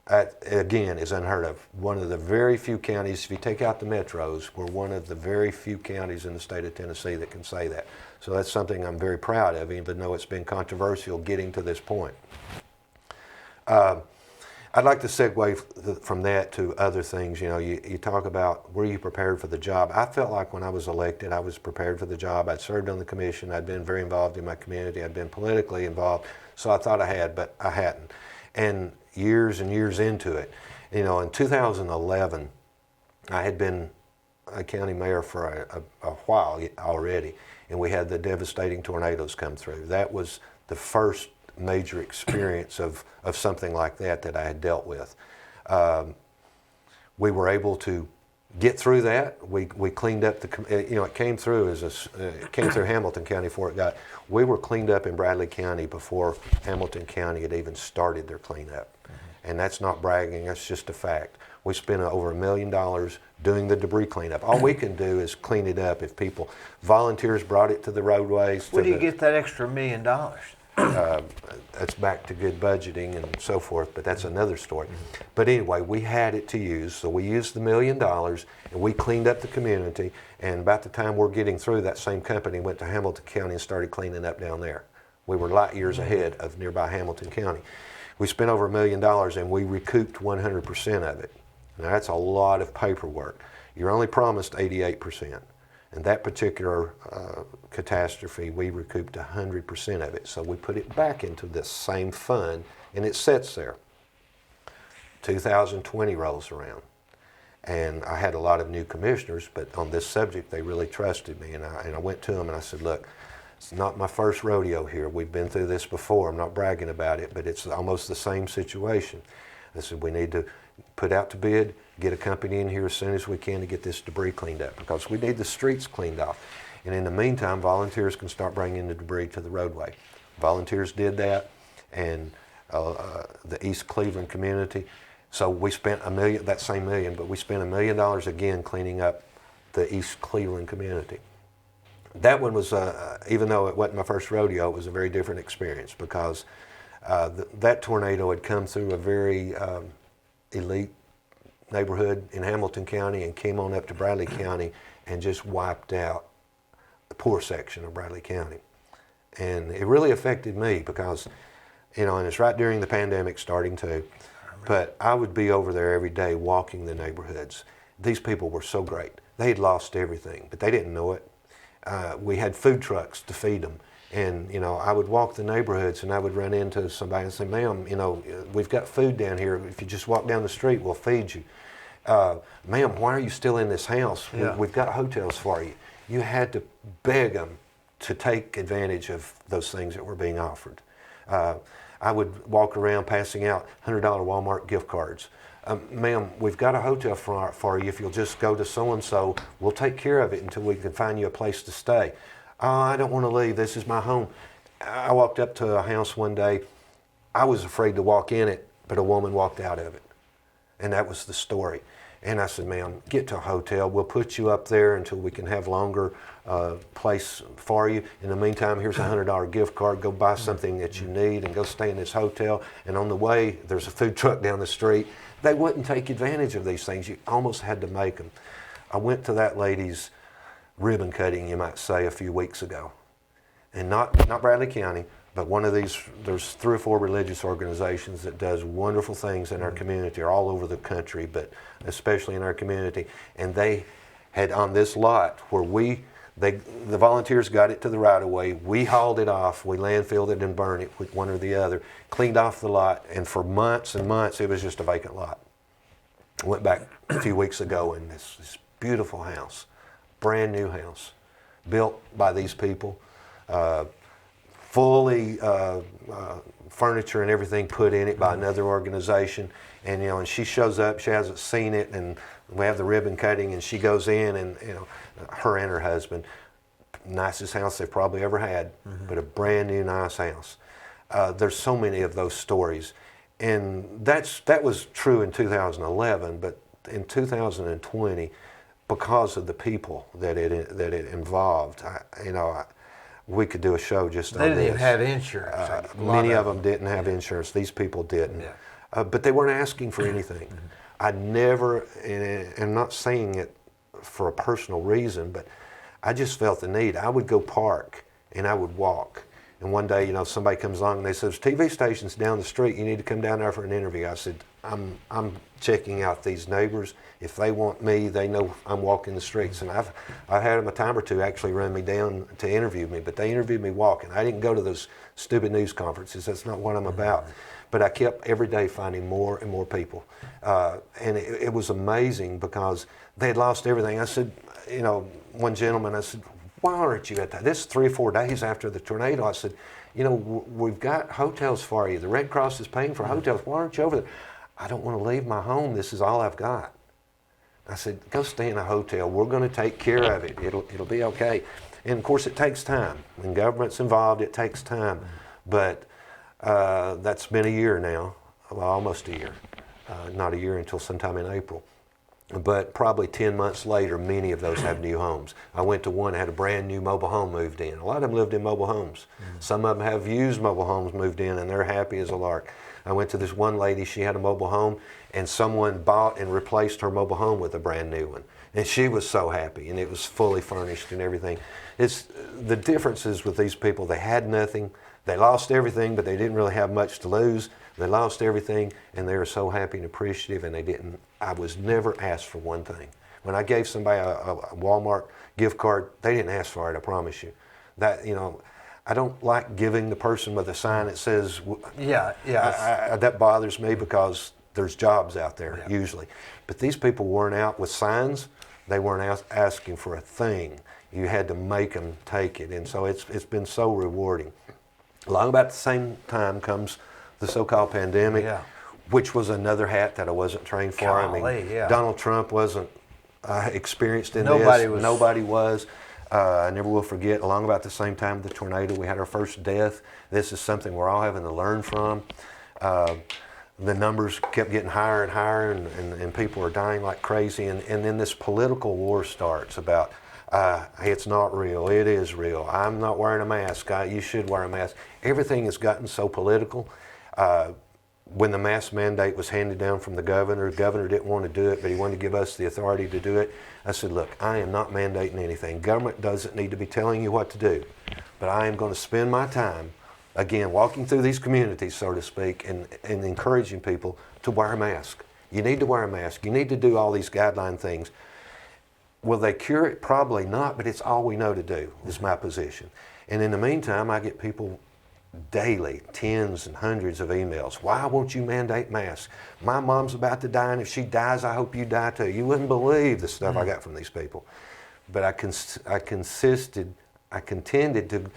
That, again, is unheard of. One of the very few counties, if you take out the metros, we're one of the very few counties in the state of Tennessee that can say that. So that's something I'm very proud of, even though it's been controversial getting to this point. I'd like to segue from that to other things. You know, you talk about, were you prepared for the job? I felt like when I was elected, I was prepared for the job. I'd served on the commission. I'd been very involved in my community. I'd been politically involved. So I thought I had, but I hadn't. And years and years into it, you know, in 2011, I had been a county mayor for a while already, and we had the devastating tornadoes come through. That was the first major experience of something like that I had dealt with. We were able to get through that. We cleaned up it came through it came through Hamilton County before it got. We were cleaned up in Bradley County before Hamilton County had even started their cleanup. And that's not bragging, that's just a fact. We spent over $1 million doing the debris cleanup. All we can do is clean it up if volunteers brought it to the roadways. Where do you get that extra $1 million? That's back to good budgeting and so forth, but that's another story. But anyway, we had it to use, so we used the $1 million and we cleaned up the community, and about the time we're getting through, that same company went to Hamilton County and started cleaning up down there. We were light years ahead of nearby Hamilton County. We spent over $1 million and we recouped 100% of it. Now that's a lot of paperwork. You're only promised 88%. And that particular catastrophe, we recouped 100% of it. So we put it back into this same fund, and it sits there. 2020 rolls around, and I had a lot of new commissioners, but on this subject, they really trusted me. And I went to them and I said, look, it's not my first rodeo here. We've been through this before. I'm not bragging about it, but it's almost the same situation. I said, we need to put out to bid, get a company in here as soon as we can to get this debris cleaned up, because we need the streets cleaned off. And in the meantime, volunteers can start bringing the debris to the roadway. Volunteers did that, and the East Cleveland community. So we spent $1 million, that same $1 million, but we spent $1 million again cleaning up the East Cleveland community. That one was, even though it wasn't my first rodeo, it was a very different experience, because that tornado had come through a very elite neighborhood in Hamilton County and came on up to Bradley County and just wiped out the poor section of Bradley County. And it really affected me because, and it's right during the pandemic starting too, but I would be over there every day walking the neighborhoods. These people were so great. They had lost everything, but they didn't know it. We had food trucks to feed them. And, I would walk the neighborhoods and I would run into somebody and say, ma'am, we've got food down here. If you just walk down the street, we'll feed you. Ma'am, why are you still in this house? Yeah. We've got hotels for you. You had to beg them to take advantage of those things that were being offered. I would walk around passing out $100 Walmart gift cards. Ma'am, we've got a hotel for you. If you'll just go to so-and-so, we'll take care of it until we can find you a place to stay. I don't want to leave. This is my home. I walked up to a house one day. I was afraid to walk in it, but a woman walked out of it. And that was the story. And I said, ma'am, get to a hotel. We'll put you up there until we can have longer place for you. In the meantime, here's a $100 gift card. Go buy something that you need and go stay in this hotel. And on the way, there's a food truck down the street. They wouldn't take advantage of these things. You almost had to make them. I went to that lady's ribbon cutting, you might say, a few weeks ago. And not Bradley County, but one of these, there's 3 or 4 religious organizations that does wonderful things in our community, or all over the country, but especially in our community. And they had on this lot where the volunteers got it to the right of way. We hauled it off, we landfilled it and burned it with one or the other, cleaned off the lot, and for months and months it was just a vacant lot. I went back a few weeks ago and this beautiful house, brand new house, built by these people, fully furniture and everything put in it by another organization. And and she shows up, she hasn't seen it, and we have the ribbon cutting, and she goes in, and her and her husband, nicest house they've probably ever had, but a brand new nice house. There's so many of those stories, and that was true in 2011, but in 2020, because of the people that it involved, we could do a show just on this. They didn't even have insurance. Many of them didn't have insurance. These people didn't. Yeah. But they weren't asking for anything. I never, and I'm not saying it for a personal reason, but I just felt the need. I would go park and I would walk. And one day, somebody comes along and they says, TV station's down the street, you need to come down there for an interview. I said, I'm checking out these neighbors. If they want me, they know I'm walking the streets. And I've had them a time or two actually run me down to interview me, but they interviewed me walking. I didn't go to those stupid news conferences. That's not what I'm about. But I kept every day finding more and more people. And it was amazing because they had lost everything. I said, one gentleman, I said, why aren't you at that? This is 3 or 4 days after the tornado. I said, we've got hotels for you. The Red Cross is paying for hotels. Why aren't you over there? I don't want to leave my home. This is all I've got. I said, go stay in a hotel. We're going to take care of it. It'll be okay. And of course, it takes time. When government's involved, it takes time. But that's been a year now, well, almost a year. Not a year until sometime in April. But probably 10 months later, many of those have new homes. I went to one that had a brand new mobile home moved in. A lot of them lived in mobile homes. Some of them have used mobile homes moved in, and they're happy as a lark. I went to this one lady, she had a mobile home, and someone bought and replaced her mobile home with a brand new one. And she was so happy, and it was fully furnished and everything. It's the differences with these people. They had nothing. They lost everything, but they didn't really have much to lose. They lost everything, and they were so happy and appreciative, and they didn't. I was never asked for one thing. When I gave somebody a Walmart gift card, they didn't ask for it, I promise you. That, I don't like giving the person with a sign that says, that bothers me because there's jobs out there, usually. But these people weren't out with signs. They weren't asking for a thing. You had to make them take it, and so it's been so rewarding. Along about the same time comes the so-called pandemic, which was another hat that I wasn't trained for. Donald Trump wasn't experienced in this. Nobody was. I never will forget, along about the same time the tornado, we had our first death. This is something we're all having to learn from. The numbers kept getting higher and higher, and people are dying like crazy. And then this political war starts about, it's not real, it is real. I'm not wearing a mask, you should wear a mask. Everything has gotten so political. when the mask mandate was handed down from the governor didn't want to do it, but he wanted to give us the authority to do it. I said, look, I am not mandating anything. Government doesn't need to be telling you what to do, but I am going to spend my time, again, walking through these communities, so to speak, and encouraging people to wear a mask. You need to wear a mask. You need to do all these guideline things. Will they cure it? Probably not, but it's all we know to do, is my position. And in the meantime, I get people daily, tens and hundreds of emails. Why won't you mandate masks? My mom's about to die, and if she dies, I hope you die too. You wouldn't believe the stuff I got from these people. But I contended to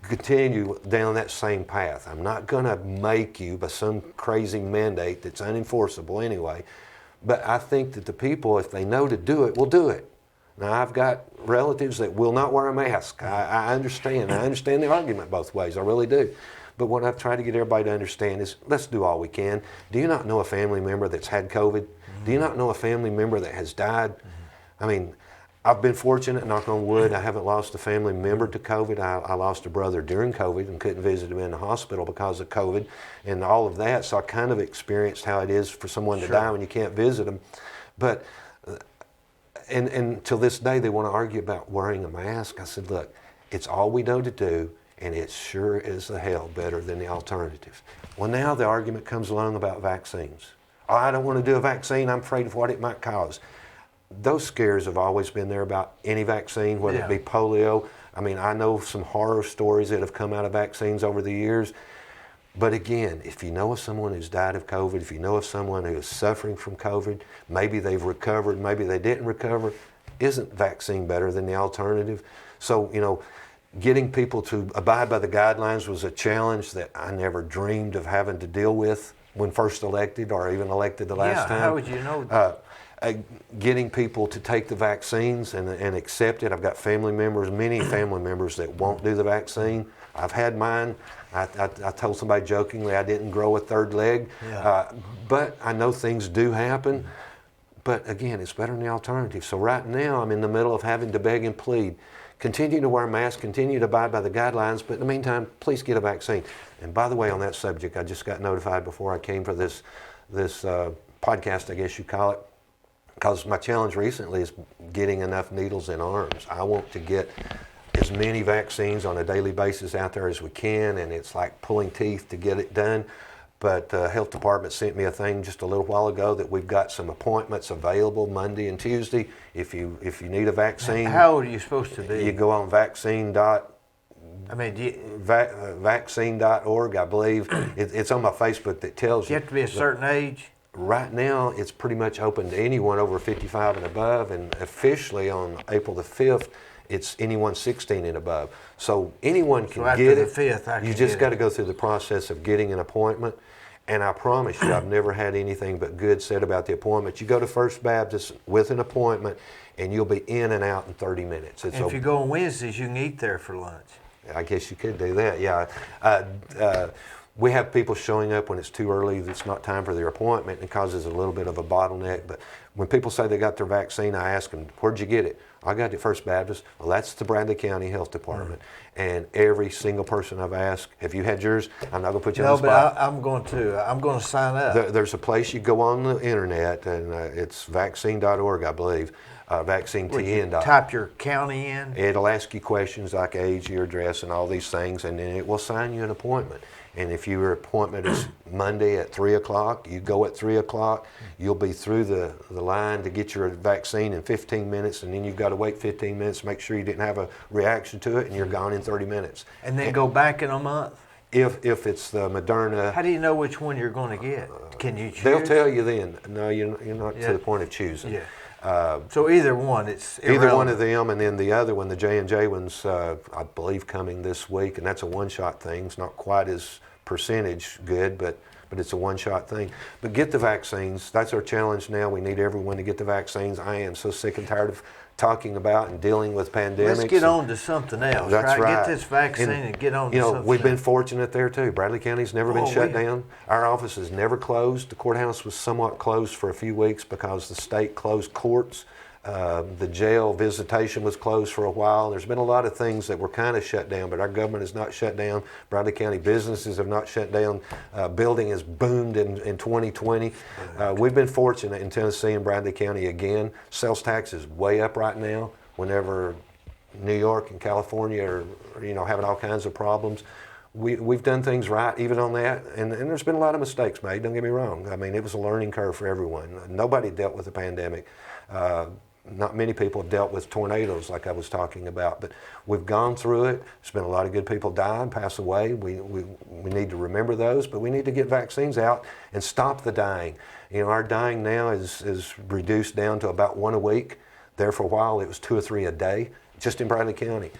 continue down that same path. I'm not going to make you by some crazy mandate that's unenforceable anyway. But I think that the people, if they know to do it, will do it. Now, I've got relatives that will not wear a mask. I understand. I understand the argument both ways. I really do. But what I've tried to get everybody to understand is, let's do all we can. Do you not know a family member that's had COVID? Do you not know a family member that has died? I mean, I've been fortunate, knock on wood, I haven't lost a family member to COVID. I lost a brother during COVID and couldn't visit him in the hospital because of COVID and all of that. So I kind of experienced how it is for someone to die when you can't visit them. But and till this day, they want to argue about wearing a mask. I said, look, it's all we know to do, and it sure is the hell better than the alternative. Well, now the argument comes along about vaccines. Oh, I don't want to do a vaccine. I'm afraid of what it might cause. Those scares have always been there about any vaccine, whether it be polio. I mean, I know some horror stories that have come out of vaccines over the years. But again, if you know of someone who's died of COVID, if you know of someone who is suffering from COVID, maybe they've recovered, maybe they didn't recover, isn't vaccine better than the alternative? So, you know, getting people to abide by the guidelines was a challenge that I never dreamed of having to deal with when first elected or even elected the last time. How would you know? Getting people to take the vaccines and accept it. I've got family members, many family members that won't do the vaccine. I've had mine. I told somebody jokingly I didn't grow a third leg, but I know things do happen. But again, it's better than the alternative. So right now I'm in the middle of having to beg and plead. Continue to wear masks, continue to abide by the guidelines, but in the meantime, please get a vaccine. And by the way, on that subject, I just got notified before I came for this podcast, I guess you call it, because my challenge recently is getting enough needles in arms. I want to get as many vaccines on a daily basis out there as we can, and it's like pulling teeth to get it done. But the health department sent me a thing just a little while ago that we've got some appointments available Monday and Tuesday. If you need a vaccine, how old are you supposed to be? You go on vaccine.org, I believe. It's on my Facebook that tells you. You have to be a certain age? Right now, it's pretty much open to anyone over 55 and above, and officially on April the 5th, it's anyone 16 and above. So anyone can get it. After the 5th, you just got to go through the process of getting an appointment. And I promise you, I've never had anything but good said about the appointment. You go to First Baptist with an appointment, and you'll be in and out in 30 minutes. And if you go on Wednesdays, you can eat there for lunch. I guess you could do that, yeah. We have people showing up when it's too early, it's not time for their appointment, and it causes a little bit of a bottleneck. But when people say they got their vaccine, I ask them, where'd you get it? I got it at First Baptist. Well, that's the Bradley County Health Department. And every single person I've asked, have you had yours? I'm not going to put you on the spot. I'm going to sign up. There's a place you go on the internet, and it's vaccine.org, I believe. VaccineTN. Type your county in. It'll ask you questions like age, your address, and all these things, and then it will sign you an appointment. And if your appointment is Monday at 3 o'clock, you go at 3 o'clock, you'll be through the line to get your vaccine in 15 minutes, and then you've got to wait 15 minutes to make sure you didn't have a reaction to it, and you're gone in 30 minutes. And then go back in a month? If it's the Moderna. How do you know which one you're going to get? Can you choose? They'll tell you then. No, you're not to the point of choosing. Yeah. So either one, it's irrelevant. Either one of them, and then the other one, the J&J one's, I believe, coming this week, and that's a one-shot thing. It's not quite as percentage good, but it's a one-shot thing. But get the vaccines. That's our challenge now. We need everyone to get the vaccines. I am so sick and tired of talking about and dealing with pandemics. Let's get on to something else. That's right. Get this vaccine and get on to something else. We've been fortunate there too. Bradley County's never been shut down. Our office has never closed. The courthouse was somewhat closed for a few weeks because the state closed courts. The jail visitation was closed for a while. There's been a lot of things that were kind of shut down, but our government is not shut down. Bradley County businesses have not shut down. Building has boomed in 2020. We've been fortunate in Tennessee and Bradley County again. Sales tax is way up right now. Whenever New York and California are having all kinds of problems, we've done things right even on that, and there's been a lot of mistakes made, don't get me wrong. I mean, it was a learning curve for everyone. Nobody dealt with the pandemic. Not many people have dealt with tornadoes like I was talking about, but we've gone through it. There's been a lot of good people die and pass away. We need to remember those, but we need to get vaccines out and stop the dying. Our dying now is reduced down to about 1 a week. There for a while it was 2 or 3 a day, just in Bradley County.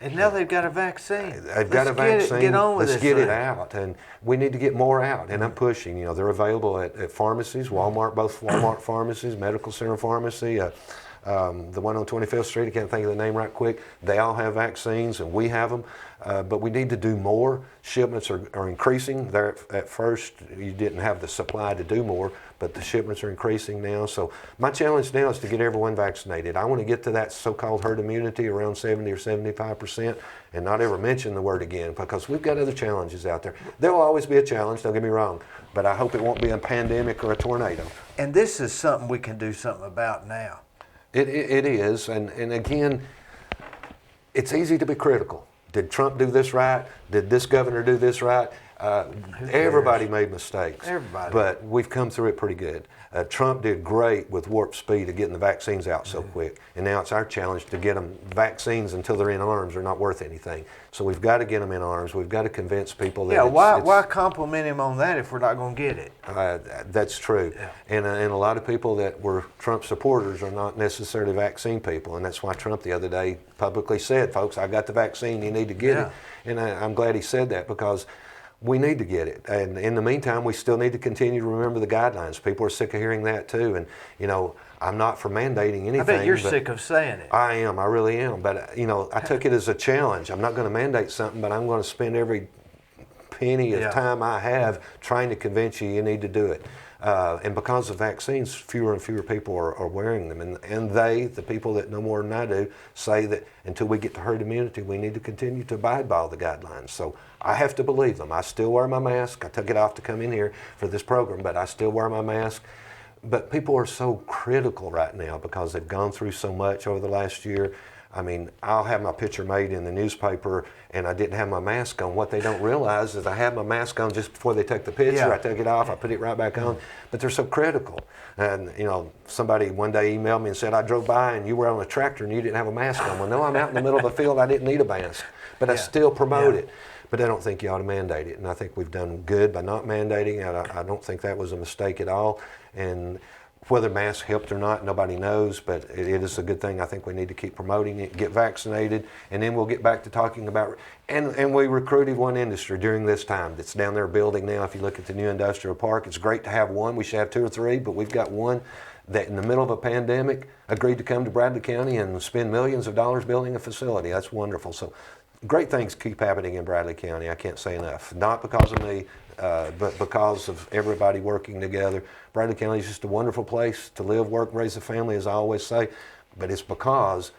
And now they've got a vaccine. They've got a vaccine. Get on with Let's this get it thing. out, and we need to get more out. And I'm pushing. They're available at pharmacies, Walmart, both Walmart pharmacies, Medical Center Pharmacy, the one on 25th Street. I can't think of the name right quick. They all have vaccines, and we have them. But we need to do more. Shipments are increasing. There at first, you didn't have the supply to do more, but the shipments are increasing now. So my challenge now is to get everyone vaccinated. I want to get to that so-called herd immunity around 70 or 75%, and not ever mention the word again, because we've got other challenges out there. There will always be a challenge, don't get me wrong, but I hope it won't be a pandemic or a tornado. And this is something we can do something about now. It is, and again, it's easy to be critical. Did Trump do this right? Did this governor do this right? Everybody made mistakes. Everybody. But we've come through it pretty good. Trump did great with warp speed of getting the vaccines out so quick. And now it's our challenge to get them. Vaccines until they're in arms are not worth anything. So we've got to get them in arms. We've got to convince people that why compliment him on that if we're not going to get it? That's true. Yeah. And a lot of people that were Trump supporters are not necessarily vaccine people. And that's why Trump the other day publicly said, folks, I got the vaccine, you need to get it. And I'm glad he said that, because we need to get it. And in the meantime, we still need to continue to remember the guidelines. People are sick of hearing that too. And, I'm not for mandating anything. I bet you're sick of saying it. I am, I really am. But, I took it as a challenge. I'm not going to mandate something, but I'm going to spend every penny of time I have trying to convince you need to do it. And because of vaccines, fewer and fewer people are wearing them. And the people that know more than I do, say that until we get to herd immunity, we need to continue to abide by all the guidelines. So I have to believe them. I still wear my mask. I took it off to come in here for this program, but I still wear my mask. But people are so critical right now because they've gone through so much over the last year. I mean, I'll have my picture made in the newspaper and I didn't have my mask on. What they don't realize is I had my mask on just before they took the picture. Yeah. I took it off, I put it right back on. But they're so critical. And, somebody one day emailed me and said, I drove by and you were on a tractor and you didn't have a mask on. Well, no, I'm out in the middle of a field. I didn't need a mask. But I still promote it. But I don't think you ought to mandate it. And I think we've done good by not mandating it. I don't think that was a mistake at all. And whether masks helped or not, nobody knows, but it is a good thing. I think we need to keep promoting it, get vaccinated, and then we'll get back to talking about, and we recruited one industry during this time that's down there building now. If you look at the new industrial park, it's great to have one. We should have 2 or 3, but we've got one that in the middle of a pandemic agreed to come to Bradley County and spend millions of dollars building a facility. That's wonderful. So great things keep happening in Bradley County. I can't say enough. Not because of me, but because of everybody working together. Bradley County is just a wonderful place to live, work, raise a family, as I always say. But it's because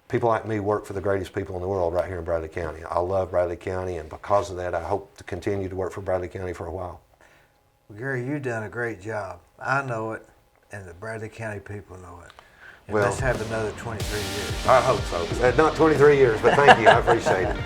people like me work for the greatest people in the world right here in Bradley County. I love Bradley County, and because of that, I hope to continue to work for Bradley County for a while. Well, Gary, you've done a great job. I know it, and the Bradley County people know it. And Well, let's have another 23 years. I hope so. Not 23 years, but thank you. I appreciate it.